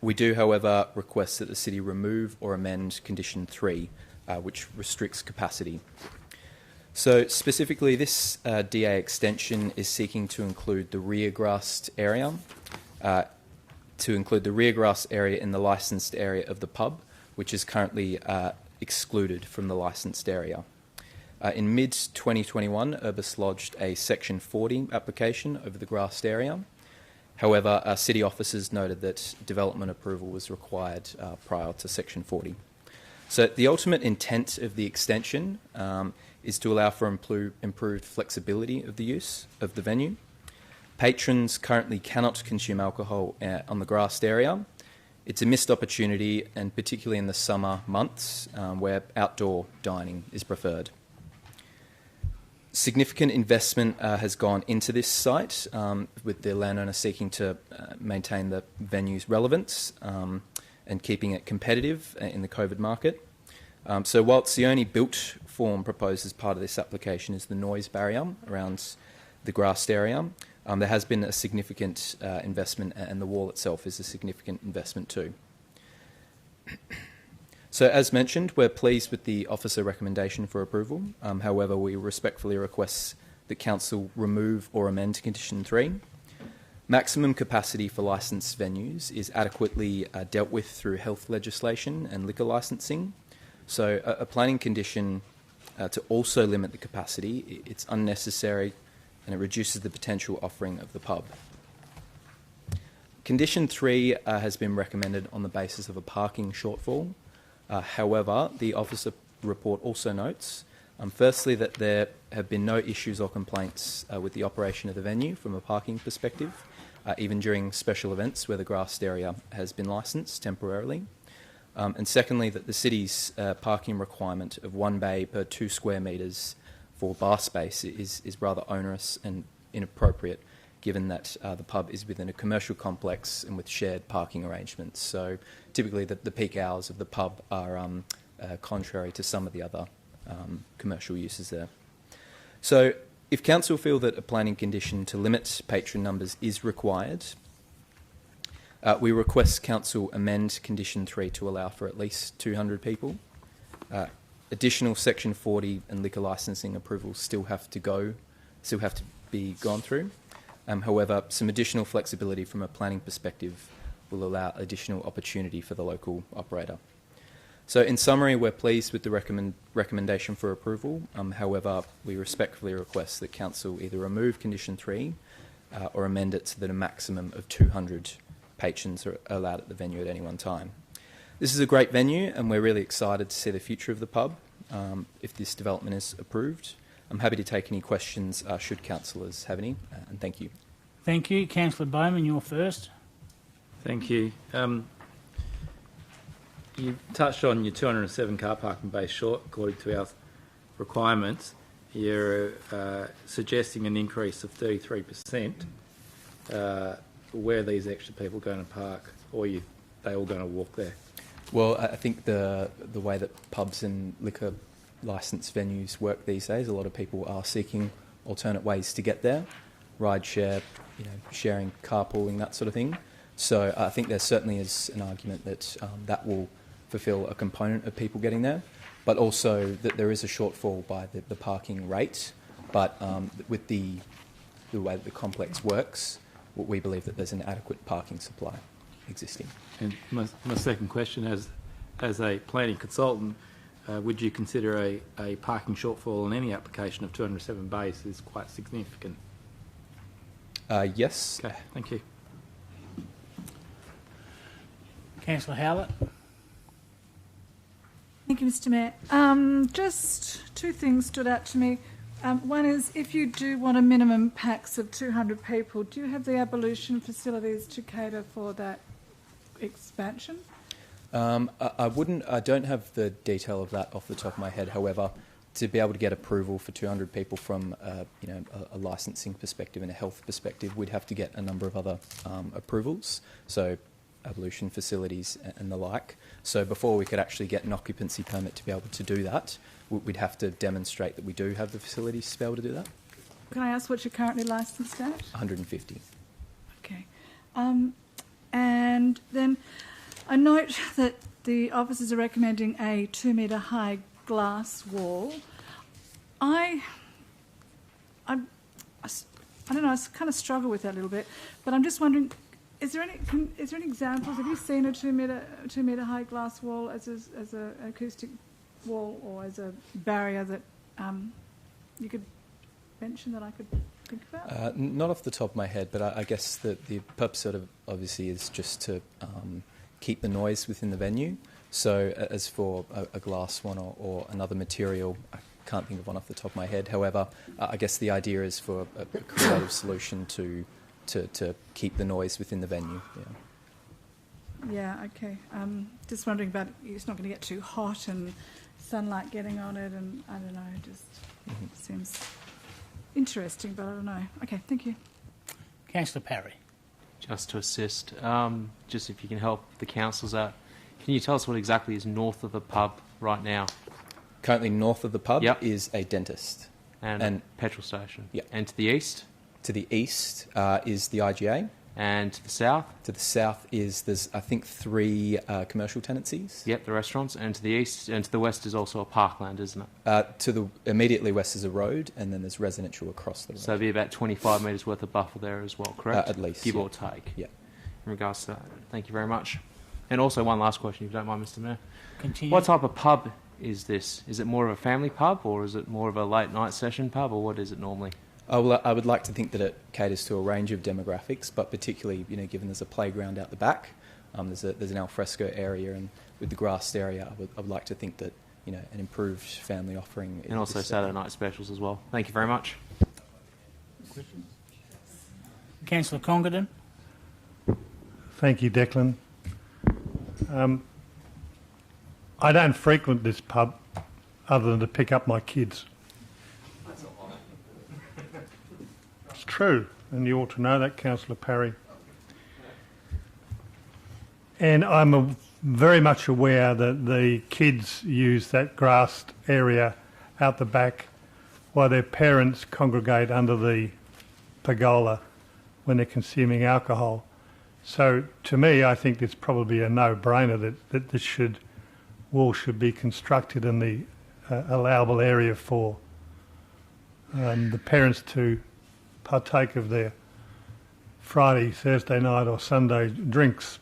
We do, however, request that the city remove or amend Condition 3, which restricts capacity. So specifically, this DA extension is seeking to include the rear grassed area, in the licensed area of the pub, which is currently excluded from the licensed area. In mid-2021, Urbis lodged a Section 40 application over the grassed area. However, city officers noted that development approval was required prior to Section 40. So the ultimate intent of the extension is to allow for improved flexibility of the use of the venue. Patrons currently cannot consume alcohol on the grassed area. It's a missed opportunity, and particularly in the summer months where outdoor dining is preferred. Significant investment has gone into this site, with the landowner seeking to maintain the venue's relevance and keeping it competitive in the COVID market. So whilst the only built form proposed as part of this application is the noise barrier around the grassed area, there has been a significant investment, and the wall itself is a significant investment too. So as mentioned, we're pleased with the officer recommendation for approval. However, we respectfully request that Council remove or amend Condition 3. Maximum capacity for licensed venues is adequately dealt with through health legislation and liquor licensing. So a planning condition to also limit the capacity, it's unnecessary, and it reduces the potential offering of the pub. Condition 3 has been recommended on the basis of a parking shortfall. However, the officer report also notes, firstly, that there have been no issues or complaints with the operation of the venue from a parking perspective, even during special events where the grassed area has been licensed temporarily. And secondly, that the city's parking requirement of 1 bay per 2 square metres for bar space is rather onerous and inappropriate, given that the pub is within a commercial complex and with shared parking arrangements. So typically the peak hours of the pub are contrary to some of the other commercial uses there. So if Council feel that a planning condition to limit patron numbers is required, we request Council amend Condition 3 to allow for at least 200 people. Additional Section 40 and liquor licensing approvals still have to be gone through. However, some additional flexibility from a planning perspective will allow additional opportunity for the local operator. So in summary, we're pleased with the recommendation for approval. However, we respectfully request that Council either remove Condition 3 or amend it so that a maximum of 200 patrons are allowed at the venue at any one time. This is a great venue, and we're really excited to see the future of the pub if this development is approved. I'm happy to take any questions should councillors have any, and thank you. Thank you. Councillor Bowman, you're first. Thank you. You touched on your 207 car parking bays short, according to our requirements. You're suggesting an increase of 33%. Where are these extra people going to park, or are they all going to walk there? Well, I think the way that pubs and liquor licensed venues work these days, a lot of people are seeking alternate ways to get there, ride share, sharing, carpooling, that sort of thing. So I think there certainly is an argument that that will fulfil a component of people getting there, but also that there is a shortfall by the parking rate. But with the way that the complex works, we believe that there's an adequate parking supply existing. And my second question, as a planning consultant, would you consider a parking shortfall in any application of 207 bays is quite significant? Yes. Okay, thank you. Councillor Howlett. Thank you, Mr Mayor. Just two things stood out to me. One is, if you do want a minimum packs of 200 people, do you have the ablution facilities to cater for that expansion? I don't have the detail of that off the top of my head. However, to be able to get approval for 200 people from a licensing perspective and a health perspective, we'd have to get a number of other approvals, so ablution facilities and the like. So before we could actually get an occupancy permit to be able to do that, we'd have to demonstrate that we do have the facilities to be able to do that. Can I ask what you're currently licensed at? 150. Okay. And then I note that the officers are recommending a 2-metre high glass wall. I don't know, I kind of struggle with that a little bit, but I'm just wondering, is there any examples? Have you seen a 2-metre high glass wall as an acoustic wall or as a barrier that you could mention that I could think about? Not off the top of my head, but I guess that the purpose sort of obviously is just to keep the noise within the venue. So as for a glass one or another material, I can't think of one off the top of my head. However, I guess the idea is for a creative solution to keep the noise within the venue. Yeah, okay. Just wondering about, it's not going to get too hot and sunlight getting on it, and I don't know, it just seems interesting, but I don't know. Okay, thank you. Councillor Parry. Just to assist, just if you can help the councillors out, can you tell us what exactly is north of the pub right now? Currently north of the pub is a dentist. And a petrol station? Yeah. And to the east? To the east is the IGA. And to the south? To the south there's I think 3 commercial tenancies. Yep, the restaurants. And to the east and to the west is also a parkland, isn't it? To the immediately west is a road, and then there's residential across the road. So there'd be about 25 metres worth of buffer there as well, correct? At least. Give or take. Yeah. In regards to that. Thank you very much. And also one last question, if you don't mind, Mr Mayor. Continue. What type of pub is this? Is it more of a family pub, or is it more of a late night session pub, or what is it normally? I would like to think that it caters to a range of demographics, but particularly, given there's a playground out the back, there's an alfresco area, and with the grassed area, I would like to think that an improved family offering. And also Saturday night specials as well. Thank you very much. Councillor Congerdon. Thank you, Declan. I don't frequent this pub other than to pick up my kids. It's true, and you ought to know that, Councillor Parry. And I'm very much aware that the kids use that grassed area out the back while their parents congregate under the pergola when they're consuming alcohol. So to me, I think it's probably a no-brainer that this wall should be constructed in the allowable area for the parents to partake of their Friday, Thursday night or Sunday drinks.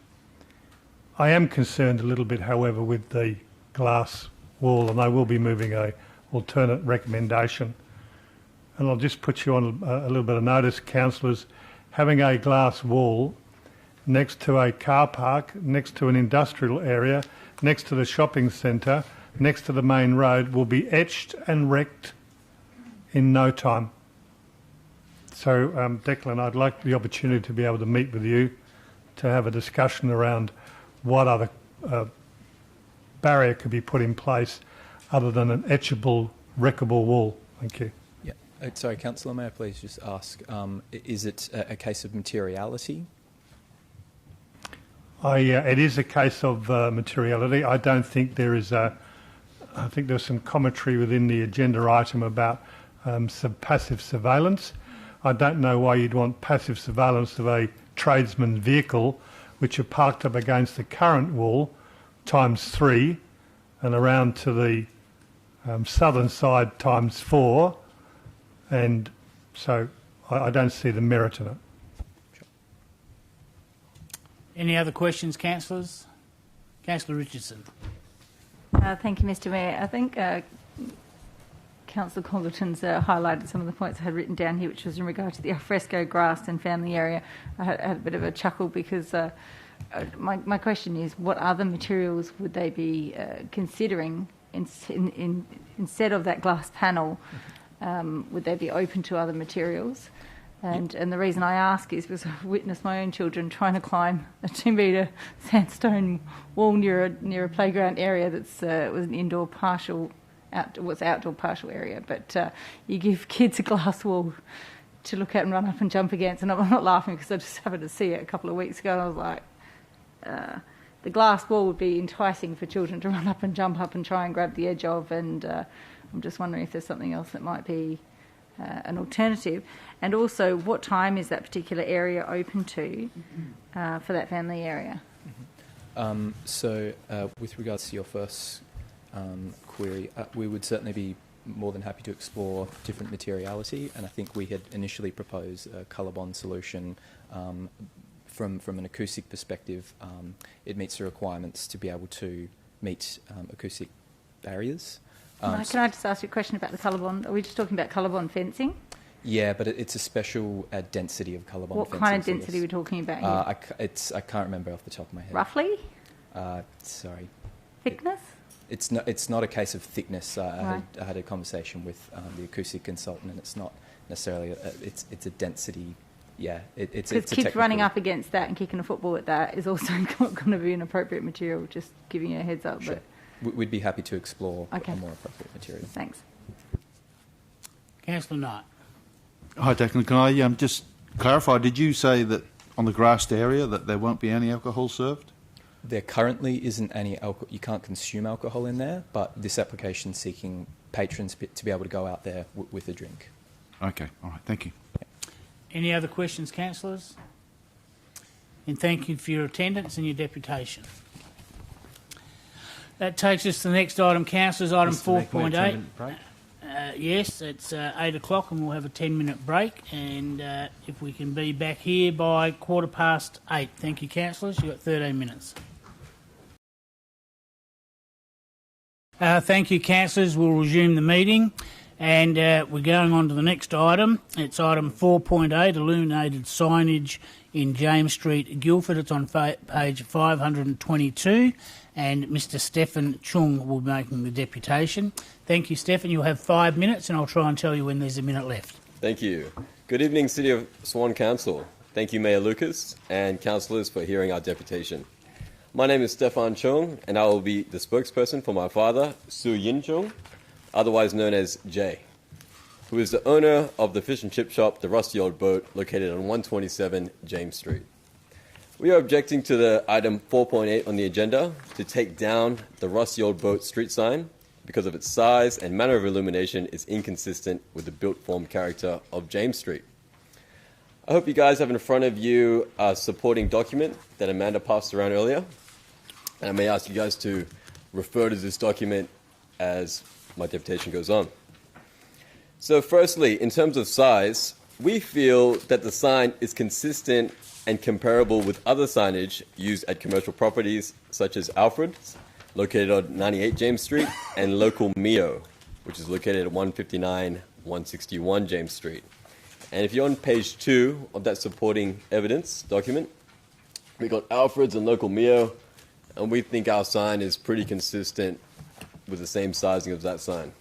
I am concerned a little bit, however, with the glass wall, and I will be moving an alternate recommendation. And I'll just put you on a little bit of notice, councillors. Having a glass wall next to a car park, next to an industrial area, next to the shopping centre, next to the main road will be etched and wrecked in no time. So, Declan, I'd like the opportunity to be able to meet with you to have a discussion around what other barrier could be put in place other than an etchable, wreckable wall? Thank you. Yeah. Sorry, Councillor, may I please just ask, is it a case of materiality? It is a case of materiality. I don't think there is I think there's some commentary within the agenda item about some passive surveillance. I don't know why you'd want passive surveillance of a tradesman's vehicle which are parked up against the current wall ×3 and around to the southern side ×4, and so I don't see the merit in it. Any other questions, councillors? Councillor Richardson. Thank you, Mr Mayor. I think Councillor Congleton's highlighted some of the points I had written down here, which was in regard to the alfresco grass and family area. I had a bit of a chuckle because my question is, what other materials would they be considering instead of that glass panel? Would they be open to other materials? And the reason I ask is because I've witnessed my own children trying to climb a 2-metre sandstone wall near a playground area that's was an indoor partial, outdoor partial area. But you give kids a glass wall to look at and run up and jump against, and I'm not laughing because I just happened to see it a couple of weeks ago, and I was like, the glass wall would be enticing for children to run up and jump up and try and grab the edge of, and I'm just wondering if there's something else that might be an alternative. And also, what time is that particular area open to for that family area? So, with regards to your first query, we would certainly be more than happy to explore different materiality, and I think we had initially proposed a ColourBond solution. From an acoustic perspective, it meets the requirements to be able to meet acoustic barriers. Can I just ask you a question about the ColourBond? Are we just talking about ColourBond fencing? Yeah, but it's a special density of ColourBond fencing. What kind of density are we talking about here? I can't remember off the top of my head. Roughly? Sorry. Thickness? It's not a case of thickness. Right. I had a conversation with the acoustic consultant, and it's not necessarily it's a density. Yeah, it's a technical. Kids running up against that and kicking a football at that is also not going to be an appropriate material. Just giving you a heads up. Sure. But we'd be happy to explore okay. a more appropriate material. Thanks. Councillor Knight. Hi, Declan. Can I just clarify? Did you say that on the grassed area that there won't be any alcohol served? There currently isn't any alcohol. You can't consume alcohol in there, but this application is seeking patrons to be able to go out there with a drink. Okay. All right. Thank you. Any other questions, councillors? And thank you for your attendance and your deputation. That takes us to the next item, councillors, item 4.8. Yes, it's 8 o'clock and we'll have a 10-minute break, and if we can be back here by 8:15. Thank you, councillors. You've got 13 minutes. Thank you, councillors. We'll resume the meeting. And we're going on to the next item. It's item 4.8, illuminated signage in James Street, Guildford. It's on page 522, and Mr Stephen Chung will be making the deputation. Thank you, Stephen. You'll have 5 minutes, and I'll try and tell you when there's a minute left. Thank you. Good evening, City of Swan Council. Thank you, Mayor Lucas and councillors, for hearing our deputation. My name is Stefan Chung, and I will be the spokesperson for my father, Su Yin Chung, otherwise known as Jay, who is the owner of the fish and chip shop, The Rusty Old Boat, located on 127 James Street. We are objecting to the item 4.8 on the agenda to take down the Rusty Old Boat street sign because of its size and manner of illumination is inconsistent with the built form character of James Street. I hope you guys have in front of you a supporting document that Amanda passed around earlier, and I may ask you guys to refer to this document as my deputation goes on. So firstly, in terms of size, we feel that the sign is consistent and comparable with other signage used at commercial properties such as Alfred's, located on 98 James Street, and Local Mio, which is located at 159, 161 James Street. And if you're on page 2 of that supporting evidence document, we got Alfred's and Local Mio, and we think our sign is pretty consistent with the same sizing of that sign.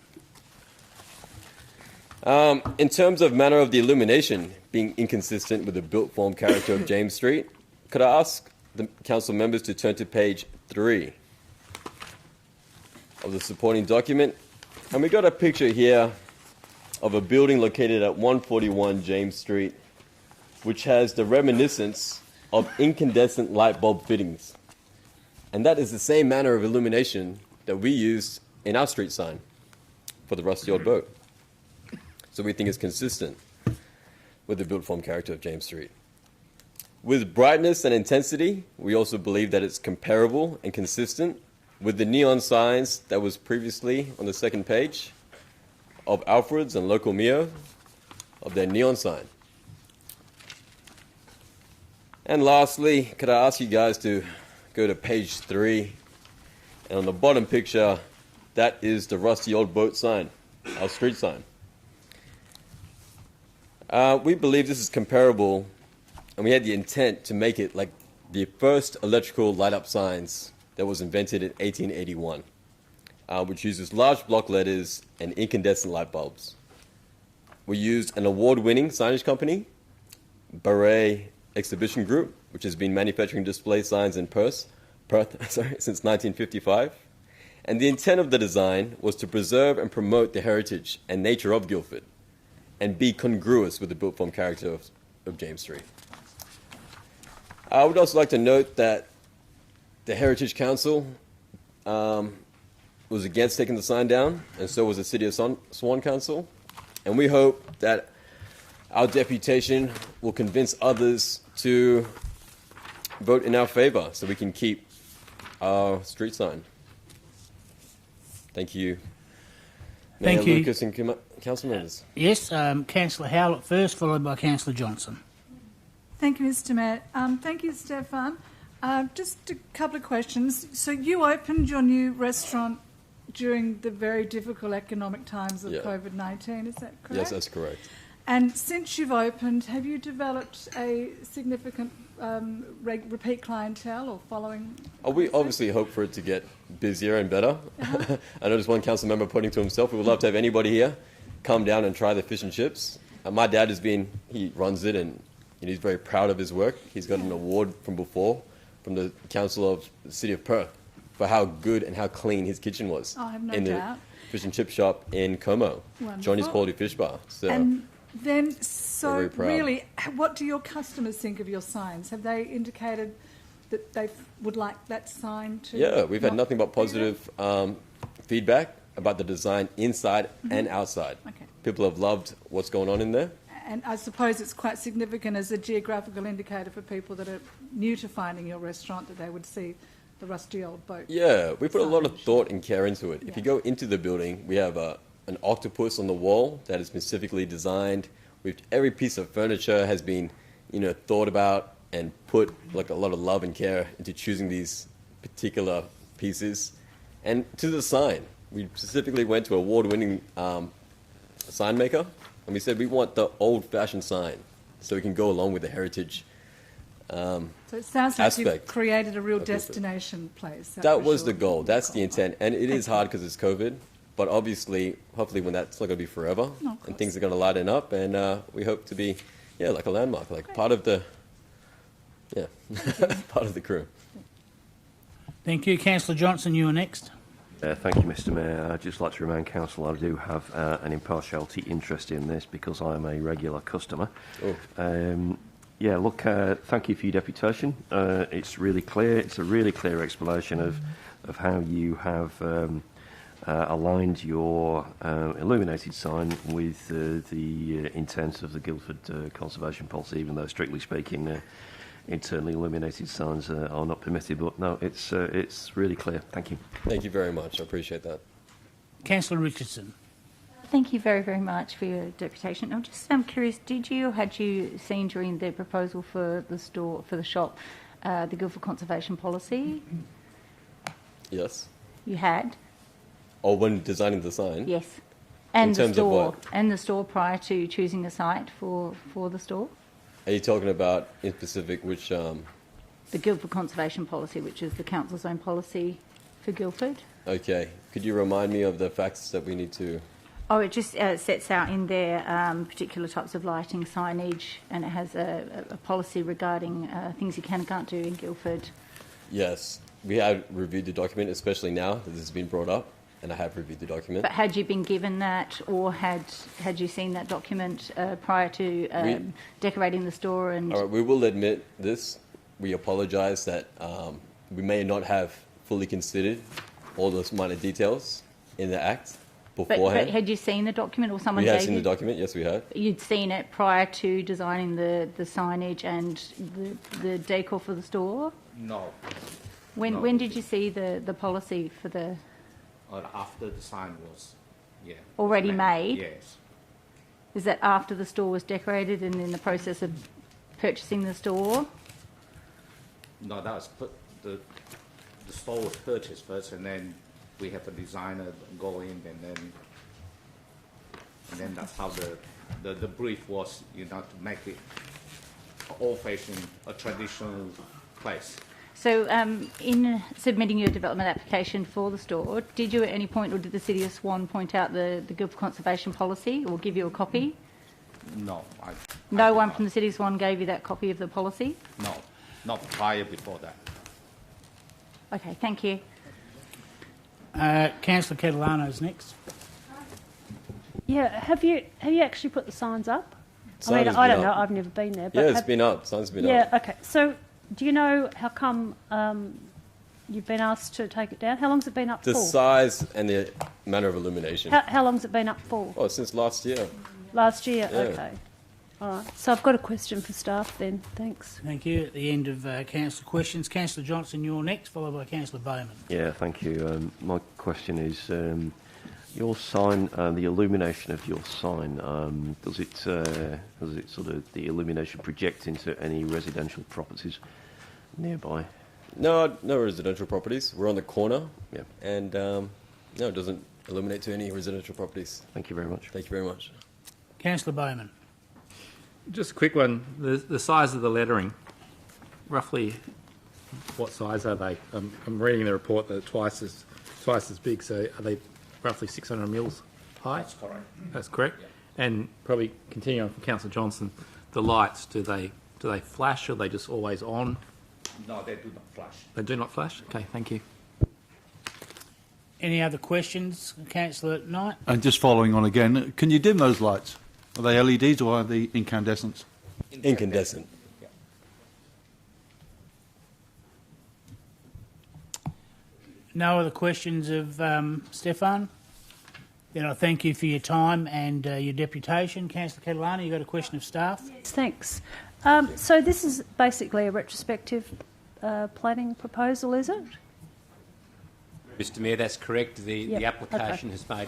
In terms of manner of the illumination being inconsistent with the built form character of James Street, could I ask the council members to turn to page 3? of the supporting document. And we got a picture here of a building located at 141 James Street, which has the reminiscence of incandescent light bulb fittings. And that is the same manner of illumination that we used in our street sign for the rusty old boat. So we think it's consistent with the built form character of James Street. With brightness and intensity, we also believe that it's comparable and consistent with the neon signs that was previously on the second page of Alfred's and Local Mio, of their neon sign. And lastly, could I ask you guys to go to page 3, and on the bottom picture, that is the rusty old boat sign, our street sign. We believe this is comparable, and we had the intent to make it like the first electrical light-up signs that was invented in 1881, which uses large block letters and incandescent light bulbs. We used an award-winning signage company, Barret Exhibition Group, which has been manufacturing display signs in Perth since 1955. And the intent of the design was to preserve and promote the heritage and nature of Guildford and be congruous with the built form character of James Street. I would also like to note that the Heritage Council was against taking the sign down, and so was the City of Swan Council. And we hope that our deputation will convince others to vote in our favour so we can keep our street sign. Thank you. Mayor Thank you. Lucas and council members. Yes, Councillor Howlett first, followed by Councillor Johnson. Thank you, Mr. Mayor. Thank you, Stefan. Just a couple of questions. So you opened your new restaurant during the very difficult economic times of COVID-19, is that correct? Yes, that's correct. And since you've opened, have you developed a significant repeat clientele or following? We obviously hope for it to get busier and better. I noticed one council member putting to himself, we would love to have anybody here come down and try the fish and chips. My dad he runs it, and he's very proud of his work. He's got an award from the Council of the City of Perth for how good and how clean his kitchen was. I have no in doubt. The fish and chip shop in Como, Wonderful. Johnny's Quality Fish Bar. So And then, so very proud. really, what do your customers think of your signs? Have they indicated that they would like that sign to? yeah, we've had not nothing but positive feedback about the design inside and outside. Okay. People have loved what's going on in there. And I suppose it's quite significant as a geographical indicator for people that are new to finding your restaurant, that they would see the rusty old boat. Yeah, we put a lot of thought and care into it. If you go into the building, we have an octopus on the wall that is specifically designed. Every piece of furniture has been, thought about and put like a lot of love and care into choosing these particular pieces. And to the sign, we specifically went to an award-winning sign maker, and we said we want the old-fashioned sign so we can go along with the heritage So it sounds like you've aspect. created a real destination place. That was the goal. That's the intent. And it is hard because it's COVID. But obviously, hopefully when that's not going to be forever, and things are going to lighten up, and we hope to be, like a landmark, like part of the, part of the crew. Thank you. Councillor Johnson, you are next. Thank you, Mr. Mayor. I'd just like to remind Council I do have an impartiality interest in this because I am a regular customer. Thank you for your deputation. It's really clear. It's a really clear explanation of how you have aligned your illuminated sign with the intent of the Guildford Conservation Policy, even though, strictly speaking, internally illuminated signs are not permitted. But no, it's really clear. Thank you. Thank you very much. I appreciate that. Councillor Richardson. Thank you very, very much for your deputation. I'm curious, had you seen during the proposal for the shop, the Guildford Conservation Policy? Yes. You had? Or when designing the sign? Yes. And in terms the store, of what? and the store prior to choosing a site for the store? Are you talking about in specific which? The Guildford Conservation Policy, which is the council's own policy for Guildford. Okay. Could you remind me of the facts that we need to? Oh, it just sets out in there particular types of lighting, signage, and it has a policy regarding things you can and can't do in Guildford. Yes. We have reviewed the document, especially now that this has been brought up. and I have reviewed the document. But had you been given that, or had you seen that document prior to decorating the store? And All right, we will admit this. We apologise that we may not have fully considered all those minor details in the Act beforehand. But had you seen the document, or someone We have gave seen you? the document, yes, we have. You'd seen it prior to designing the signage and the decor for the store? No. When did you see the policy for the After the sign was, already made? Yes. Is that after the store was decorated and in the process of purchasing the store? No, that was the store was purchased first, and then we have a designer go in, and then that's how the brief was, to make it all facing a traditional place. So in submitting your development application for the store, did you at any point, or did the City of Swan point out the Guildford Conservation Policy or give you a copy? No. No one from the City of Swan gave you that copy of the policy? No, not prior before that. Okay, thank you. Councillor Catalano's next. Yeah, have you actually put the signs up? Sign I mean, has I been don't know. up. I've never been there. But Yeah, it's been up. Sign's been up. Yeah, okay. So, do you know how come you've been asked to take it down? How long's it been up The for? size and the manner of illumination. How long's it been up for? Oh, since last year. Last year. Yeah. Okay. All right. So I've got a question for staff then. Thanks. Thank you. At the end of councillor questions, Councillor Johnson, you're next, followed by Councillor Bowman. Yeah, thank you. My question is, your sign, the illumination of your sign, does it sort of, the illumination project into any residential properties nearby? No residential properties. We're on the corner. Yeah. And no, it doesn't illuminate to any residential properties. Thank you very much. Thank you very much. Councillor Bowman. Just a quick one. The size of the lettering, roughly what size are they? I'm reading the report that twice as big, so are they roughly 600 mils high? That's correct. That's correct. And probably continuing on from Councillor Johnson, the lights, do they flash, or are they just always on? No, they do not flash. They do not flash? Okay, thank you. Any other questions, Councillor Knight? And just following on again, can you dim those lights? Are they LEDs or are they incandescents? Incandescent. No other questions of Stefan? Then I thank you for your time and your deputation. Councillor Catalano, you got a question of staff? Yes, thanks. So this is basically a retrospective planning proposal, is it? Mr Mayor, that's correct. The application has made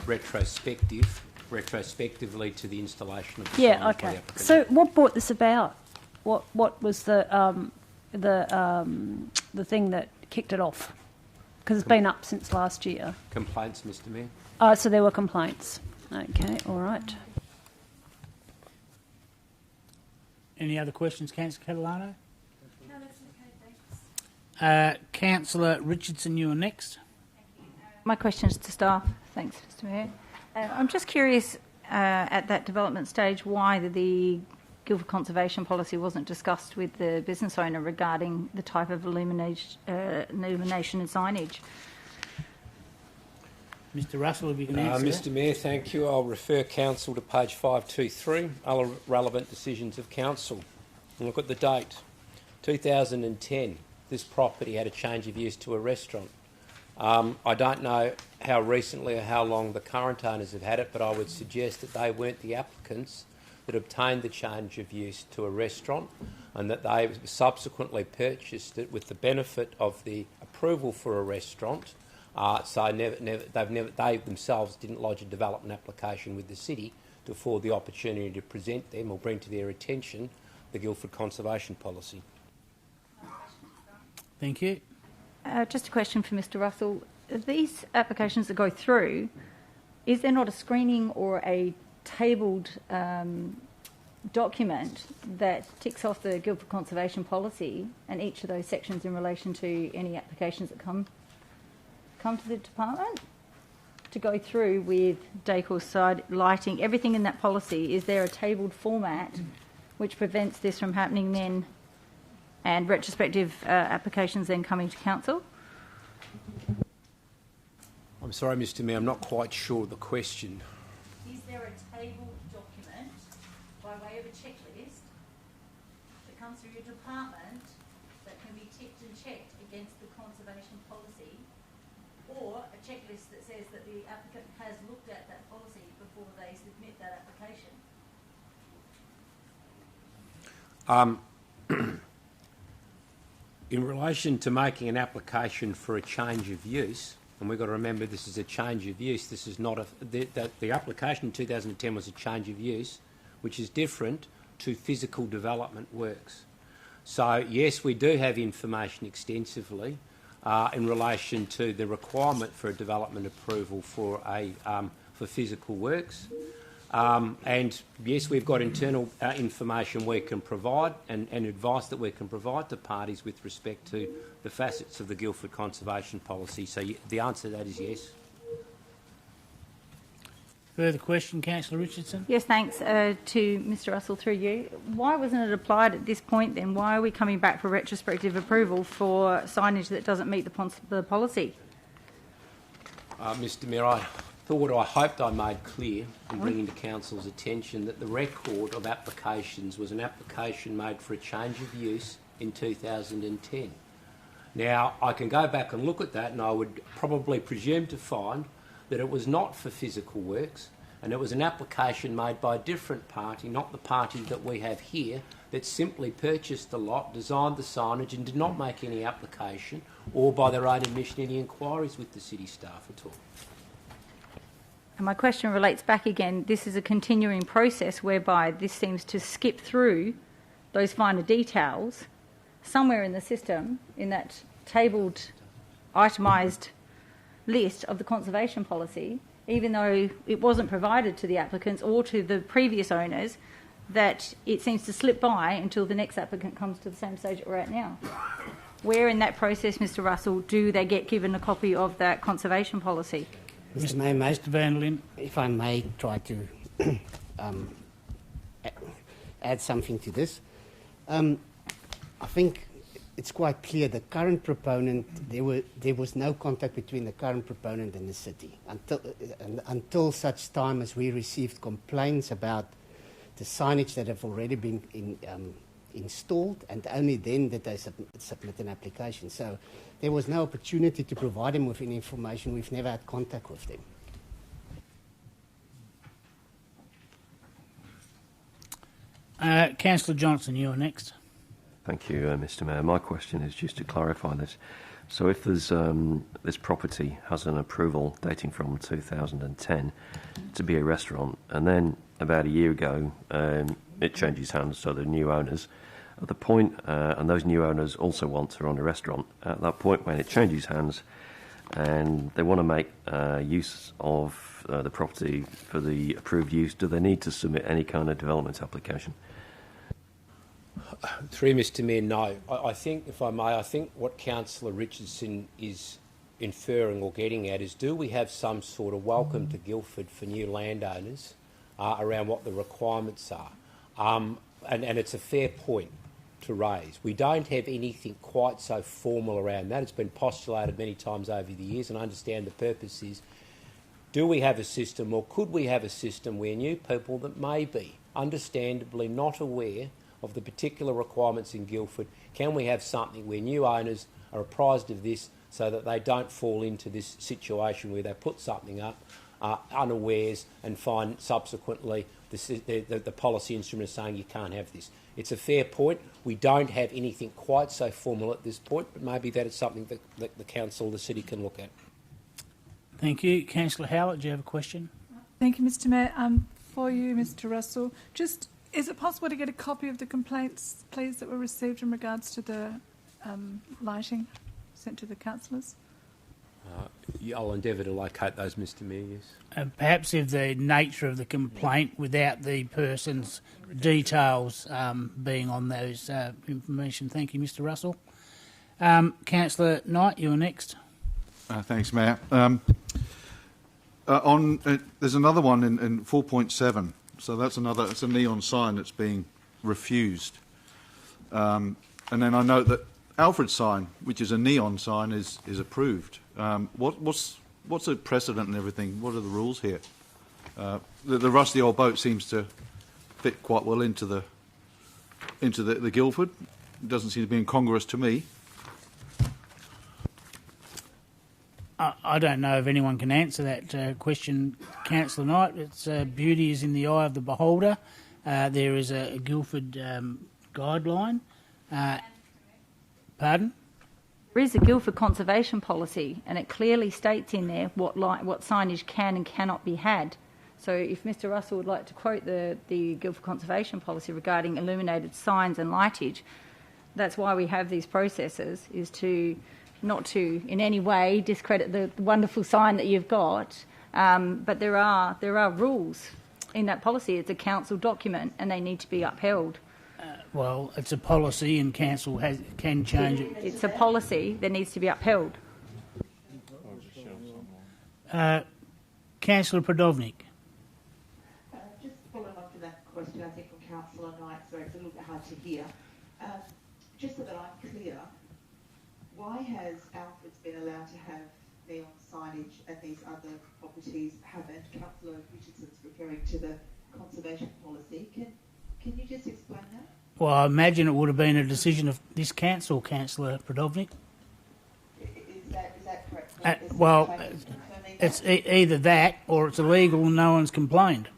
retrospectively to the installation of the sign by the applicant. So what brought this about? What was the thing that kicked it off? Because it's been up since last year. Complaints, Mr Mayor? So there were complaints. Okay, all right. Any other questions, Councillor Catalano? No, that's okay, thanks. Councillor Richardson, you are next. My question is to staff. Thanks, Mr Mayor. I'm just curious, at that development stage, why the Guildford Conservation Policy wasn't discussed with the business owner regarding the type of illumination and signage. Mr Russell, if you can answer Mr Mayor, thank you. I'll refer Council to page 523, other relevant decisions of Council. And look at the date, 2010. This property had a change of use to a restaurant. I don't know how recently or how long the current owners have had it, but I would suggest that they weren't the applicants that obtained the change of use to a restaurant, and that they subsequently purchased it with the benefit of the approval for a restaurant. So they themselves didn't lodge a development application with the city to afford the opportunity to present them or bring to their attention the Guildford Conservation Policy. Thank you. Just a question for Mr Russell. These applications that go through, is there not a screening or a tabled document that ticks off the Guildford Conservation Policy and each of those sections in relation to any applications that come to the department to go through with decor, side lighting, everything in that policy? Is there a tabled format which prevents this from happening then, and retrospective applications then coming to council? I'm sorry, Mr Mayor, I'm not quite sure of the question. Is there a tabled document by way of a checklist that comes through your department that can be ticked and checked against the conservation policy, or a checklist that says that the applicant has looked at that policy before they submit that application? In relation to making an application for a change of use, and we've got to remember this is a change of use, this is not the application in 2010 was a change of use, which is different to physical development works. So yes, we do have information extensively in relation to the requirement for a development approval for physical works. And yes, we've got internal information we can provide and advice that we can provide to parties with respect to the facets of the Guildford Conservation Policy. So the answer to that is yes. Further question, Councillor Richardson? Yes, thanks to Mr Russell through you. Why wasn't it applied at this point then? Why are we coming back for retrospective approval for signage that doesn't meet the policy? Mr Mayor, I hoped I made clear in bringing to Council's attention that the record of applications was an application made for a change of use in 2010. Now, I can go back and look at that and I would probably presume to find that it was not for physical works and it was an application made by a different party, not the party that we have here, that simply purchased the lot, designed the signage and did not make any application or by their own admission any inquiries with the city staff at all. And my question relates back again. This is a continuing process whereby this seems to skip through those finer details somewhere in the system, in that tabled, itemised list of the conservation policy, even though it wasn't provided to the applicants or to the previous owners, that it seems to slip by until the next applicant comes to the same stage that we're at now. Where in that process, Mr Russell, do they get given a copy of that conservation policy? Mr Mayor, Mr Van Lien. If I may try to add something to this. I think it's quite clear the current proponent, there was no contact between the current proponent and the city until such time as we received complaints about the signage that have already been installed, and only then did they submit an application. So there was no opportunity to provide them with any information. We've never had contact with them. Councillor Johnson, you're next. Thank you, Mr Mayor. My question is just to clarify this. So if there's this property has an approval dating from 2010 to be a restaurant, and then about a year ago it changes hands to the new owners, at the point, and those new owners also want to run a restaurant, at that point when it changes hands and they want to make use of the property for the approved use, do they need to submit any kind of development application? Through Mr Mayor, no. I think, if I may, I think what Councillor Richardson is inferring or getting at is, do we have some sort of welcome to Guildford for new landowners around what the requirements are? And it's a fair point to raise. We don't have anything quite so formal around that. It's been postulated many times over the years, and I understand the purpose is, do we have a system, or could we have a system where new people that may be understandably not aware of the particular requirements in Guildford, can we have something where new owners are apprised of this so that they don't fall into this situation where they put something up unawares and find subsequently the policy instrument is saying you can't have this. It's a fair point. We don't have anything quite so formal at this point, but maybe that is something that the council, the city, can look at. Thank you. Councillor Howlett, do you have a question? Thank you, Mr Mayor. For you, Mr Russell, just is it possible to get a copy of the complaints, please, that were received in regards to the lighting sent to the councillors? I'll endeavour to locate those, Mr Mayor, yes. Perhaps if the nature of the complaint without the person's details being on those information. Thank you, Mr Russell. Councillor Knight, you're next. Thanks, Mayor. There's another one in 4.7. So that's another. It's a neon sign that's being refused. And then I note that Alfred's sign, which is a neon sign, is approved. What's what's the precedent and everything? What are the rules here? The rusty old boat seems to fit quite well into the Guildford. It doesn't seem to be incongruous to me. I don't know if anyone can answer that question, Councillor Knight. Its beauty is in the eye of the beholder. There is a Guildford guideline. Pardon? There is a Guildford conservation policy, and it clearly states in there what signage can and cannot be had. So if Mr Russell would like to quote the Guildford conservation policy regarding illuminated signs and lightage, that's why we have these processes, is to not to in any way discredit the wonderful sign that you've got, but there are rules in that policy. It's a council document and they need to be upheld. Well, it's a policy and council can change it. It's a policy that needs to be upheld. Councillor Prodovnik. Just following on from that question, I think from Councillor Knight, sorry, it's a little bit hard to hear. Just so that I'm clear, why has Alfred's been allowed to have neon signage and these other properties haven't? Councillor Richardson's referring to the conservation policy. Can you just explain that? Well, I imagine it would have been a decision of this council, Councillor Prodovnik. Is that correct? Well, it's either that or it's illegal and no one's complained.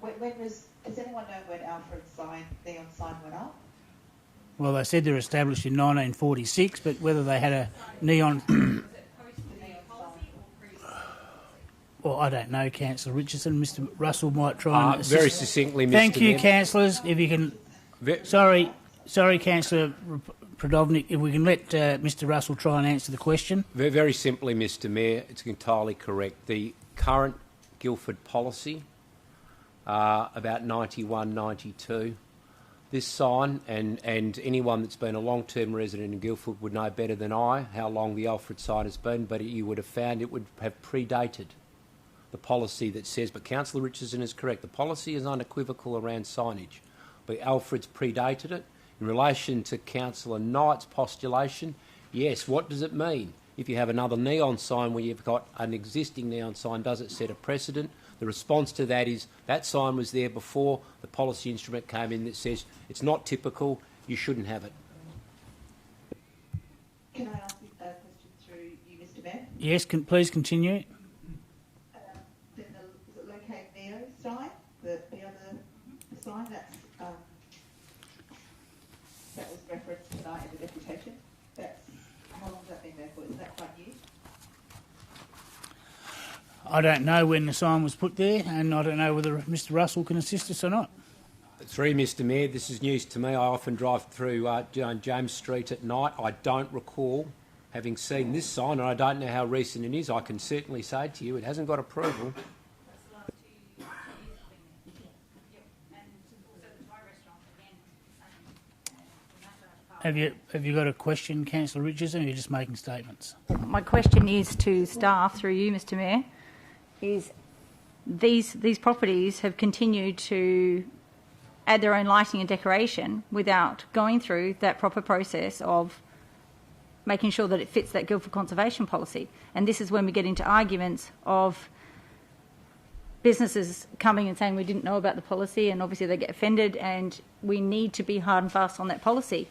Does anyone know when Alfred's neon sign went up? Well, they said they were established in 1946, but whether they had a neon... Well, I don't know, Councillor Richardson. Mr Russell might try and assist. Very succinctly, Mr Thank you, Mayor. councillors. If you can... Sorry, Councillor Prodovnik, if we can let Mr Russell try and answer the question. Very simply, Mr Mayor, it's entirely correct. The current Guildford policy, about 91, 92, this sign, and anyone that's been a long-term resident in Guildford would know better than I how long the Alfred sign has been, but you would have found it would have predated the policy that says, but Councillor Richardson is correct, the policy is unequivocal around signage, but Alfred's predated it. In relation to Councillor Knight's postulation, yes, what does it mean? If you have another neon sign where you've got an existing neon sign, does it set a precedent? The response to that is that sign was there before the policy instrument came in that says it's not typical, you shouldn't have it. Can I ask a question through you, Mr Mayor? Yes, please continue. Then is it Locate Neo sign, the other sign that was referenced tonight in the deputation? How long has that been there for? Is that quite new? I don't know when the sign was put there, and I don't know whether Mr Russell can assist us or not. Through Mr Mayor, this is news to me. I often drive through James Street at night. I don't recall having seen this sign, and I don't know how recent it is. I can certainly say to you it hasn't got approval. Have you got a question, Councillor Richardson, or are you just making statements? My question is to staff, through you, Mr Mayor, is these properties have continued to add their own lighting and decoration without going through that proper process of making sure that it fits that Guildford conservation policy. And this is when we get into arguments of businesses coming and saying we didn't know about the policy, and obviously they get offended, and we need to be hard and fast on that policy.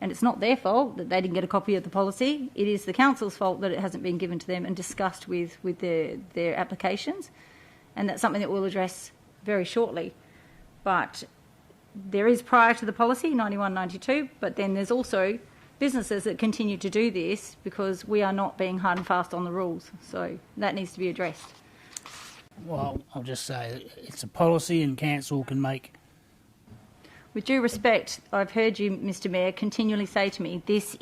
And it's not their fault that they didn't get a copy of the policy. It is the council's fault that it hasn't been given to them and discussed with their applications. And that's something that we'll address very shortly. But there is prior to the policy, 91, 92, but then there's also businesses that continue to do this because we are not being hard and fast on the rules. So that needs to be addressed. Well, I'll just say it's a policy and council can make... With due respect, I've heard you, Mr Mayor, continually say to me, it's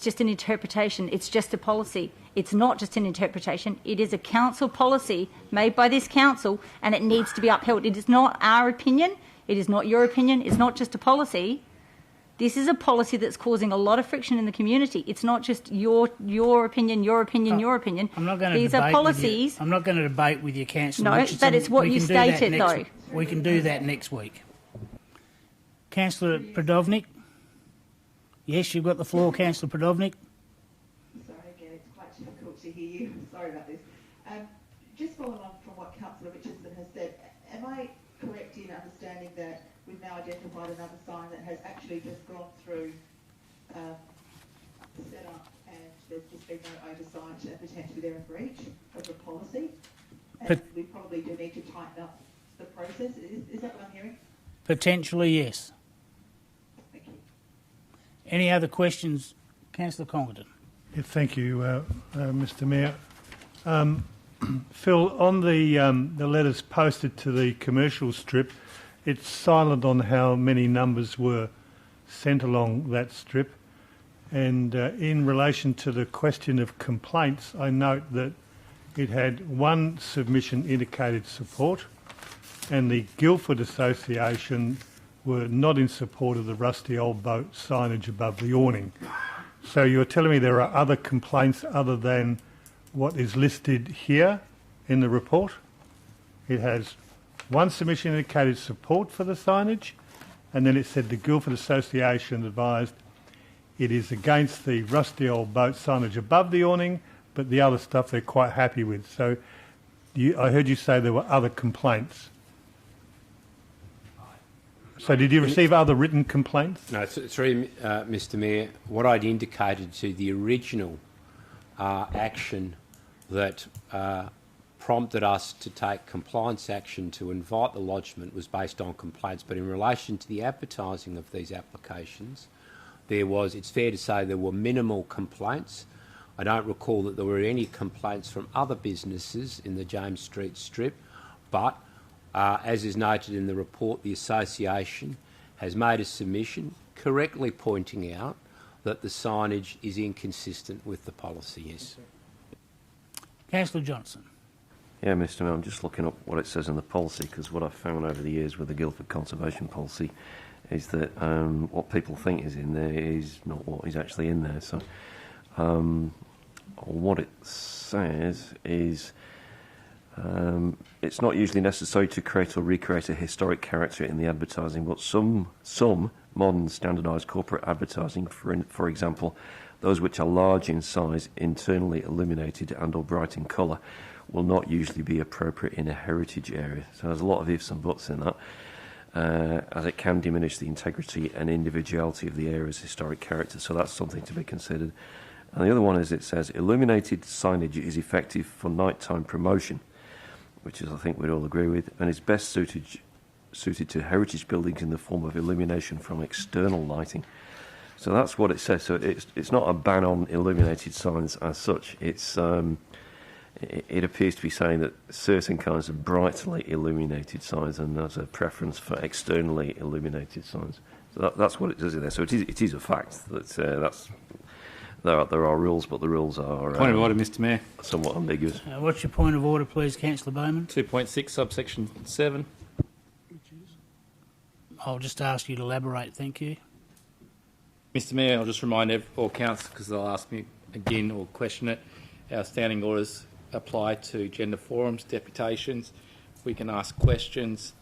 just an interpretation, it's just a policy. It's not just an interpretation, it is a council policy made by this council, and it needs to be upheld. It is not our opinion, it is not your opinion, it's not just a policy. This is a policy that's causing a lot of friction in the community. It's not just your opinion, your opinion, your opinion. I'm not going to These are policies. I'm not going to debate with you, Councillor No, Richardson. but it's what you stated, though. We can do that next week. Councillor Prodovnik. Yes, you've got the floor, Councillor Prodovnik. to hear you. Sorry about this. Just following on from what Councillor Richardson has said, am I correct in understanding that we've now identified another sign that has actually just gone through set up and there's just been no oversight and potentially they're in breach of the policy? And we probably do need to tighten up the process. Is that what I'm hearing? Potentially, yes. Thank you. Any other questions? Councillor Congleton. Yeah, thank you, Mr Mayor. Phil, on the letters posted to the commercial strip, it's silent on how many numbers were sent along that strip. And in relation to the question of complaints, I note that it had one submission indicated support, and the Guildford Association were not in support of the rusty old boat signage above the awning. So you're telling me there are other complaints other than what is listed here in the report? It has one submission indicated support for the signage, and then it said the Guildford Association advised it is against the rusty old boat signage above the awning, but the other stuff they're quite happy with. So I heard you say there were other complaints. So did you receive other written complaints? No, through Mr Mayor, what I'd indicated to the original action that prompted us to take compliance action to invite the lodgement was based on complaints. But in relation to the advertising of these applications, it's fair to say there were minimal complaints. I don't recall that there were any complaints from other businesses in the James Street strip, but as is noted in the report, the association has made a submission correctly pointing out that the signage is inconsistent with the policy, yes. Councillor Johnson. Yeah, Mr Mayor, I'm just looking up what it says in the policy, because what I've found over the years with the Guildford Conservation Policy is that what people think is in there is not what is actually in there. So what it says is it's not usually necessary to create or recreate a historic character in the advertising, but some modern standardised corporate advertising, for example, those which are large in size, internally illuminated and or bright in colour, will not usually be appropriate in a heritage area. So there's a lot of ifs and buts in that, as it can diminish the integrity and individuality of the area's historic character. So that's something to be considered. And the other one is, it says illuminated signage is effective for nighttime promotion, which is, I think we'd all agree with, and is best suited to heritage buildings in the form of illumination from external lighting. So that's what it says. So it's not a ban on illuminated signs as such. It appears to be saying that certain kinds of brightly illuminated signs, and there's a preference for externally illuminated signs. So that's what it does in there. So it is a fact that there are rules, but the rules are Point of order, Mr Mayor. Somewhat ambiguous. What's your point of order, please, Councillor Bowman? 2.6 subsection 7. I'll just ask you to elaborate, thank you. Mr Mayor, I'll just remind all councillors, because they'll ask me again or question it, our standing orders apply to gender forums, deputations. We can ask questions,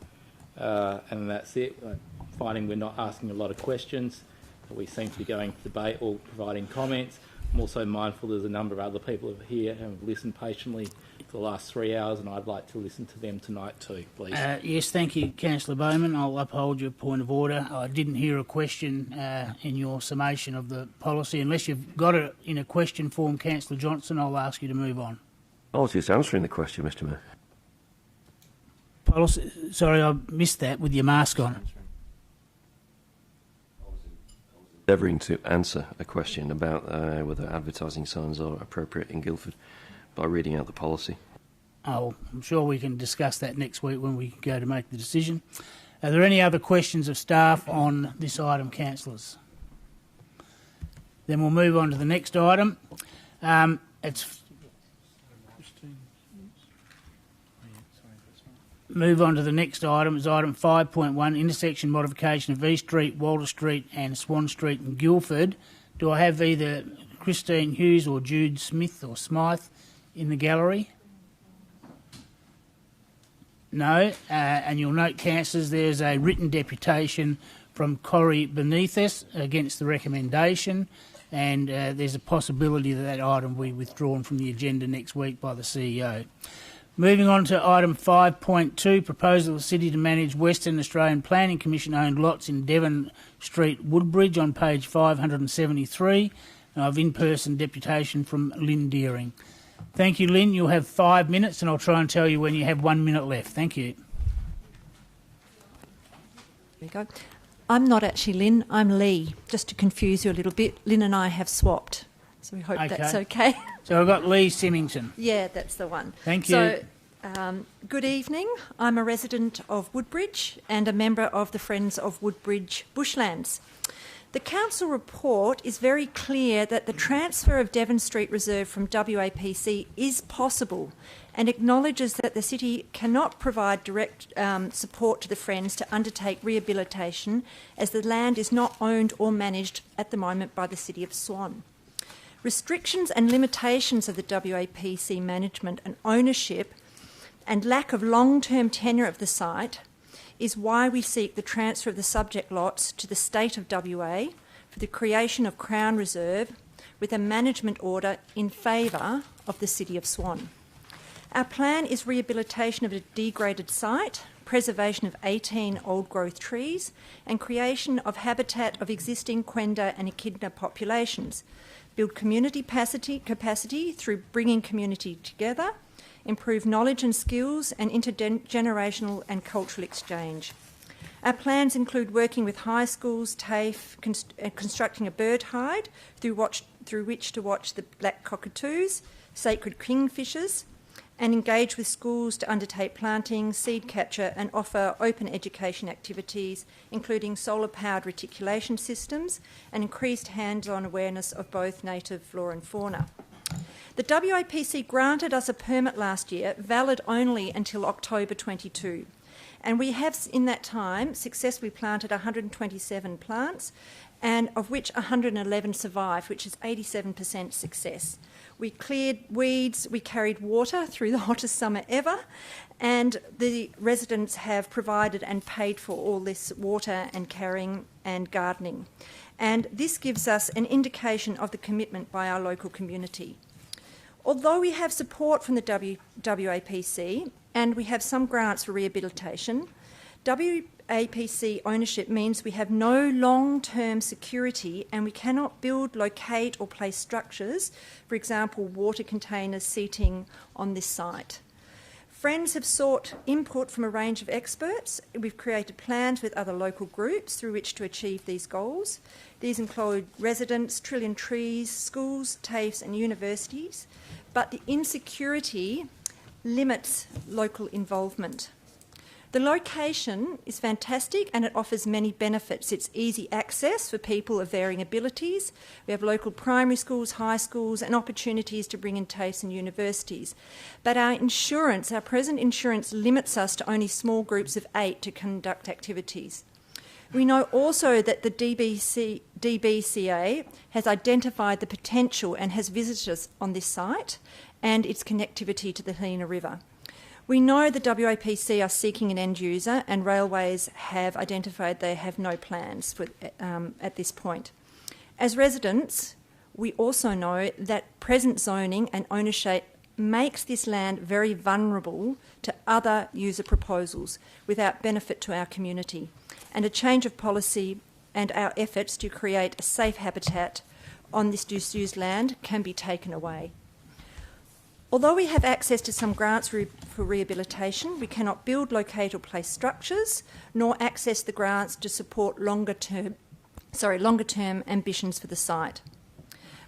and that's it. I'm finding we're not asking a lot of questions. We seem to be going to debate or providing comments. I'm also mindful there's a number of other people here who have listened patiently for the last 3 hours, and I'd like to listen to them tonight too, please. Yes, thank you, Councillor Bowman. I'll uphold your point of order. I didn't hear a question in your summation of the policy. Unless you've got it in a question form, Councillor Johnson, I'll ask you to move on. I was just answering the question, Mr Mayor. Policy, sorry, I missed that with your mask on. Endeavouring to answer a question about whether advertising signs are appropriate in Guildford by reading out the policy. Oh, I'm sure we can discuss that next week when we go to make the decision. Are there any other questions of staff on this item, councillors? Then we'll move on to the next item. Move on to the next item. It's item 5.1, intersection modification of East Street, Walter Street and Swan Street in Guildford. Do I have either Christine Hughes or Jude Smith or Smythe in the gallery? No. And you'll note, councillors, there's a written deputation from Corrie Benitez against the recommendation. and there's a possibility that that item will be withdrawn from the agenda next week by the CEO. Moving on to item 5.2, proposal of the City to manage Western Australian Planning Commission owned lots in Devon Street, Woodbridge, on page 573. And I have in-person deputation from Lynn Deering. Thank you, Lynn. You'll have 5 minutes, and I'll try and tell you when you have 1 minute left. Thank you. There we go. I'm not actually Lynn, I'm Lee, just to confuse you a little bit. Lynn and I have swapped, so we hope that's okay. So I've got Lee Symington. Yeah, that's the one. Thank you. So, good evening. I'm a resident of Woodbridge and a member of the Friends of Woodbridge Bushlands. The council report is very clear that the transfer of Devon Street Reserve from WAPC is possible and acknowledges that the city cannot provide direct support to the Friends to undertake rehabilitation as the land is not owned or managed at the moment by the City of Swan. Restrictions and limitations of the WAPC management and ownership and lack of long-term tenure of the site is why we seek the transfer of the subject lots to the State of WA for the creation of Crown Reserve with a management order in favour of the City of Swan. Our plan is rehabilitation of a degraded site, preservation of 18 old-growth trees and creation of habitat of existing Quenda and Echidna populations, build community capacity through bringing community together, improve knowledge and skills and intergenerational and cultural exchange. Our plans include working with high schools, TAFE, constructing a bird hide through which to watch the black cockatoos, sacred kingfishers, and engage with schools to undertake planting, seed capture and offer open education activities, including solar-powered reticulation systems and increased hands-on awareness of both native flora and fauna. The WAPC granted us a permit last year, valid only until October 22, and we have in that time successfully planted 127 plants, and of which 111 survived, which is 87% success. We cleared weeds, we carried water through the hottest summer ever, and the residents have provided and paid for all this water and carrying and gardening. And this gives us an indication of the commitment by our local community. Although we have support from the WAPC and we have some grants for rehabilitation, WAPC ownership means we have no long-term security and we cannot build, locate or place structures, for example, water containers, seating on this site. Friends have sought input from a range of experts. We've created plans with other local groups through which to achieve these goals. These include residents, Trillion Trees, schools, TAFEs and universities, but the insecurity limits local involvement. The location is fantastic and it offers many benefits. It's easy access for people of varying abilities. We have local primary schools, high schools and opportunities to bring in TAFEs and universities. But our insurance, our present insurance limits us to only small groups of 8 to conduct activities. We know also that the DBCA has identified the potential and has visited us on this site and its connectivity to the Helena River. We know the WAPC are seeking an end user and Railways have identified they have no plans for, at this point. As residents, we also know that present zoning and ownership makes this land very vulnerable to other user proposals without benefit to our community, and a change of policy and our efforts to create a safe habitat on this disused land can be taken away. Although we have access to some grants for rehabilitation, we cannot build, locate or place structures, nor access the grants to support longer-term ambitions for the site.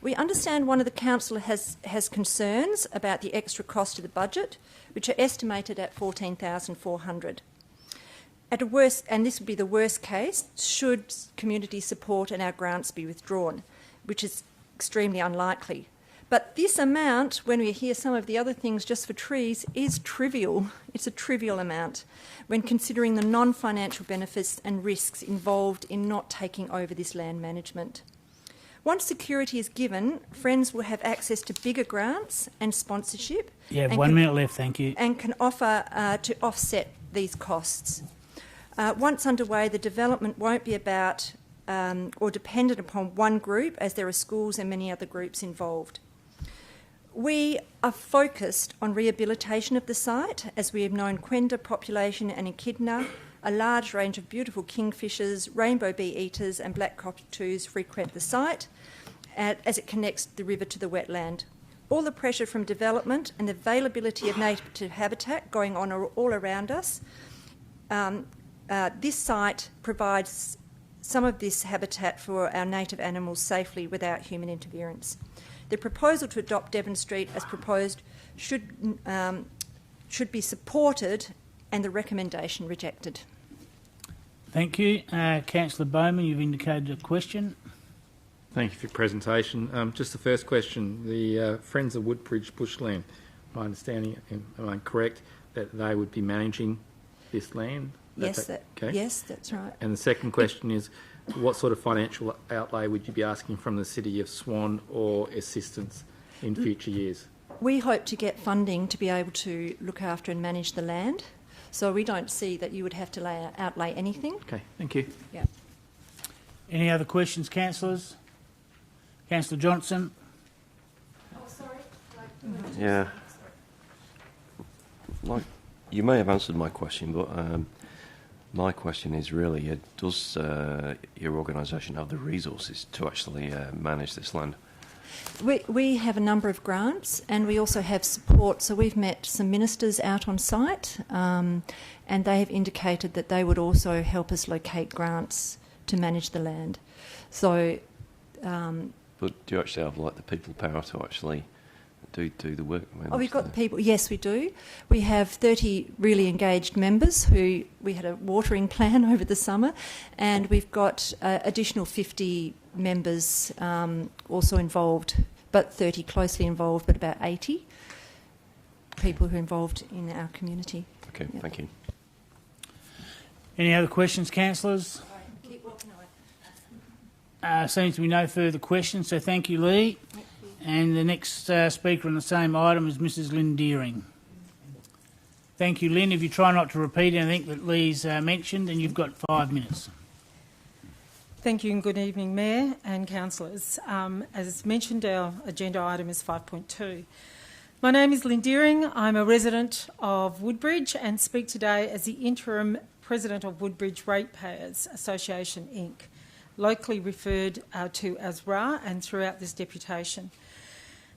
We understand one of the council has concerns about the extra cost to the budget, which are estimated at $14,400. At a worst, and this would be the worst case, should community support and our grants be withdrawn, which is extremely unlikely. But this amount, when we hear some of the other things just for trees, is trivial. It's a trivial amount when considering the non-financial benefits and risks involved in not taking over this land management. Once security is given, Friends will have access to bigger grants and sponsorship. You have 1 minute left, thank you. And can offer to offset these costs. Once underway, the development won't be about or dependent upon one group, as there are schools and many other groups involved. We are focused on rehabilitation of the site, as we have known Quenda population and echidna, a large range of beautiful kingfishers, rainbow bee-eaters and black cockatoos frequent the site as it connects the river to the wetland. All the pressure from development and the availability of native habitat going on all around us, this site provides some of this habitat for our native animals safely without human interference. The proposal to adopt Devon Street as proposed should be supported and the recommendation rejected. Thank you. Councillor Bowman, you've indicated a question. Thank you for your presentation. Just the first question, the Friends of Woodbridge Bushland, my understanding, am I correct, that they would be managing this land? Yes, yes, that's right. And the second question is, what sort of financial outlay would you be asking from the City of Swan or assistance in future years? We hope to get funding to be able to look after and manage the land, so we don't see that you would have to outlay anything. Okay, thank you. Yeah. Any other questions, councillors? Councillor Johnson. Oh, sorry. Yeah. Like, you may have answered my question, but my question is really, does your organisation have the resources to actually manage this land? We have a number of grants and we also have support. So we've met some ministers out on site and they have indicated that they would also help us locate grants to manage the land. So... but do you actually have like the people power to actually do the work? We've got the people. Yes, we do. We have 30 really engaged members who we had a watering plan over the summer, and we've got additional 50 members also involved, but 30 closely involved, but about 80 people who are involved in our community. Okay, yep. Thank you. Any other questions, councillors? Seems to be no further questions, so thank you, Lee. Thank you. And the next speaker on the same item is Mrs. Lynn Deering. Thank you, Lynn. If you try not to repeat anything that Lee's mentioned, and you've got 5 minutes. Thank you and good evening, Mayor and councillors. As mentioned, our agenda item is 5.2. My name is Lynn Deering. I'm a resident of Woodbridge and speak today as the interim president of Woodbridge Ratepayers Association, Inc., locally referred to as RA, and throughout this deputation.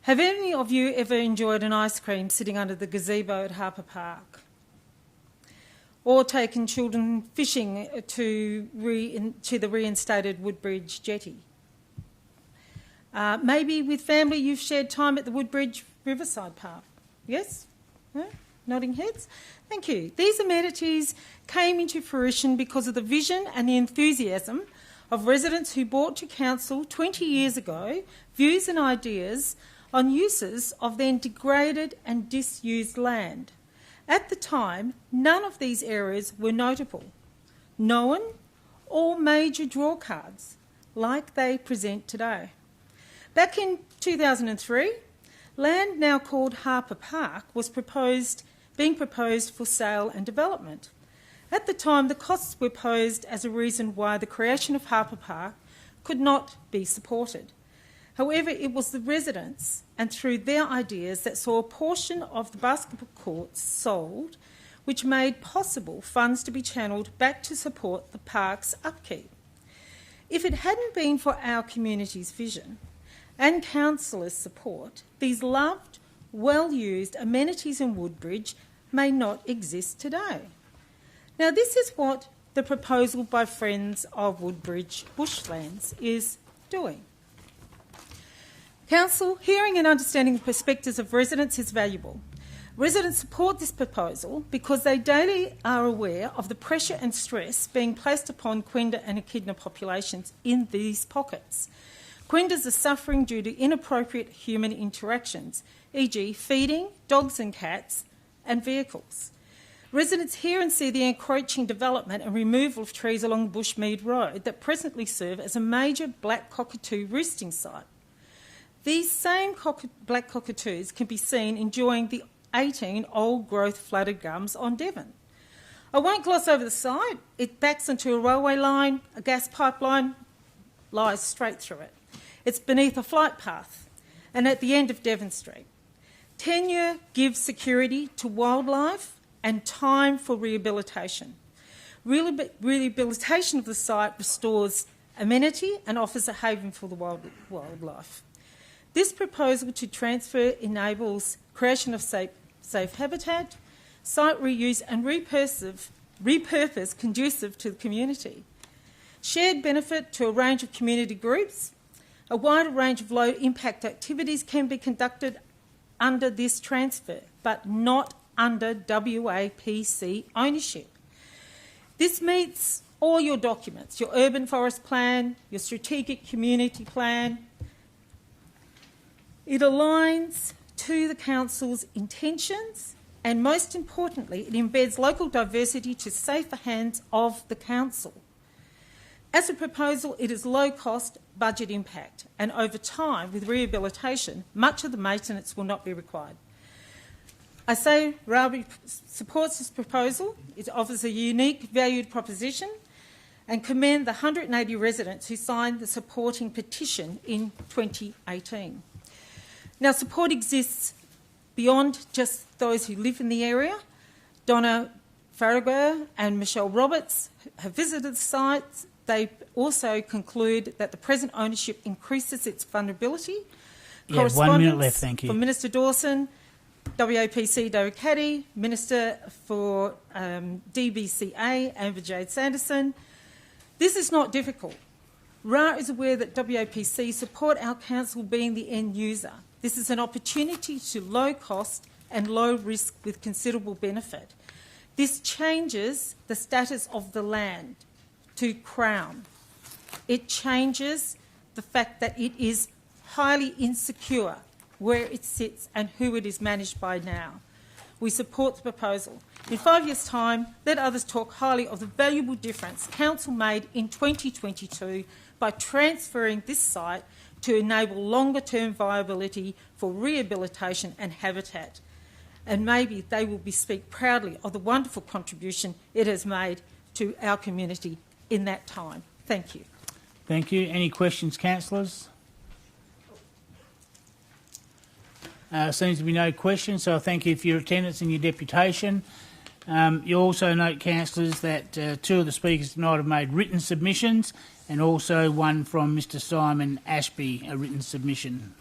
Have any of you ever enjoyed an ice cream sitting under the gazebo at Harper Park? Or taken children fishing to the reinstated Woodbridge jetty? Maybe with family you've shared time at the Woodbridge Riverside Park. Yes? No? Nodding heads? Thank you. These amenities came into fruition because of the vision and the enthusiasm of residents who brought to council 20 years ago views and ideas on uses of then degraded and disused land. At the time, none of these areas were notable, known or major draw cards like they present today. Back in 2003, land now called Harper Park was being proposed for sale and development. At the time, the costs were posed as a reason why the creation of Harper Park could not be supported. However, it was the residents, and through their ideas, that saw a portion of the basketball courts sold, which made possible funds to be channelled back to support the park's upkeep. If it hadn't been for our community's vision and councillors' support, these loved, well-used amenities in Woodbridge may not exist today. Now, this is what the proposal by Friends of Woodbridge Bushlands is doing. Council, hearing and understanding the perspectives of residents is valuable. Residents support this proposal because they daily are aware of the pressure and stress being placed upon Quenda and echidna populations in these pockets. Quendas are suffering due to inappropriate human interactions, e.g. feeding, dogs and cats, and vehicles. Residents hear and see the encroaching development and removal of trees along Bushmead Road that presently serve as a major black cockatoo roosting site. These same black cockatoos can be seen enjoying the 18 old-growth flooded gums on Devon. I won't gloss over the site. It backs into a railway line, a gas pipeline, lies straight through it. It's beneath a flight path and at the end of Devon Street. Tenure gives security to wildlife and time for rehabilitation. Rehabilitation of the site restores amenity and offers a haven for the wildlife. This proposal to transfer enables creation of safe habitat, site reuse and repurpose conducive to the community. Shared benefit to a range of community groups. A wider range of low-impact activities can be conducted under this transfer, but not under WAPC ownership. This meets all your documents, your urban forest plan, your strategic community plan. It aligns to the council's intentions, and most importantly, it embeds local diversity to safer hands of the council. As a proposal, it is low cost, budget impact, and over time, with rehabilitation, much of the maintenance will not be required. I say Railway supports this proposal. It offers a unique valued proposition, and commend the 180 residents who signed the supporting petition in 2018. Now, support exists beyond just those who live in the area. Donna Faragher and Michelle Roberts have visited the sites. They also conclude that the present ownership increases its vulnerability. You have 1 minute left, thank you. For Minister Dawson, WAPC David Caddy, Minister for DBCA Amber Jade Sanderson. This is not difficult. RA is aware that WAPC support our council being the end user. This is an opportunity to low cost and low risk with considerable benefit. This changes the status of the land to Crown. It changes the fact that it is highly insecure where it sits and who it is managed by now. We support the proposal. In 5 years' time, let others talk highly of the valuable difference Council made in 2022 by transferring this site to enable longer-term viability for rehabilitation and habitat. And maybe they will speak proudly of the wonderful contribution it has made to our community in that time. Thank you. Thank you. Any questions, councillors? Seems to be no questions, so I thank you for your attendance and your deputation. You also note, councillors, that two of the speakers tonight have made written submissions, and also one from Mr Simon Ashby, a written submission.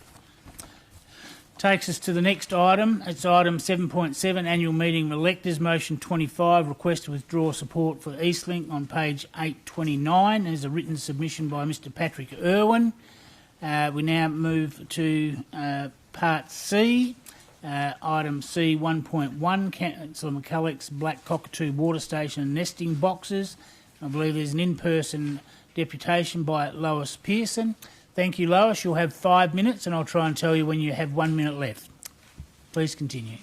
Takes us to the next item. It's item 7.7, Annual Meeting of Electors, Motion 25, request to withdraw support for Eastlink on page 829 as a written submission by Mr Patrick Irwin. We now move to Part C, item C 1.1, Councillor McCulloch's Black Cockatoo Water Station and Nesting Boxes. I believe there's an in-person deputation by Lois Pearson. Thank you, Lois. You'll have 5 minutes, and I'll try and tell you when you have 1 minute left. Please continue.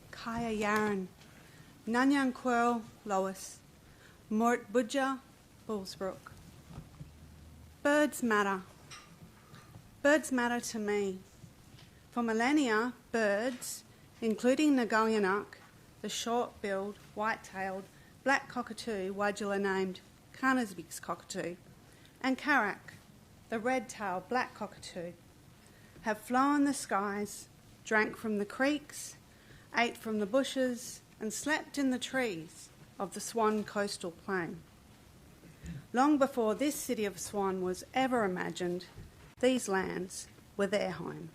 Kaya Yaran, Nanyang Quirl, Lois, Mort Budja, Bullsbrook. Birds matter. Birds matter to me. For millennia, birds, including Nagalianak, the short-billed, white-tailed, black cockatoo Wajula named Carnaby's cockatoo, and Karak, the red-tailed black cockatoo, have flown the skies, drank from the creeks, ate from the bushes, and slept in the trees of the Swan coastal plain. Long before this city of Swan was ever imagined, these lands were their home.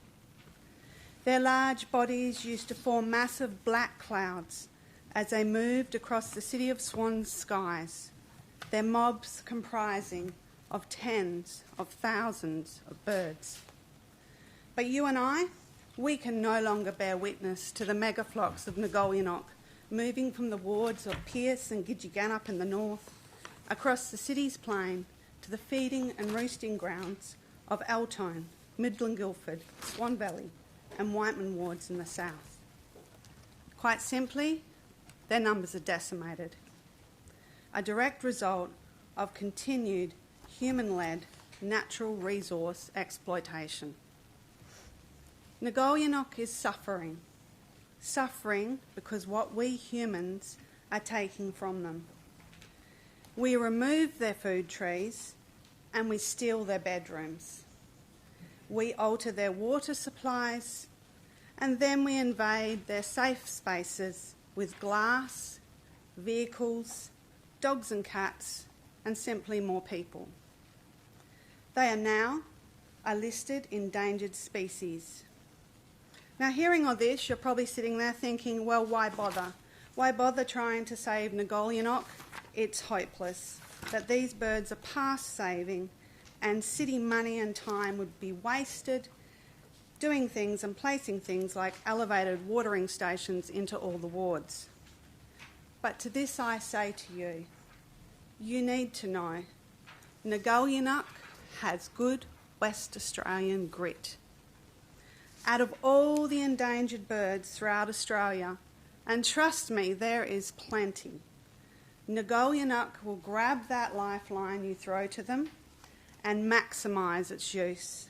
Their large bodies used to form massive black clouds as they moved across the city of Swan's skies, their mobs comprising of tens of thousands of birds. But you and I, we can no longer bear witness to the mega flocks of Nagalianak moving from the wards of Pearce and Gidgegannup in the north, across the city's plain to the feeding and roosting grounds of Altone, Midland Guildford, Swan Valley and Whiteman wards in the south. Quite simply, their numbers are decimated, a direct result of continued human-led natural resource exploitation. Nagalianak is suffering because what we humans are taking from them. We remove their food trees, and we steal their bedrooms. We alter their water supplies, and then we invade their safe spaces with glass, vehicles, dogs and cats, and simply more people. They are now a listed endangered species. Now, hearing all this, you're probably sitting there thinking, well, why bother? Why bother trying to save Nagoyinok? It's hopeless. That these birds are past saving, and city money and time would be wasted doing things and placing things like elevated watering stations into all the wards. But to this I say to you, you need to know Nagoyinok has good West Australian grit. Out of all the endangered birds throughout Australia, and trust me, there is plenty, Nagoyinok will grab that lifeline you throw to them and maximise its use.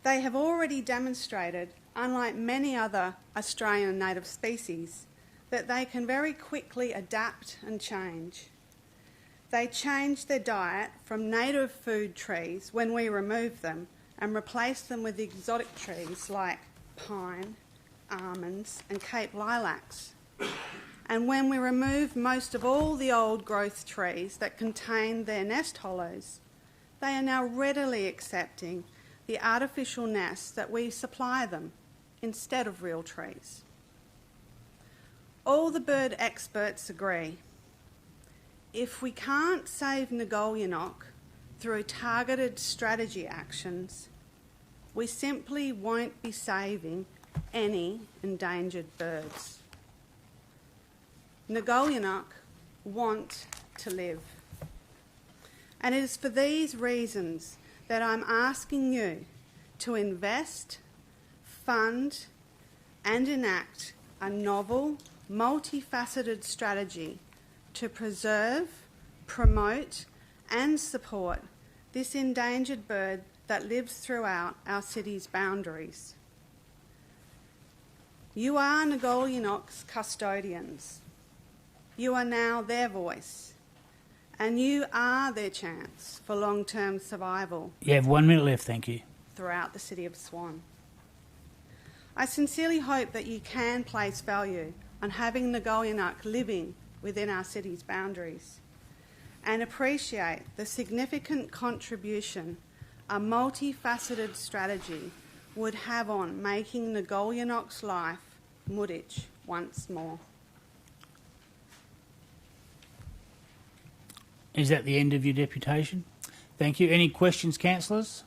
They have already demonstrated, unlike many other Australian native species, that they can very quickly adapt and change. They change their diet from native food trees when we remove them and replace them with exotic trees like pine, almonds and Cape lilacs. And when we remove most of all the old growth trees that contain their nest hollows, they are now readily accepting the artificial nests that we supply them instead of real trees. All the bird experts agree. If we can't save Nagoyinok through targeted strategy actions, we simply won't be saving any endangered birds. Nagoyinok want to live. And it is for these reasons that I'm asking you to invest, fund and enact a novel, multifaceted strategy to preserve, promote and support this endangered bird that lives throughout our city's boundaries. You are Nagoyinok's custodians. You are now their voice, and you are their chance for long-term survival. You have 1 minute left, thank you. Throughout the city of Swan. I sincerely hope that you can place value on having Nagoyinok living within our city's boundaries and appreciate the significant contribution a multifaceted strategy would have on making Nagoyinok's life Muditch once more. Is that the end of your deputation? Thank you. Any questions, councillors?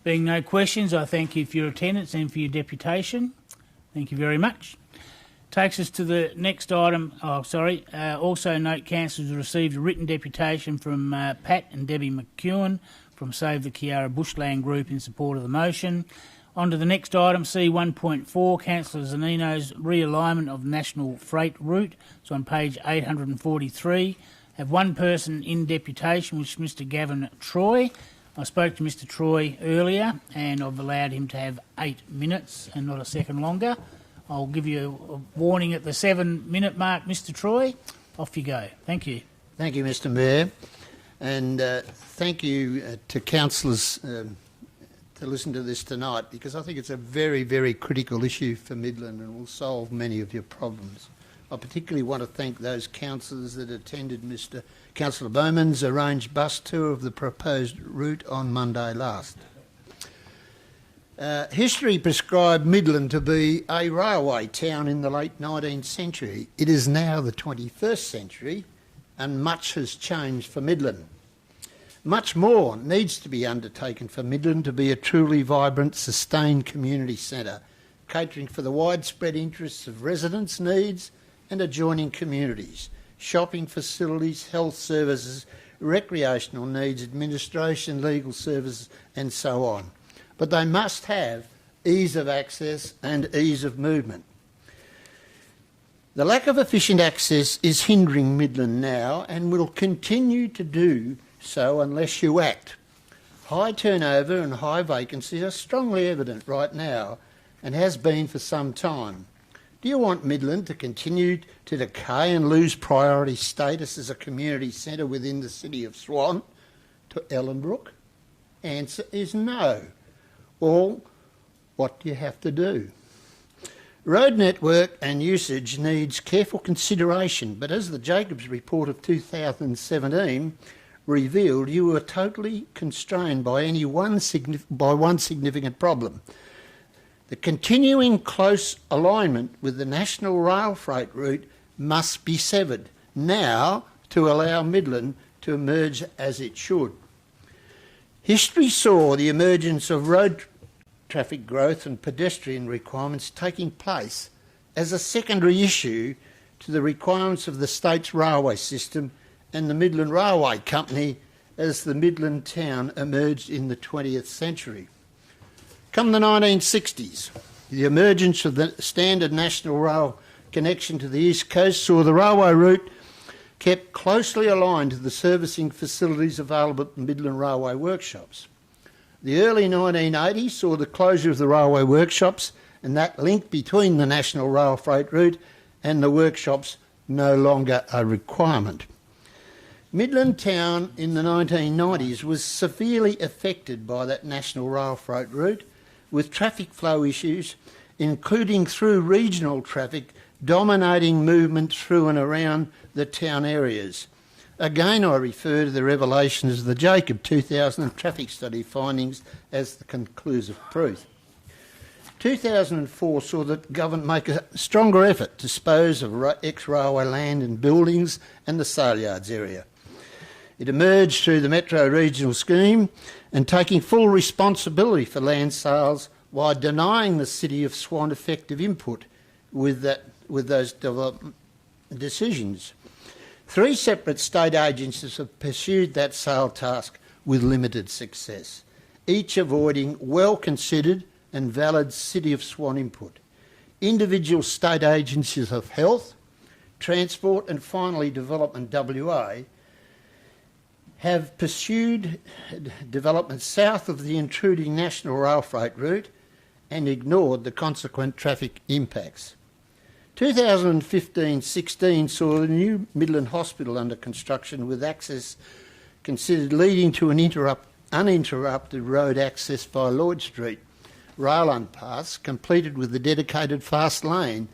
Being no questions, I thank you for your attendance and for your deputation. Thank you very much. Takes us to the next item. Also note councillors received a written deputation from Pat and Debbie McEwen from Save the Kiara Bushland Group in support of the motion. On to the next item, C1.4, Councillor Zanino's realignment of national freight route. It's on page 843. Have one person in deputation, which is Mr Gavin Troy. I spoke to Mr Troy earlier and I've allowed him to have 8 minutes and not a second longer. I'll give you a warning at the 7-minute mark, Mr Troy. Off you go. Thank you. Thank you, Mr Mayor. And thank you to councillors to listen to this tonight, because I think it's a very, very critical issue for Midland and will solve many of your problems. I particularly want to thank those councillors that attended Mr Councillor Bowman's arranged bus tour of the proposed route on Monday last. History prescribed Midland to be a railway town in the late 19th century. It is now the 21st century and much has changed for Midland. Much more needs to be undertaken for Midland to be a truly vibrant, sustained community centre, catering for the widespread interests of residents' needs and adjoining communities, shopping facilities, health services, recreational needs, administration, legal services and so on. But they must have ease of access and ease of movement. The lack of efficient access is hindering Midland now and will continue to do so unless you act. High turnover and high vacancy are strongly evident right now and has been for some time. Do you want Midland to continue to decay and lose priority status as a community centre within the city of Swan to Ellenbrook? Answer is no. Or what do you have to do? Road network and usage needs careful consideration, but as the Jacobs report of 2017 revealed, you were totally constrained by one significant problem. The continuing close alignment with the national rail freight route must be severed now to allow Midland to emerge as it should. History saw the emergence of road traffic growth and pedestrian requirements taking place as a secondary issue to the requirements of the state's railway system and the Midland Railway Company as the Midland town emerged in the 20th century. Come the 1960s, the emergence of the standard national rail connection to the East Coast saw the railway route kept closely aligned to the servicing facilities available at the Midland Railway workshops. The early 1980s saw the closure of the railway workshops and that link between the national rail freight route and the workshops no longer a requirement. Midland Town in the 1990s was severely affected by that national rail freight route, with traffic flow issues, including through regional traffic, dominating movement through and around the town areas. Again, I refer to the revelations of the Jacob 2000 traffic study findings as the conclusive proof. 2004 saw the government make a stronger effort to dispose of ex-railway land and buildings and the sale yards area. It emerged through the Metro Regional Scheme and taking full responsibility for land sales while denying the City of Swan effective input with those development decisions. 3 separate state agencies have pursued that sale task with limited success, each avoiding well-considered and valid City of Swan input. Individual state agencies of health, transport and finally Development WA have pursued development south of the intruding national rail freight route and ignored the consequent traffic impacts. 2015-16 saw the new Midland Hospital under construction with access considered leading to an uninterrupted road access via Lloyd Street rail underpass completed with the dedicated fast lane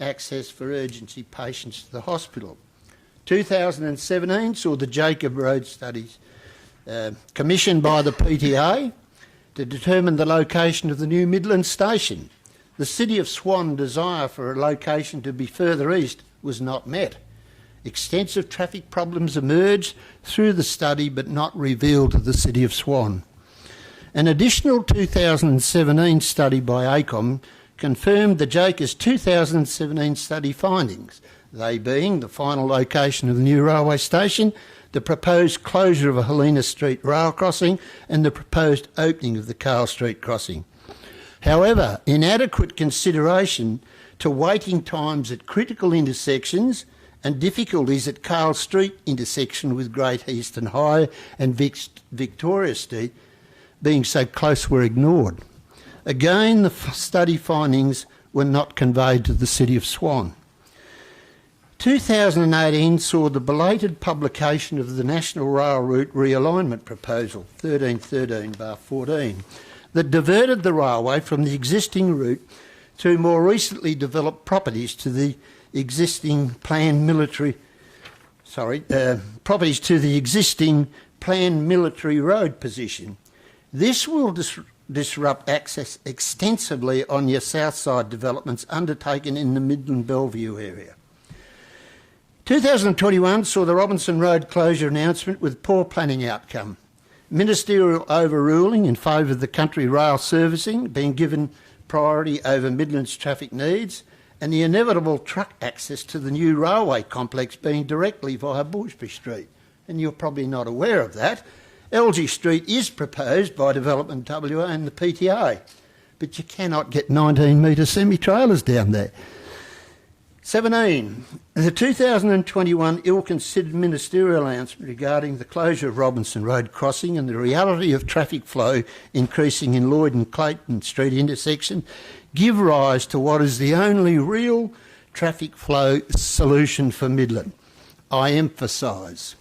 access for urgency patients to the hospital. 2017 saw the Jacob Road studies commissioned by the PTA to determine the location of the new Midland station. The City of Swan desire for a location to be further east was not met. Extensive traffic problems emerged through the study but not revealed to the City of Swan. An additional 2017 study by ACOM confirmed the JACA's 2017 study findings, they being the final location of the new railway station, the proposed closure of a Helena Street rail crossing and the proposed opening of the Carl Street crossing. However, inadequate consideration to waiting times at critical intersections and difficulties at Carl Street intersection with Great Eastern High and Victoria Street being so close were ignored. Again, the study findings were not conveyed to the City of Swan. 2018 saw the belated publication of the National Rail Route Realignment Proposal 1313/14 that diverted the railway from the existing route to more recently developed properties to the existing planned military road position. This will disrupt access extensively on your south side developments undertaken in the Midland Bellevue area. 2021 saw the Robinson Road closure announcement with poor planning outcome. Ministerial overruling in favour of the country rail servicing being given priority over Midland's traffic needs and the inevitable truck access to the new railway complex being directly via Bushbury Street. And you're probably not aware of that. LG Street is proposed by Development WA and the PTA, but you cannot get 19-metre semi-trailers down there. 17. The 2021 ill-considered ministerial announcement regarding the closure of Robinson Road crossing and the reality of traffic flow increasing in Lloyd and Clayton Street intersection give rise to what is the only real traffic flow solution for Midland. I emphasise.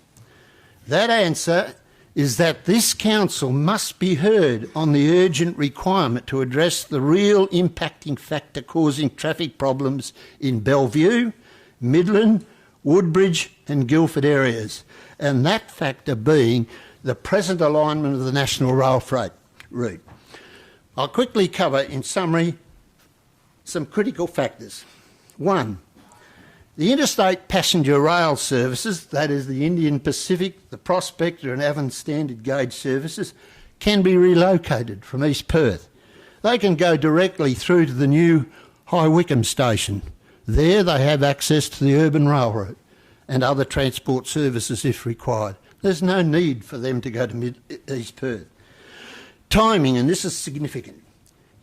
That answer is that this council must be heard on the urgent requirement to address the real impacting factor causing traffic problems in Bellevue, Midland, Woodbridge and Guildford areas, and that factor being the present alignment of the national rail freight route. I'll quickly cover, in summary, some critical factors. 1. The interstate passenger rail services, that is the Indian Pacific, the Prospector and Avon standard gauge services, can be relocated from East Perth. They can go directly through to the new High Wycombe station. There they have access to the urban rail route and other transport services if required. There's no need for them to go to East Perth. Timing, and this is significant.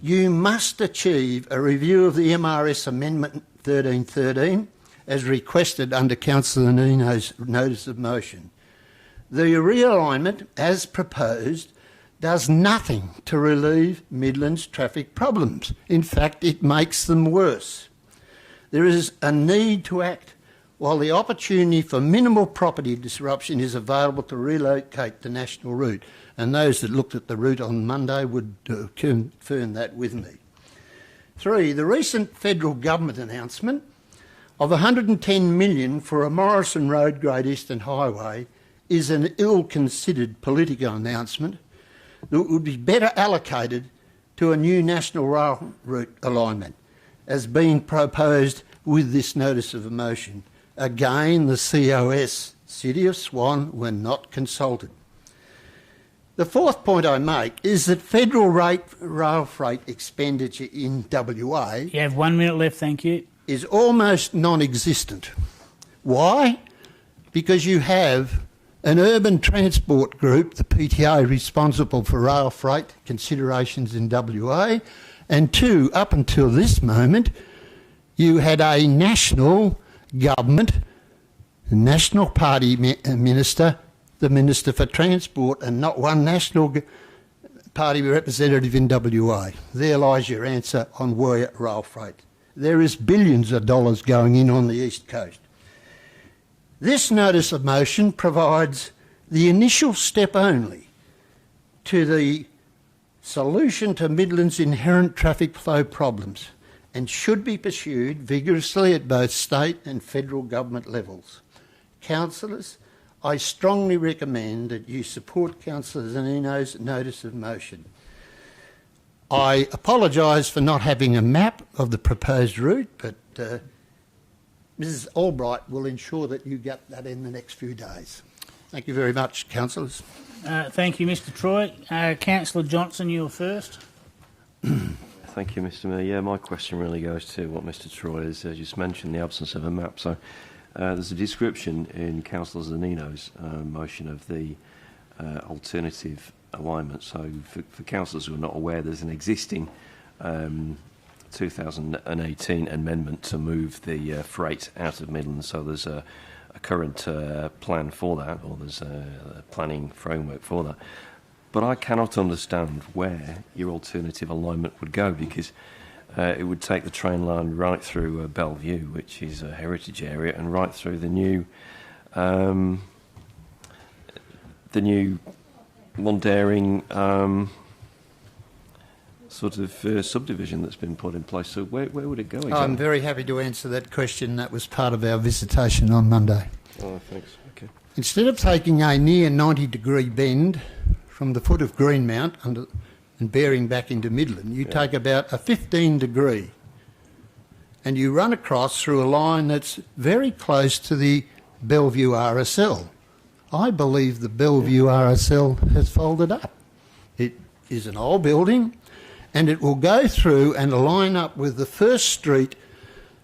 You must achieve a review of the MRS Amendment 1313 as requested under Councillor Nino's notice of motion. The realignment, as proposed, does nothing to relieve Midland's traffic problems. In fact, it makes them worse. There is a need to act while the opportunity for minimal property disruption is available to relocate the national route, and those that looked at the route on Monday would confirm that with me. 3. The recent federal government announcement of $110 million for a Morrison Road Great Eastern Highway is an ill-considered political announcement that would be better allocated to a new national rail route alignment, as being proposed with this notice of motion. Again, the COS, City of Swan, were not consulted. The fourth point I make is that federal rail freight expenditure in WA... You have 1 minute left, thank you. ...is almost non-existent. Why? Because you have an urban transport group, the PTA, responsible for rail freight considerations in WA, and 2, up until this moment, you had a national government, a National Party minister, the Minister for Transport, and not one National Party representative in WA. There lies your answer on where rail freight. There is billions of dollars going in on the East Coast. This notice of motion provides the initial step only to the solution to Midland's inherent traffic flow problems and should be pursued vigorously at both state and federal government levels. Councillors, I strongly recommend that you support Councillor Zanino's notice of motion. I apologise for not having a map of the proposed route, but Mrs Albright will ensure that you get that in the next few days. Thank you very much, councillors. Thank you, Mr Troy. Councillor Johnson, you're first. Thank you, Mr Mayor. Yeah, my question really goes to what Mr Troy has just mentioned, the absence of a map. So there's a description in Councillor Zanino's motion of the alternative alignment. So for councillors who are not aware, there's an existing 2018 amendment to move the freight out of Midland. So there's a current plan for that, or there's a planning framework for that. But I cannot understand where your alternative alignment would go, because it would take the train line right through Bellevue, which is a heritage area, and right through the new Mundaring sort of subdivision that's been put in place. So where would it go exactly? I'm very happy to answer that question. That was part of our visitation on Monday. Oh, thanks. Okay. Instead of taking a near 90-degree bend from the foot of Greenmount and bearing back into Midland, you take about a 15-degree and you run across through a line that's very close to the Bellevue RSL. I believe the Bellevue RSL has folded up. It is an old building, and it will go through and line up with the first street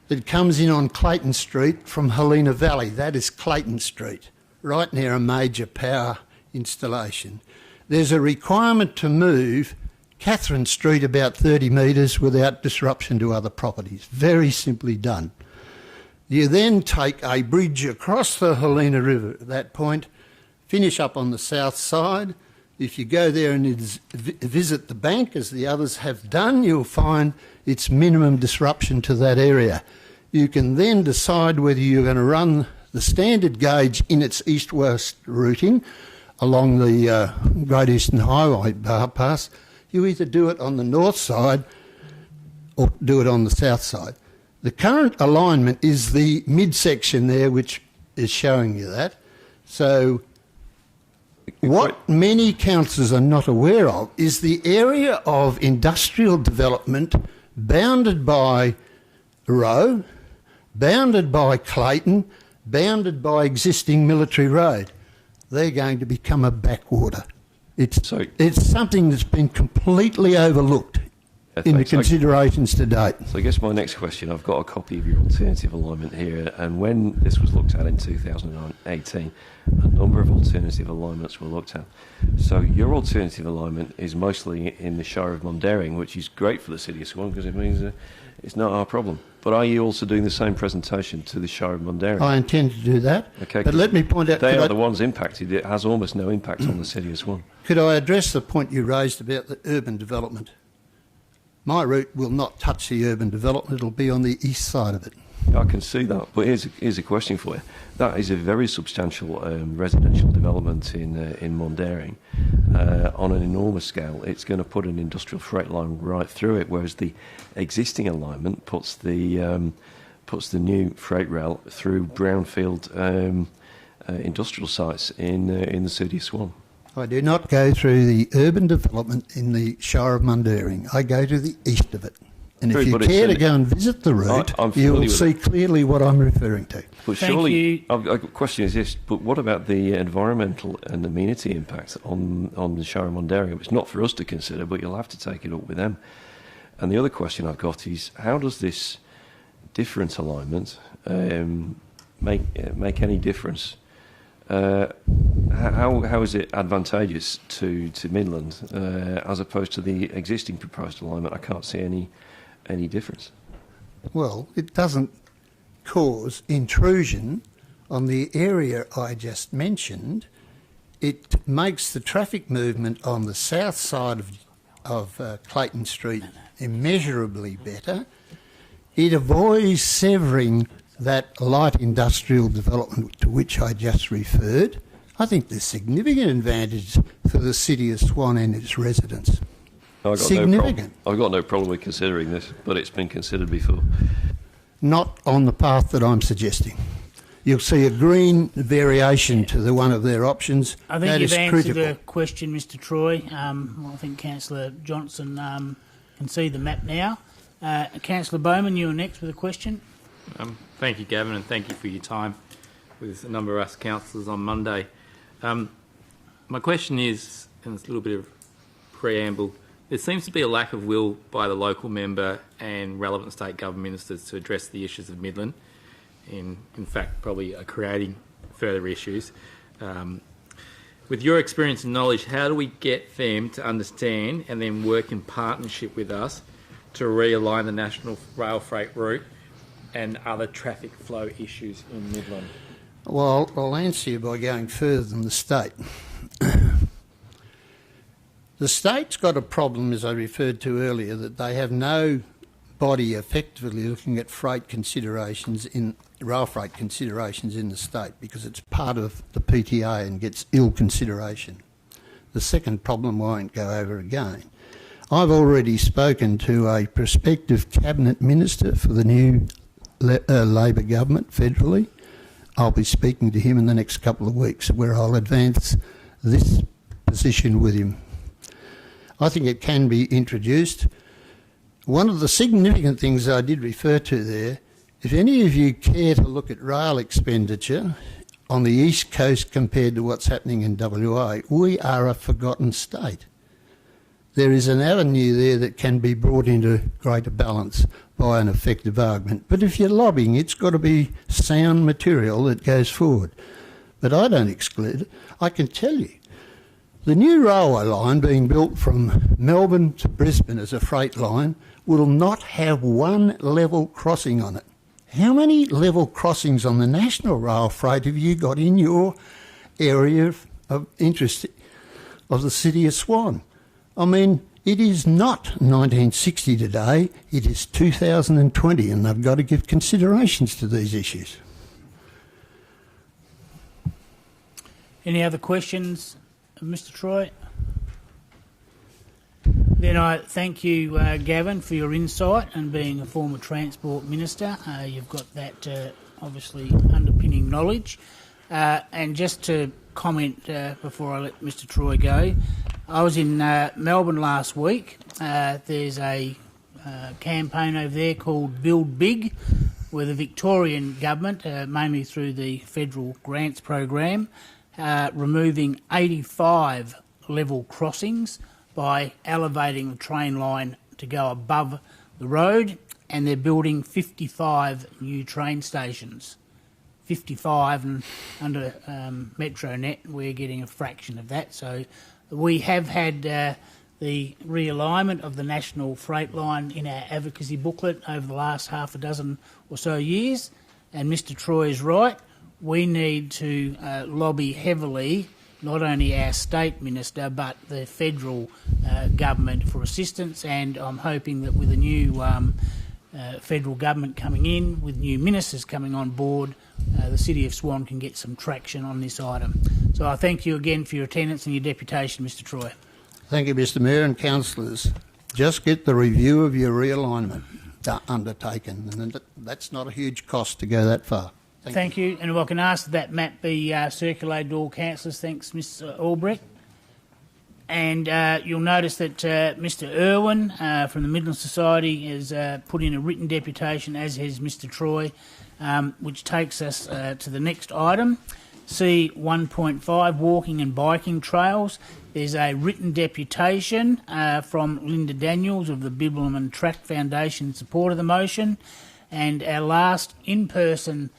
that comes in on Clayton Street from Helena Valley. That is Clayton Street, right near a major power installation. There's a requirement to move Catherine Street about 30 metres without disruption to other properties. Very simply done. You then take a bridge across the Helena River at that point, finish up on the south side. If you go there and visit the bank, as the others have done, you'll find it's minimum disruption to that area. You can then decide whether you're going to run the standard gauge in its east-west routing along the Great Eastern Highway bypass. You either do it on the north side or do it on the south side. The current alignment is the midsection there, which is showing you that. So what many councillors are not aware of is the area of industrial development bounded by Roe, bounded by Clayton, bounded by existing military road. They're going to become a backwater. It's something that's been completely overlooked in the considerations to date. So I guess my next question, I've got a copy of your alternative alignment here, and when this was looked at in 2018, a number of alternative alignments were looked at. So your alternative alignment is mostly in the Shire of Mundaring, which is great for the City of Swan because it means it's not our problem. But are you also doing the same presentation to the Shire of Mundaring? I intend to do that. Okay, but let me point out... They are the ones impacted. It has almost no impact on the City of Swan. Could I address the point you raised about the urban development? My route will not touch the urban development. It'll be on the east side of it. I can see that, but here's a question for you. That is a very substantial residential development in Mundaring on an enormous scale. It's going to put an industrial freight line right through it, whereas the existing alignment puts the new freight rail through brownfield industrial sites in the City of Swan. I do not go through the urban development in the Shire of Mundaring. I go to the east of it. And if you care to go and visit the route, you will see clearly what I'm referring to. But surely, the question is this, but what about the environmental and amenity impact on the Shire of Mundaring? It's not for us to consider, but you'll have to take it up with them. And the other question I've got is, how does this different alignment make any difference? How is it advantageous to Midland as opposed to the existing proposed alignment? I can't see any difference. Well, it doesn't cause intrusion on the area I just mentioned. It makes the traffic movement on the south side of Clayton Street immeasurably better. It avoids severing that light industrial development to which I just referred. I think there's significant advantage for the City of Swan and its residents. Significant. I've got no problem with considering this, but it's been considered before. Not on the path that I'm suggesting. You'll see a green variation to the one of their options. I think you've answered the question, Mr. Troy. I think Councillor Johnson can see the map now. Councillor Bowman, you are next with a question. Thank you, Gavin, and thank you for your time with a number of us councillors on Monday. My question is, and it's a little bit of preamble, there seems to be a lack of will by the local member and relevant state government ministers to address the issues of Midland, in fact probably are creating further issues. With your experience and knowledge, how do we get them to understand and then work in partnership with us to realign the national rail freight route and other traffic flow issues in Midland? Well, I'll answer you by going further than the state. The state's got a problem, as I referred to earlier, that they have no body effectively looking at freight considerations rail freight considerations in the state because it's part of the PTA and gets ill consideration. The second problem I won't go over again. I've already spoken to a prospective cabinet minister for the new Labor government federally. I'll be speaking to him in the next couple of weeks where I'll advance this position with him. I think it can be introduced. One of the significant things I did refer to there, if any of you care to look at rail expenditure on the East Coast compared to what's happening in WA, we are a forgotten state. There is an avenue there that can be brought into greater balance by an effective argument. But if you're lobbying, it's got to be sound material that goes forward. But I don't exclude it. I can tell you, the new railway line being built from Melbourne to Brisbane as a freight line will not have one level crossing on it. How many level crossings on the national rail freight have you got in your area of interest of the city of Swan? I mean, it is not 1960 today, it is 2020, and they've got to give considerations to these issues. Any other questions of Mr Troy? Then I thank you, Gavin, for your insight and being a former Transport Minister. You've got that obviously underpinning knowledge. And just to comment before I let Mr Troy go, I was in Melbourne last week. There's a campaign over there called Build Big, where the Victorian government, mainly through the federal grants program, removing 85 level crossings by elevating the train line to go above the road, and they're building 55 new train stations. 55, and under MetroNet we're getting a fraction of that. So we have had the realignment of the national freight line in our advocacy booklet over the last half a dozen or so years, and Mr Troy is right. We need to lobby heavily, not only our state minister but the federal government for assistance, and I'm hoping that with a new federal government coming in, with new ministers coming on board, the City of Swan can get some traction on this item. So I thank you again for your attendance and your deputation, Mr Troy. Thank you, Mr Mayor and councillors. Just get the review of your realignment undertaken, and that's not a huge cost to go that far. Thank you. And if I can ask that map be circulated to all councillors. Thanks, Ms Albrecht. And you'll notice that Mr Irwin from the Midland Society has put in a written deputation, as has Mr Troy, which takes us to the next item, C1.5, walking and biking trails. There's a written deputation from Linda Daniels of the Bibbulmun and Track Foundation in support of the motion. And our last in-person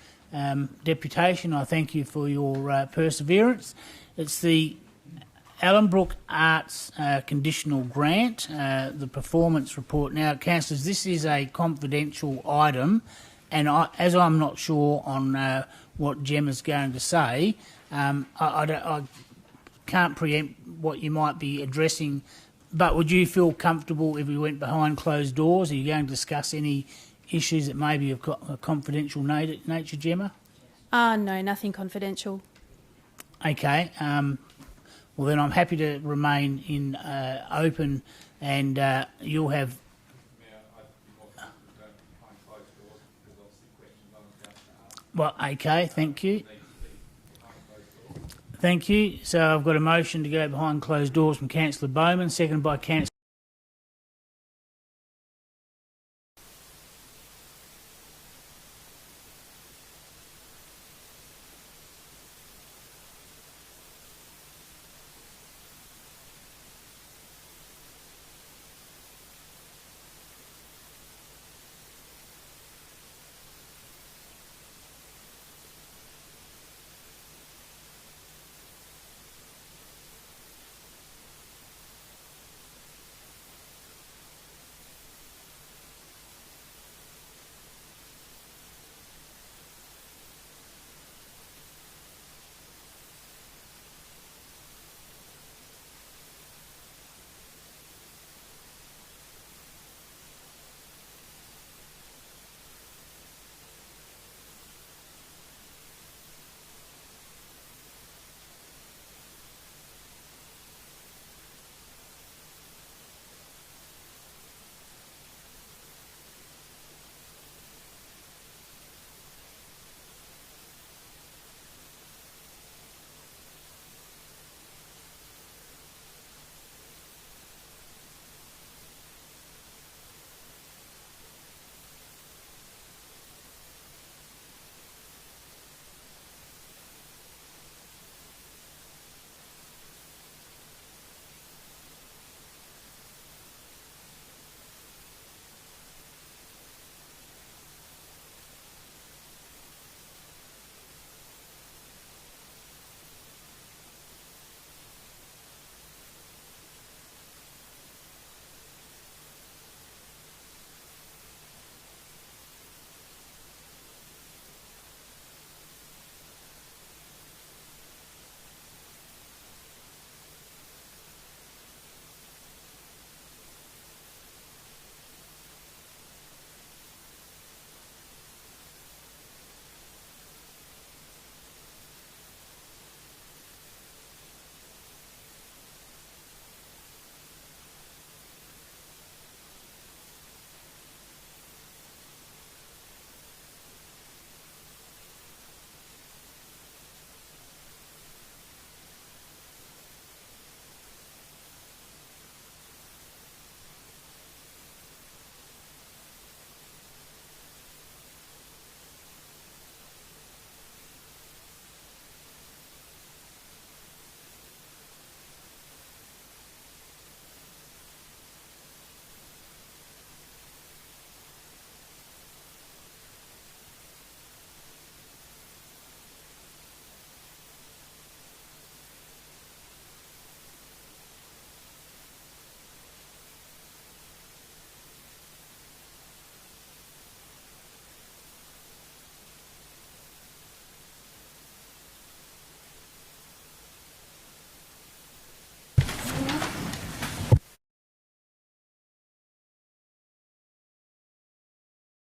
deputation, I thank you for your perseverance. It's the Allenbrook Arts conditional grant, the performance report. Now, councillors, this is a confidential item, and as I'm not sure on what Gemma's going to say, I can't preempt what you might be addressing, but would you feel comfortable if we went behind closed doors? Are you going to discuss any issues that maybe have got a confidential nature, Gemma? No, nothing confidential. Okay. Well, then I'm happy to remain in open, and you'll have... Well, okay, thank you. Thank you. So I've got a motion to go behind closed doors from Councillor Bowman, seconded by Councillor